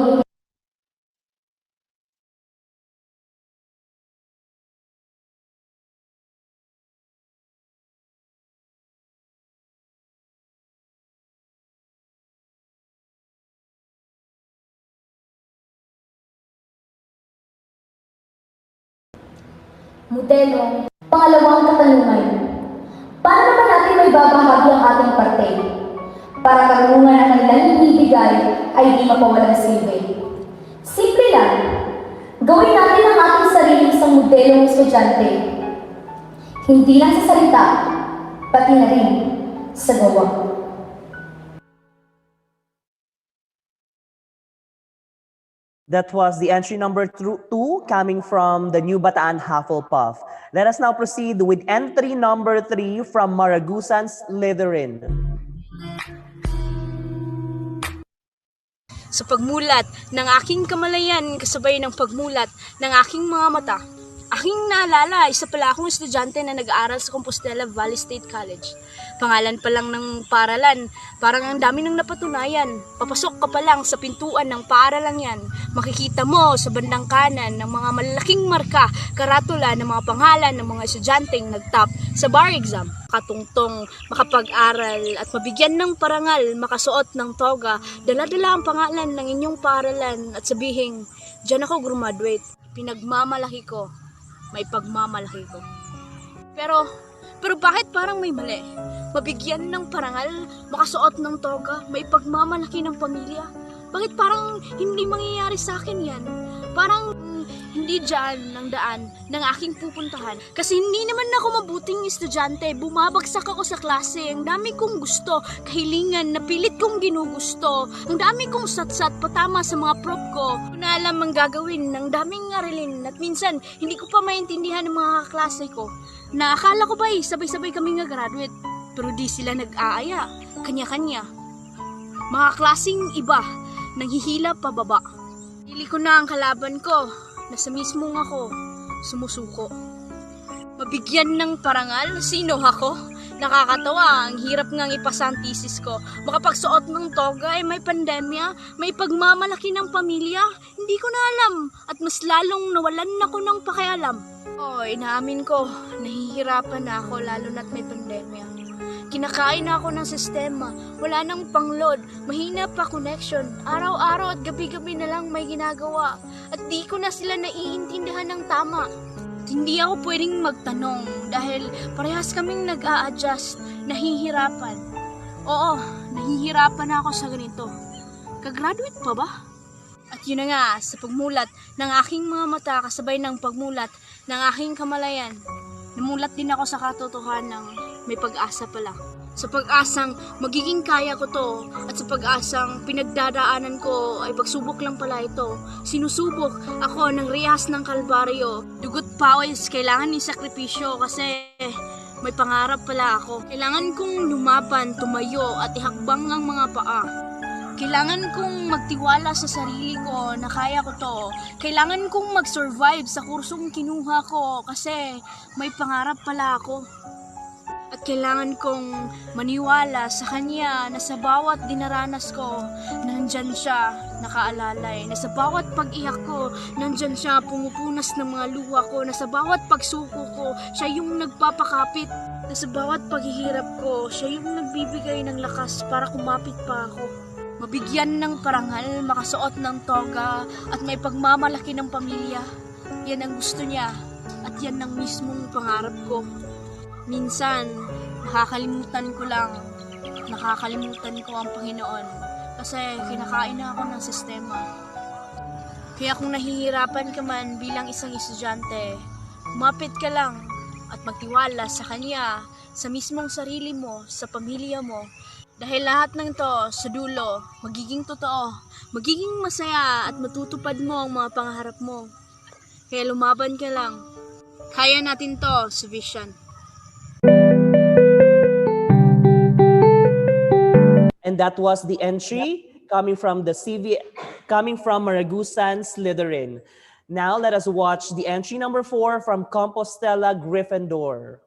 P: modelo. Pangalawang katanungan. Paano naman natin may babahagi ang ating parte? Para karunungan ang kanilang ibibigay ay di mapawalang silbi. Simple lang. Gawin natin ang ating sarili isang modelong estudyante. Hindi lang sa salita, pati na rin sa gawa.
B: That was the entry number 2 coming from the New Bataan Hufflepuff. Let us now proceed with entry number 3 from Maragusan Slytherin.
Q: Sa pagmulat ng aking kamalayan kasabay ng pagmulat ng aking mga mata, aking naalala, isa pala akong estudyante na nag-aaral sa Compostela Valley State College. Pangalan pa lang ng paaralan, parang ang dami nang napatunayan. Papasok ka pa lang sa pintuan ng paaralan yan, makikita mo sa bandang kanan ng mga malalaking marka, karatula ng mga pangalan ng mga estudyanteng nag-top sa bar exam. Katungtong, makapag-aral at mabigyan ng parangal, makasuot ng toga, dala-dala ang pangalan ng inyong paaralan at sabihing, diyan ako graduate, pinagmamalaki ko. May pagmamalaki ko. Pero bakit parang may mali? Mabigyan ng parangal, makasuot ng toga, may pagmamalaki ng pamilya. Bakit parang hindi mangyayari sa akin yan? Parang hindi dyan ang daan ng aking pupuntahan. Kasi hindi naman ako mabuting estudyante. Bumabagsak ako sa klase. Ang dami kong gusto, kahilingan, napilit kong ginugusto. Ang dami kong satsat patama sa mga prop ko. Kung na alam ang gagawin, ng daming aralin. At minsan, hindi ko pa maintindihan ng mga kaklase ko. Na akala ko ba sabay-sabay kami nga graduate. Pero di sila nag-aaya. Kanya-kanya. Mga klaseng iba, nanghihila pababa. Pili ko na ang kalaban ko, nasa mismong ako, sumusuko. Mabigyan ng parangal, sino ako? Nakakatawa, ang hirap ngang ipasa ang thesis ko. Makapagsuot ng toga ay may pandemya, may pagmamalaki ng pamilya, hindi ko na alam. At mas lalong nawalan ako ng pakialam. Inaamin ko, nahihirapan na ako lalo na't may pandemya. Kinakain na ako ng sistema, wala nang pangload, mahina pa connection, araw-araw at gabi-gabi na lang may ginagawa, at di ko na sila naiintindihan ng tama. At hindi ako pwedeng magtanong dahil parehas kaming nag-a-adjust, nahihirapan. Oo, nahihirapan na ako sa ganito. Kagraduate pa ba? At yun na nga, sa pagmulat ng aking mga mata kasabay ng pagmulat ng aking kamalayan, namulat din ako sa katotohanan ng may pag-asa pala. Sa pag-asang magiging kaya ko to at sa pag-asang pinagdadaanan ko ay pagsubok lang pala ito. Sinusubok ako ng rihas ng kalbaryo. Dugot pawis, kailangan ni sakripisyo kasi may pangarap pala ako. Kailangan kong lumaban, tumayo at ihakbang ang mga paa. Kailangan kong magtiwala sa sarili ko na kaya ko to. Kailangan kong mag-survive sa kursong kinuha ko kasi may pangarap pala ako. At kailangan kong maniwala sa kanya na sa bawat dinaranas ko, nandyan siya, nakaalalay. Na sa bawat pag-iyak ko, nandyan siya, pumupunas ng mga luha ko. Na sa bawat pagsuko ko, siya yung nagpapakapit. Na sa bawat paghihirap ko, siya yung nagbibigay ng lakas para kumapit pa ako. Mabigyan ng parangal, makasuot ng toga, at may pagmamalaki ng pamilya. Yan ang gusto niya, at yan ang mismong pangarap ko. Minsan, nakakalimutan ko ang Panginoon kasi kinakain na ako ng sistema. Kaya kung nahihirapan ka man bilang isang estudyante, umapit ka lang at magtiwala sa Kanya, sa mismong sarili mo, sa pamilya mo. Dahil lahat ng to, sa dulo, magiging totoo, magiging masaya at matutupad mo ang mga pangarap mo. Kaya lumaban ka lang. Kaya natin to sa Vision.
B: And that was the entry coming from Maragusan Slytherin. Now let us watch the entry number 4 from Compostela Gryffindor.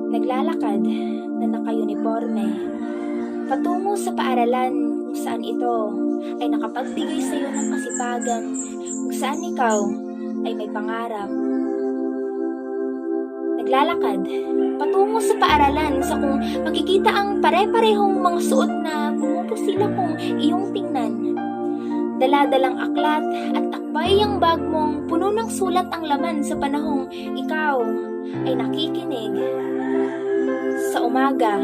R: Naglalakad na naka-uniforme patungo sa paaralan kung saan ito ay nakapagbigay sa iyo ng kasipagan, kung saan ikaw ay may pangarap. Naglalakad patungo sa paaralan sa kung makikita ang pare-parehong mga suot na pumupusila kung iyong tingnan. Daladalang aklat at akbay ang bag mong puno ng sulat ang laman sa panahong ikaw ay nakikinig. Sa umaga,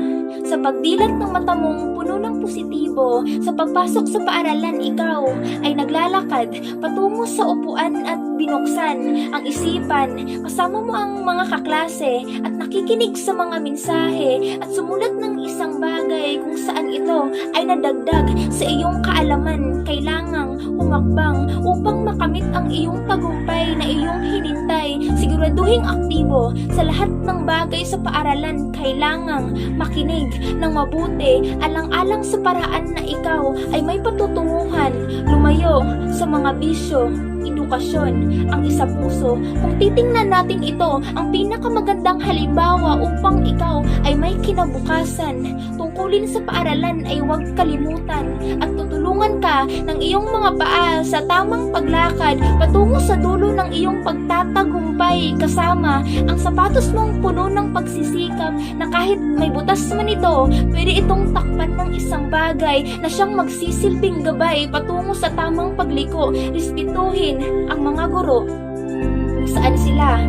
R: sa pagdilat ng mata mong puno ng positibo, sa pagpasok sa paaralan, ikaw ay naglalakad patungo sa upuan at binuksan ang isipan. Kasama mo ang mga kaklase at nakikinig sa mga mensahe at sumulat ng isang bagay kung saan ito ay nadagdag sa iyong kaalaman. Kailangang humakbang upang makamit ang iyong tagumpay na iyong hinintay. Siguraduhing aktibo sa lahat ng bagay sa paaralan. Kailangang makinig ng mabuti alang-alang sa paraan na ikaw ay may patutunguhan. Lumayo sa mga bisyo. Edukasyon ang isa puso. Kung titingnan natin ito, ang pinakamagandang halimbawa upang ikaw ay may kinabukasan. Tungkulin sa paaralan ay huwag kalimutan at tutulungan ka ng iyong mga paa sa tamang paglakad patungo sa dulo ng iyong pagtatagumpay, kasama ang sapatos mong puno ng pagsisikap na kahit may butas man ito, pwede itong takpan ng isang bagay na siyang magsisilbing gabay patungo sa tamang pagliko. Respetuhin ang mga guro kung saan sila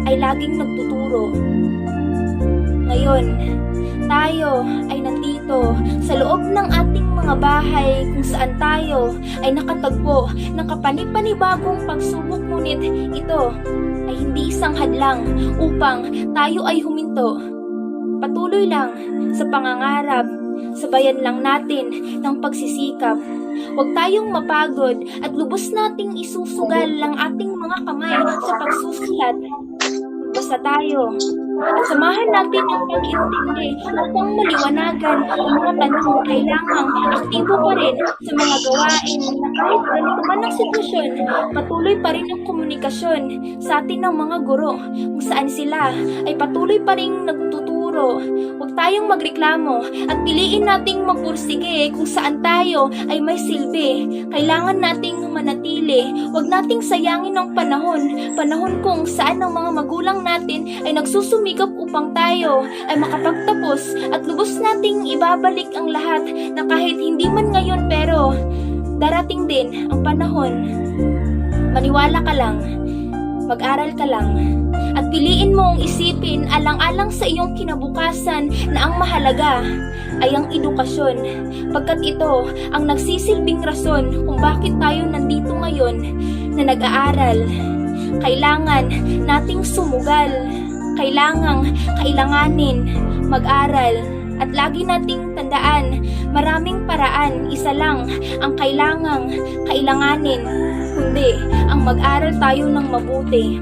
R: ay laging nagtuturo. Ngayon, tayo ay nandito sa loob ng ating mga bahay kung saan tayo ay nakatagpo ng kapani-panibagong pagsubok, ngunit ito ay hindi isang hadlang upang tayo ay huminto. Patuloy lang sa pangangarap, sabayan lang natin ng pagsisikap. Huwag tayong mapagod at lubos nating isusugal ang ating mga kamay sa pagsusulat. Basta tayo at samahan natin ang pag-intindi upang maliwanagan ang mga tanong. Kailangang aktibo pa rin sa mga gawain na kahit ganito man ang sitwasyon, patuloy pa rin ang komunikasyon sa atin ng mga guro kung saan sila ay patuloy pa rin nagtuturo. Huwag tayong magreklamo at piliin nating magpursige kung saan tayo ay may silbi. Kailangan nating manatili. Huwag nating sayangin ang panahon kung saan ang mga magulang natin ay nagsusumikap upang tayo ay makapagtapos at lubos nating ibabalik ang lahat na kahit hindi man ngayon pero darating din ang panahon. Maniwala ka lang, mag-aral ka lang, at piliin mong isipin alang-alang sa iyong kinabukasan na ang mahalaga ay ang edukasyon, pagkat ito ang nagsisilbing rason kung bakit tayo nandito ngayon na nag-aaral. kailangan nating sumugal. Kailanganin mag-aral. At lagi nating tandaan, maraming paraan, isa lang ang kailanganin, kundi ang mag-aral tayo ng mabuti.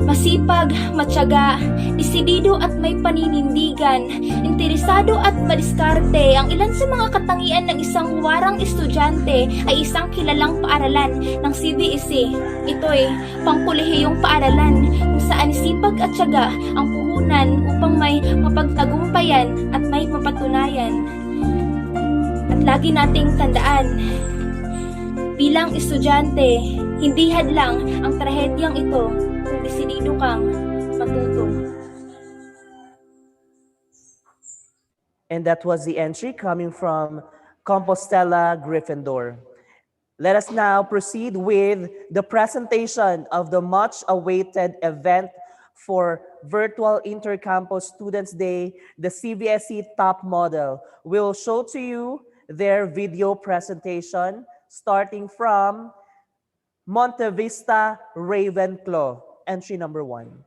R: Masipag, matyaga, disidido at may paninindigan, interesado at madiskarte. Ang ilan sa mga katangian ng isang warang estudyante ay isang kilalang paaralan ng Cvsc. Ito'y pangkolehiyong paaralan kung saan sipag at tiyaga ang puhunan upang may mapagtagumpayan at may mapatunayan. At lagi nating tandaan, bilang estudyante, hindi hadlang ang trahedyang ito kung desidido kang matuto.
B: And that was the entry coming from Compostela Gryffindor. Let us now proceed with the presentation of the much-awaited event for Virtual Intercampus Students Day, the Cvsc Top Model. We'll show to you their video presentation starting from Monte Vista Ravenclaw, entry number 1.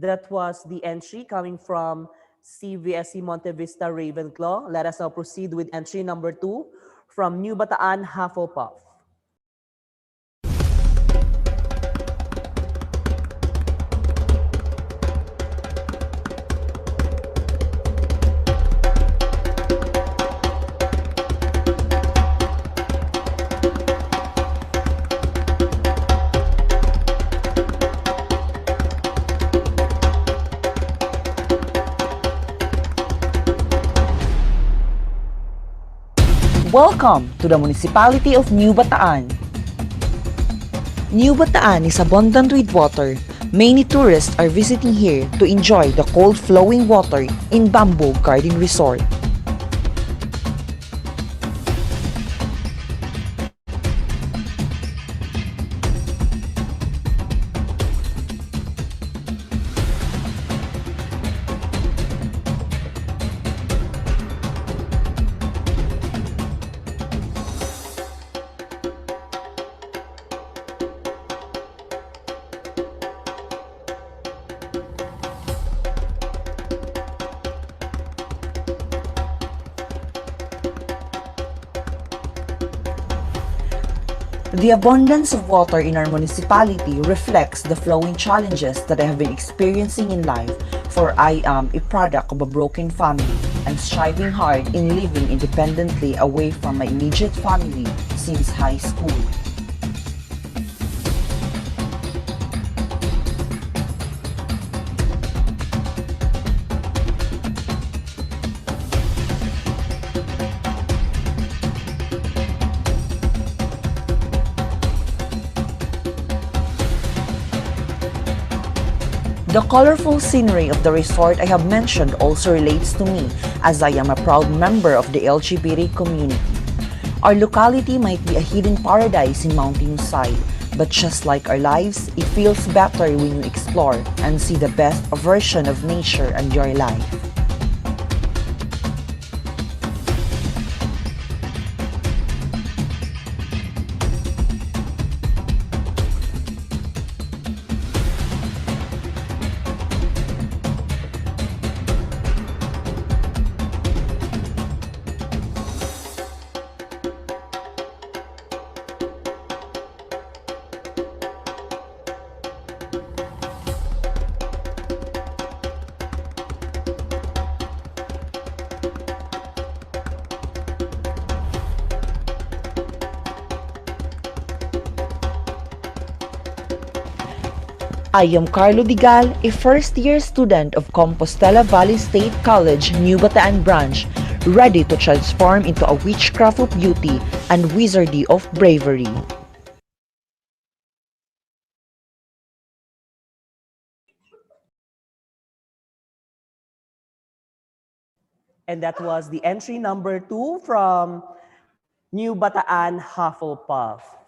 B: That was the entry coming from Cvsc Monte Vista Ravenclaw. Let us now proceed with entry number 2 from New Bataan Hufflepuff.
S: Welcome to the municipality of New Bataan. New Bataan is abundant with water. Many tourists are visiting here to enjoy the cold flowing water in Bamboo Garden Resort. The abundance of water in our municipality reflects the flowing challenges that I have been experiencing in life, for I am a product of a broken family and striving hard in living independently away from my immediate family since high school. The colorful scenery of the resort I have mentioned also relates to me, as I am a proud member of the LGBT community. Our locality might be a hidden paradise in mountainside, but just like our lives, it feels better when you explore and see the best version of nature and your life. I am Carlo Digal, a first-year student of Compostela Valley State College, New Bataan branch, ready to transform into a witchcraft of beauty and wizardry of bravery.
B: And that was the entry number 2 from New Bataan Hufflepuff.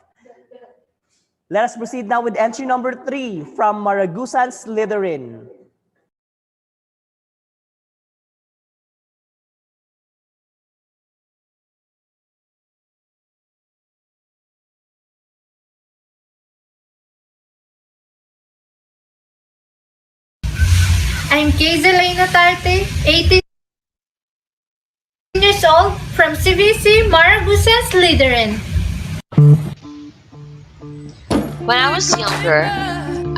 B: Let us proceed now with entry number 3 from Maragusan Slytherin.
T: I'm Kaiselina Tarte, 18 years old, from Cvsc, Maragusan, Slytherin.
U: When I was younger,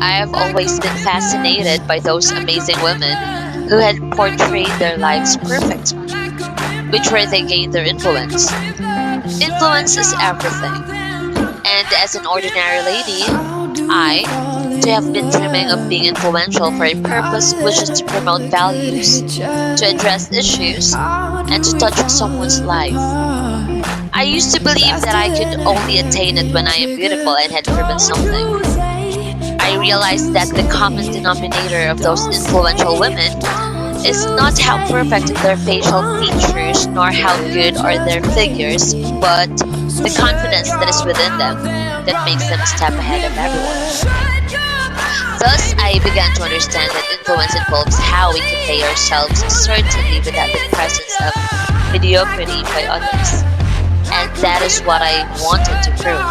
U: I have always been fascinated by those amazing women who had portrayed their lives perfect, which where they gained their influence. Influence is everything, and as an ordinary lady, I, to have been dreaming of being influential for a purpose which is to promote values, to address issues, and to touch someone's life. I used to believe that I could only attain it when I am beautiful and had proven something. I realized that the common denominator of those influential women is not how perfect their facial features nor how good are their figures, but the confidence that is within them that makes them a step ahead of everyone. Thus, I began to understand that influence involves how we convey ourselves, certainly without the presence of mediocrity by others. And that is what I wanted to prove.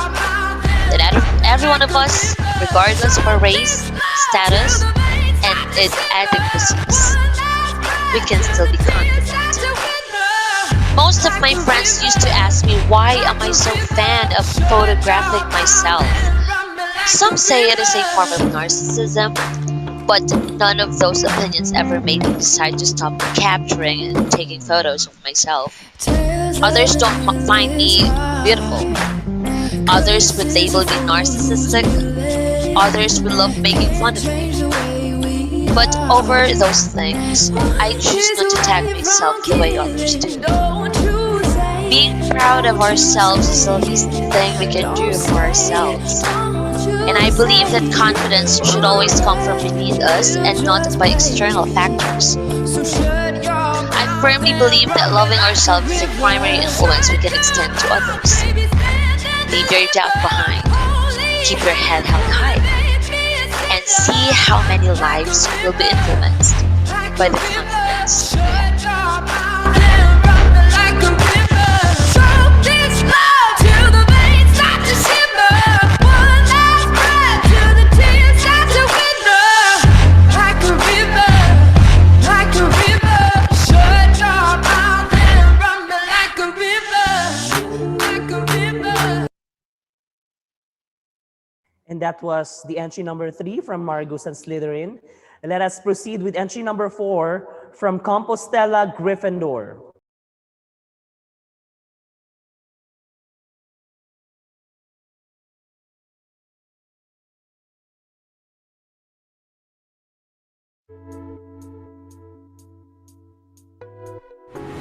U: That out of every one of us, regardless of our race, status, and inadequacies, we can still be confident. Most of my friends used to ask me why am I so fan of photographing myself. Some say it is a form of narcissism, but none of those opinions ever made me decide to stop capturing and taking photos of myself. Others don't find me beautiful. Others would label me narcissistic. Others would love making fun of me. But over those things, I choose not to tag myself the way others do. Being proud of ourselves is the least thing we can do for ourselves. And I believe that confidence should always come from beneath us and not by external factors. I firmly believe that loving ourselves is the primary influence we can extend to others. Leave your doubt behind, keep your head held high, and see how many lives will be influenced by the confidence you have.
B: And that was the entry number 3 from Margus and Slytherin. And let us proceed with entry number 4 from Compostela, Gryffindor.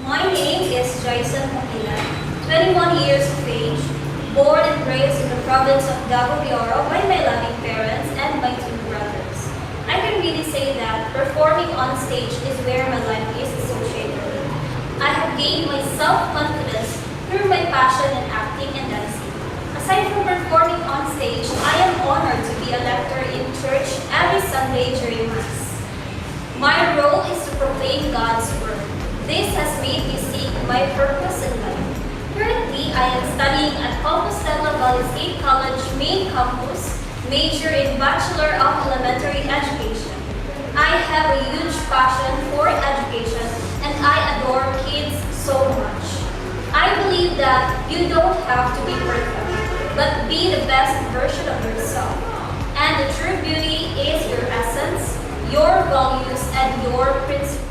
D: My name is Jason Makilan, 21 years of age, born and raised in the province of Davao de Oro by my loving parents and my 2 brothers. I can really say that performing on stage is where my life is associated with. I have gained my self-confidence through my passion in acting and dancing. Aside from performing on stage, I am honored to be a lector in church every Sunday during Mass. My role is to proclaim God's Word. This has made me seek my purpose in life. Currently, I am studying at Compostela Valley State College main campus, major in Bachelor of Elementary Education. I have a huge passion for education and I adore kids so much. I believe that you don't have to be perfect, but be the best version of yourself. And the true beauty is your essence, your values, and your principles.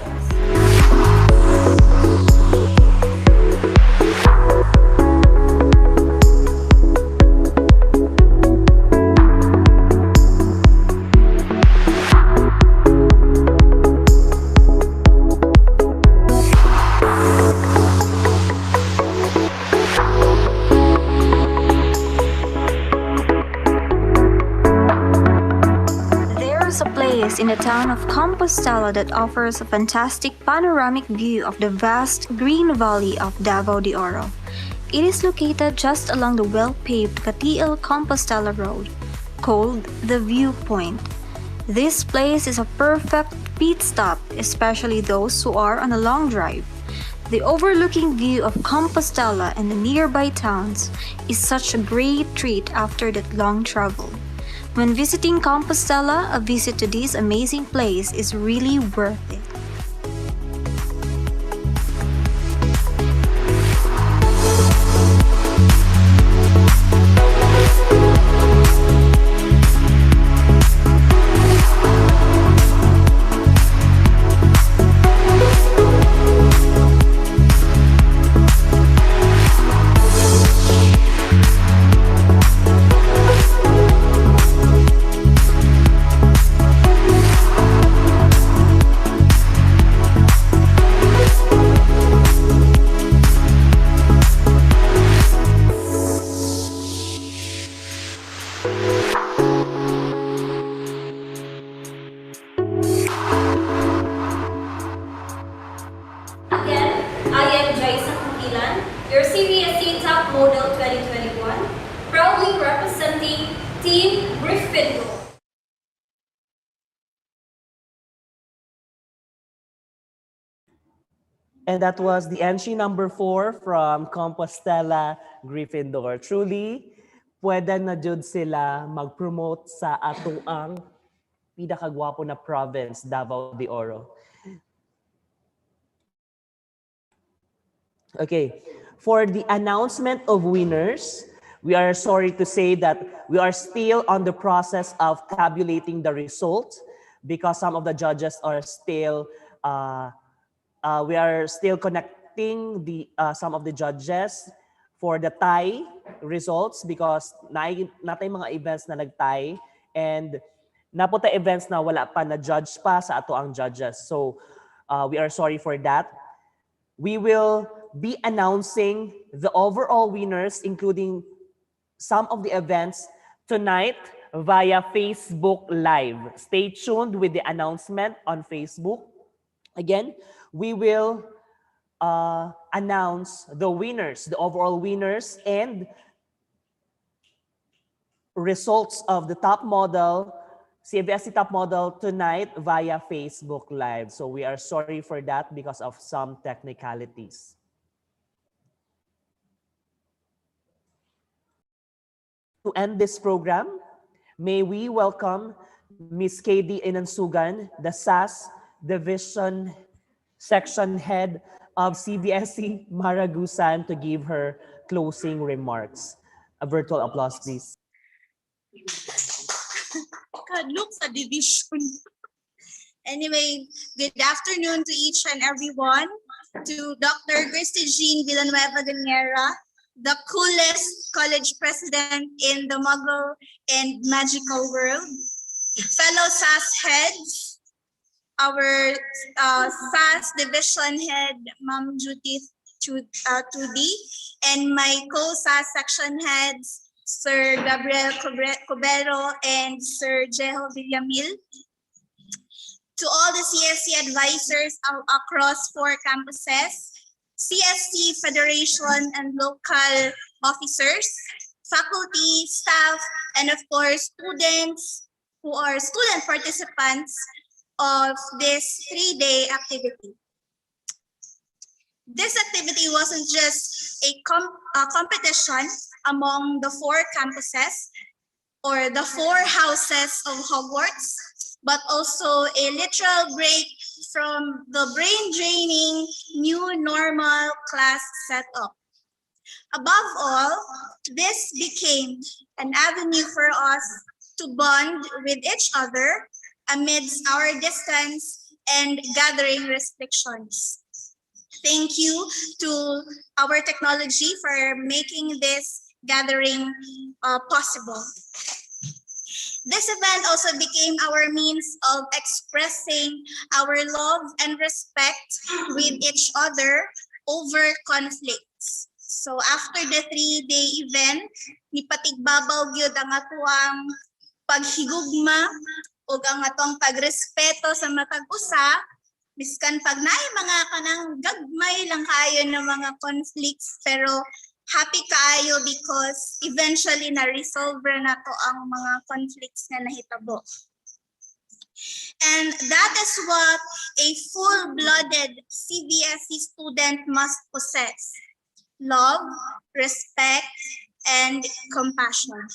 V: In the town of Compostela that offers a fantastic panoramic view of the vast green valley of Davao de Oro. It is located just along the well-paved Katiil Compostela Road, called the Viewpoint. This place is a perfect pit stop, especially those who are on a long drive. The overlooking view of Compostela and the nearby towns is such a great treat after that long travel. When visiting Compostela, a visit to this amazing place is really worth it.
D: Your Cvsc Top Model 2021, proudly representing Team Gryffindor.
B: And that was the entry number 4 from Compostela, Gryffindor. Truly, pwede na jud sila mag-promote sa atuang pinakagwapo na province, Davao de Oro. Okay, for the announcement of winners, we are sorry to say that we are still on the process of tabulating the result because some of the judges are still, we are still connecting the some of the judges for the tie results because natay mga events na nag-tie and napunta events na wala pa na judge pa sa ato ang judges. So we are sorry for that. We will be announcing the overall winners, including some of the events tonight via Facebook Live. Stay tuned with the announcement on Facebook. Again, we will announce the winners, the overall winners, and results of the top model, Cvsc top model tonight via Facebook Live. So we are sorry for that because of some technicalities. To end this program, may we welcome Ms. KD Inansugan, the SAS Division Section Head of Cvsc Maragusan, to give her closing remarks. A virtual applause, please.
C: Look sa division. Anyway, good afternoon to each and everyone. To Dr. Christy Jean Villanueva Ganyera, the coolest college president in the Muggle and magical world. Fellow SAS heads, our SAS division head, Ma'am Judith Tudi, and my co-SAS section heads, Sir Gabriel Cobero and Sir Jeho Villamil. To all the CSC advisors across 4 campuses, CSC Federation and local officers, faculty, staff, and of course, students who are student participants of this 3-day activity. This activity wasn't just a competition among the 4 campuses or the 4 houses of Hogwarts, but also a literal break from the brain-draining new normal class setup. Above all, this became an avenue for us to bond with each other amidst our distance and gathering restrictions. Thank you to our technology for making this gathering possible. This event also became our means of expressing our love and respect with each other over conflicts. So after the 3-day event, nipatigbabaw gyud ang atuang paghigugma ug ang atong pagrespeto sa matag usa, biskan pag naay mga kanang gagmay lang kayo ng mga conflicts, pero happy kayo because eventually na-resolve na to ang mga conflicts na nahitabo. And that is what a full-blooded CVSC student must possess: love, respect, and compassion.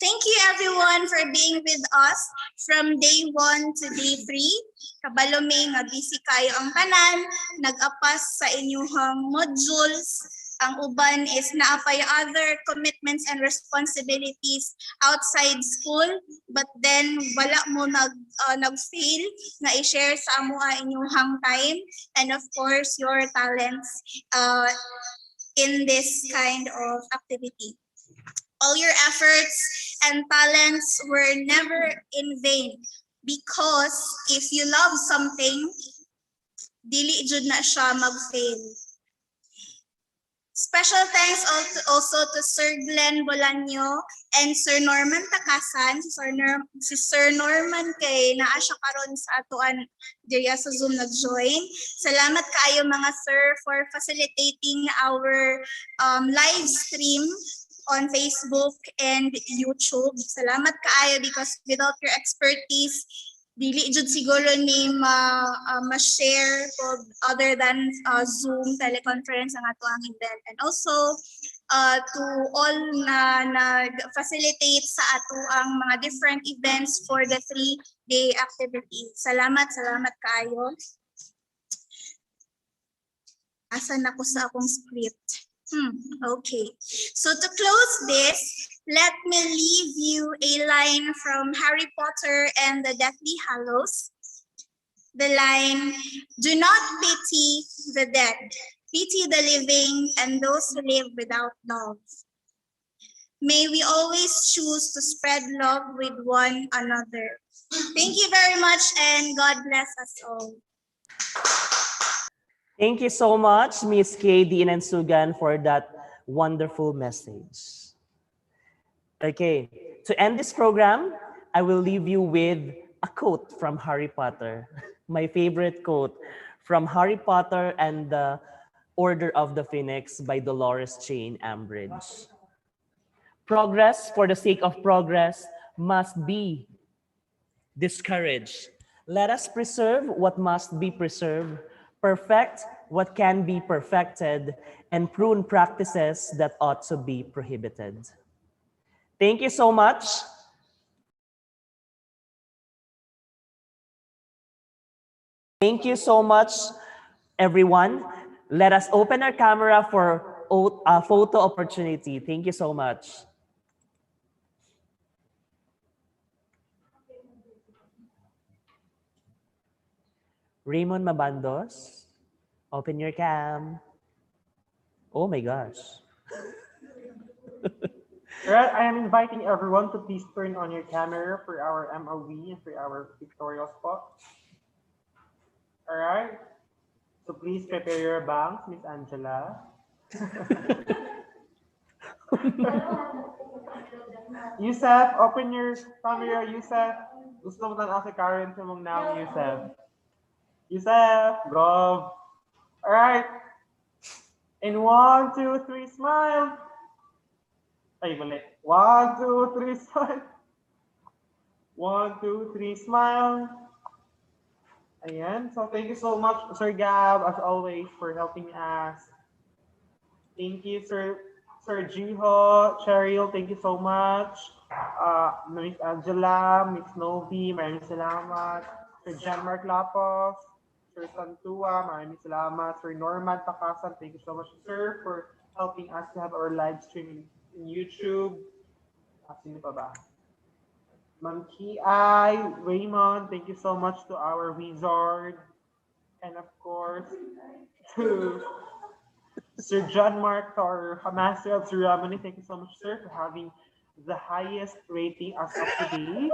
C: Thank you everyone for being with us from day 1 to day 3. Kabalumi nga busy kayo ang tanan, nag-apas sa inyong modules. Ang uban is naapay other commitments and responsibilities outside school, but then wala mo nag-fail na i-share sa amuha inyong time and of course your talents in this kind of activity. All your efforts and talents were never in vain, because if you love something, dili jud na siya mag-fail. Special thanks also to Sir Glenn Bolaño and Sir Norman Takasan. Si Sir Norman kay naa siya karon sa atuan diya sa Zoom nag-join. Salamat kaayo mga sir for facilitating our live stream on Facebook and YouTube. Salamat kaayo because without your expertise, dili jud siguro ni ma-share other than Zoom teleconference ang ato ang event. And also to all na nag-facilitate sa ato ang mga different events for the 3-day activity. Salamat kaayo. Asan ako sa akong script? Okay. So to close this, let me leave you a line from Harry Potter and the Deathly Hallows. The line, "Do not pity the dead, pity the living and those who live without love." May we always choose to spread love with one another. Thank you very much and God bless us all.
B: Thank you so much, Miss KD and Sugan, for that wonderful message. Okay, to end this program, I will leave you with a quote from Harry Potter. My favorite quote from Harry Potter and the Order of the Phoenix by Dolores Jane Ambridge. Progress for the sake of progress must be discouraged. Let us preserve what must be preserved, perfect what can be perfected, and prune practices that ought to be prohibited. Thank you so much. Thank you so much, everyone. Let us open our camera for a photo opportunity. Thank you so much. Raymond Mabandos, open your cam. Oh my gosh.
A: Alright, I am inviting everyone to please turn on your camera for our MOV and for our pictorial spot. Alright, so please prepare your bangs, Miss Angela. Yusef, open your camera, Yusef. Gusto mo tanong si Karen sa mong naong Yusef. Yusef, go. Alright. In 1, 2, 3, smile. Ay, mali. 1, 2, 3, smile. 1, 2, 3, smile. Ayan. So, thank you so much, Sir Gab, as always, for helping us. Thank you, Sir Jiho, Cheryl, thank you so much. Miss Angela, Miss Novi, maraming salamat. Sir John Mark Lapos, Sir Santua, maraming salamat. Sir Norman Takasan, thank you so much, sir, for helping us to have our live stream in YouTube. Sino pa ba? Ma'am Ki-Ai, Raymond, thank you so much to our wizard. And of course, to Sir John Mark, our Master of Ceremony, thank you so much, sir, for having the highest rating as of today.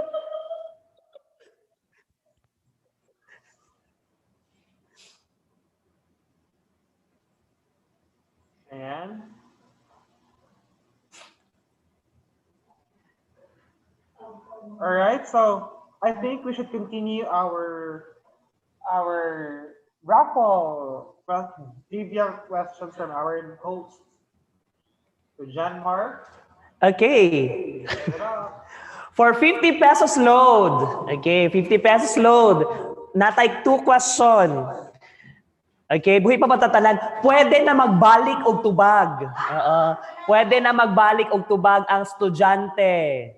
A: And all right, so I think we should continue our raffle trivia questions from our hosts. So John Mark.
B: Okay. For 50 pesos load. Okay, 50 pesos load. Natay 2 question. Okay, buhi pa matatalan. Pwede na magbalik og tubag. Pwede na magbalik og tubag ang estudyante.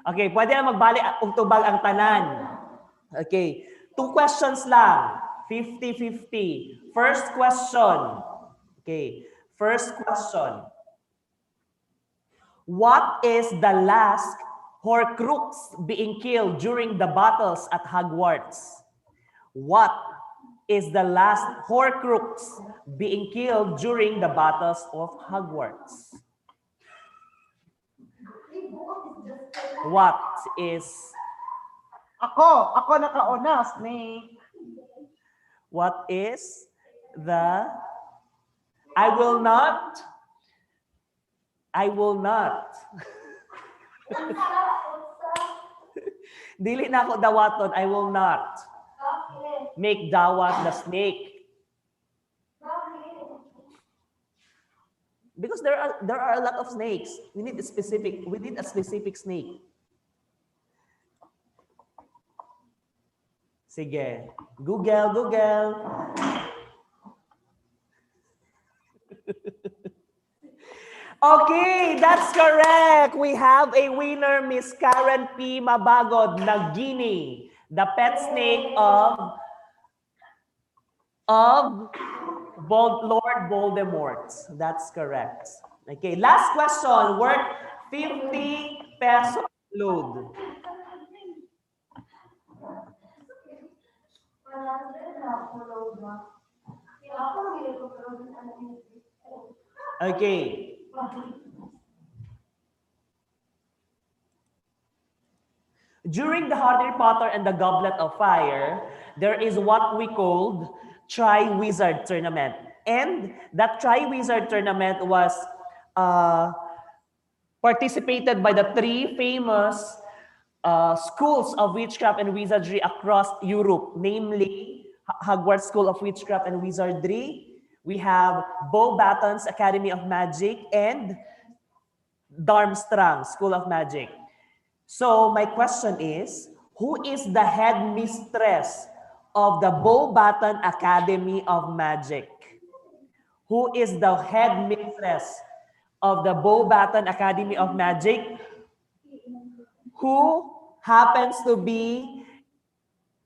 B: Okay, pwede na magbalik og tubag ang tanan. Okay, 2 questions lang. 50-50. First question. Okay, first question. What is the last Horcrux being killed during the battles at Hogwarts? What is the last Horcrux being killed during the battles of Hogwarts? What is...
A: Ako nakauna, Snake.
B: What is the... I will not. Dili na ako dawaton, I will not. Make dawat the snake. Because there are a lot of snakes. We need a specific snake. Sige. Google. Okay, that's correct. We have a winner, Miss Karen P. Mabagod, Nagini, the pet snake of Lord Voldemort. That's correct. Okay, last question, worth 50 pesos load. Okay. During the Harry Potter and the Goblet of Fire, there is what we called Tri-Wizard Tournament. And that Tri-Wizard Tournament was participated by the 3 famous schools of witchcraft and wizardry across Europe, namely Hogwarts School of Witchcraft and Wizardry. We have Beauxbatons Academy of Magic and Darmstrang School of Magic. So my question is, who is the headmistress of the Beauxbaton Academy of Magic? Who is the headmistress of the Beauxbaton Academy of Magic? Who happens to be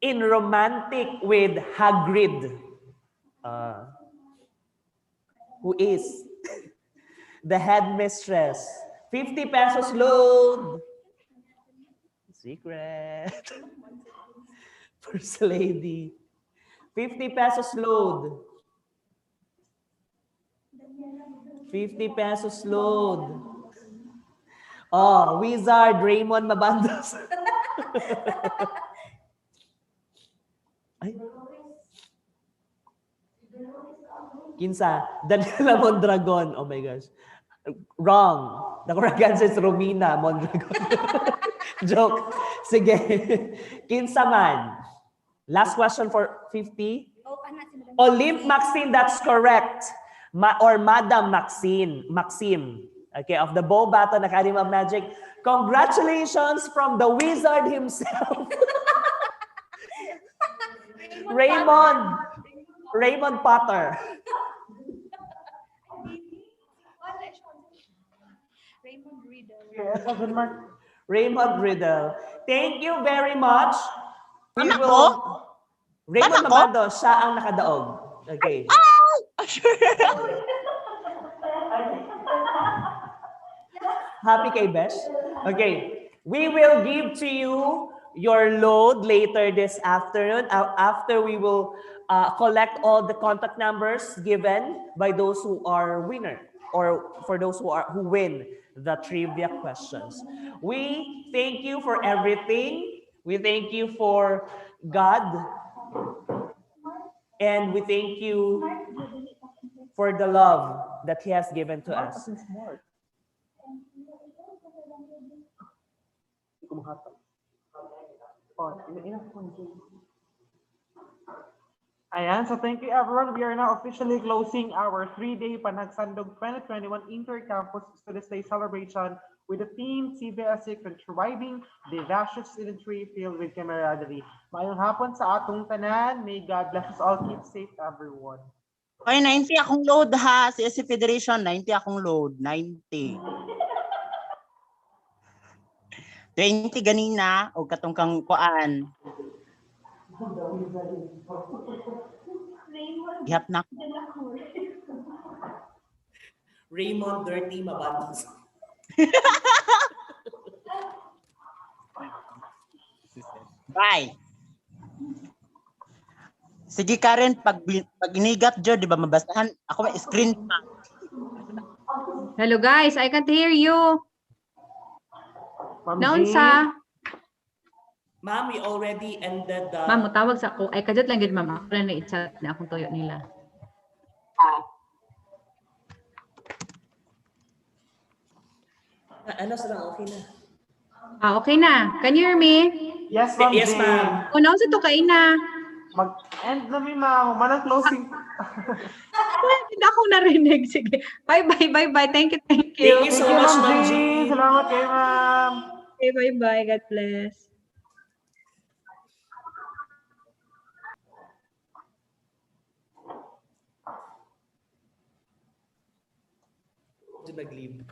B: in romantic with Hagrid? Who is the headmistress? 50 pesos load. Secret. First lady. 50 pesos load. 50 pesos load. Oh, Wizard Raymond Mabandos. Ay. Kinsa, Daniela Mondragon. Oh my gosh. Wrong. The correct answer is Romina Mondragon. Joke. Sige. Kinsa man. Last question for 50. Olymp Maxine, that's correct. Or Madam Maxime. Okay, of the Beauxbaton Academy of Magic. Congratulations from the wizard himself. Raymond Potter. Raymond Riddle. Thank you very much. Raymond Mamando, siya ang nakadaog. Okay. Happy kay Besh? Okay. We will give to you your load later this afternoon. After we will collect all the contact numbers given by those who are winner or for those who win the trivia questions. We thank you for everything. We thank you for God. And we thank you for the love that He has given to us.
A: Ayan, so thank you everyone. We are now officially closing our 3-day Panagsandug 2021 Inter-Campus Students Day celebration with the theme Cvsc Contriving the Vivacious Studentry Filled with Camaraderie. Mayong hapon sa atong tanan. May God bless us all. Keep safe everyone.
E: Okay, 90 akong load ha. Cvsc Federation, 90 akong load. 90. 20 ganina o katong kang kuan. Ihap na.
B: Raymond Dirty Mabandos.
E: Bye. Sige Karen, pag inigat dyan, di ba mabasahan? Ako may screen pa.
N: Hello guys, I can't hear you. Naunsa?
B: Ma'am, we already ended the...
N: Ma'am, tawag sa ako. Ay, kajat lang yun, ma'am. Ako na i-chat na akong tuyo nila.
B: Ano sa okay na?
N: Okay na. Can you hear me?
A: Yes, ma'am.
B: Yes, ma'am.
N: O, naunsa to kain na.
A: Mag-end na mi, ma'am. Manang closing.
N: Hindi ako narinig. Sige. Bye-bye, bye-bye. Thank you, thank you.
B: Thank you so much, Ma'am G.
A: Salamat kayo, ma'am.
N: Okay, bye-bye. God bless.
B: Nag-leave.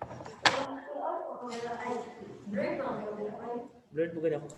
B: Blurred mo ganun ako.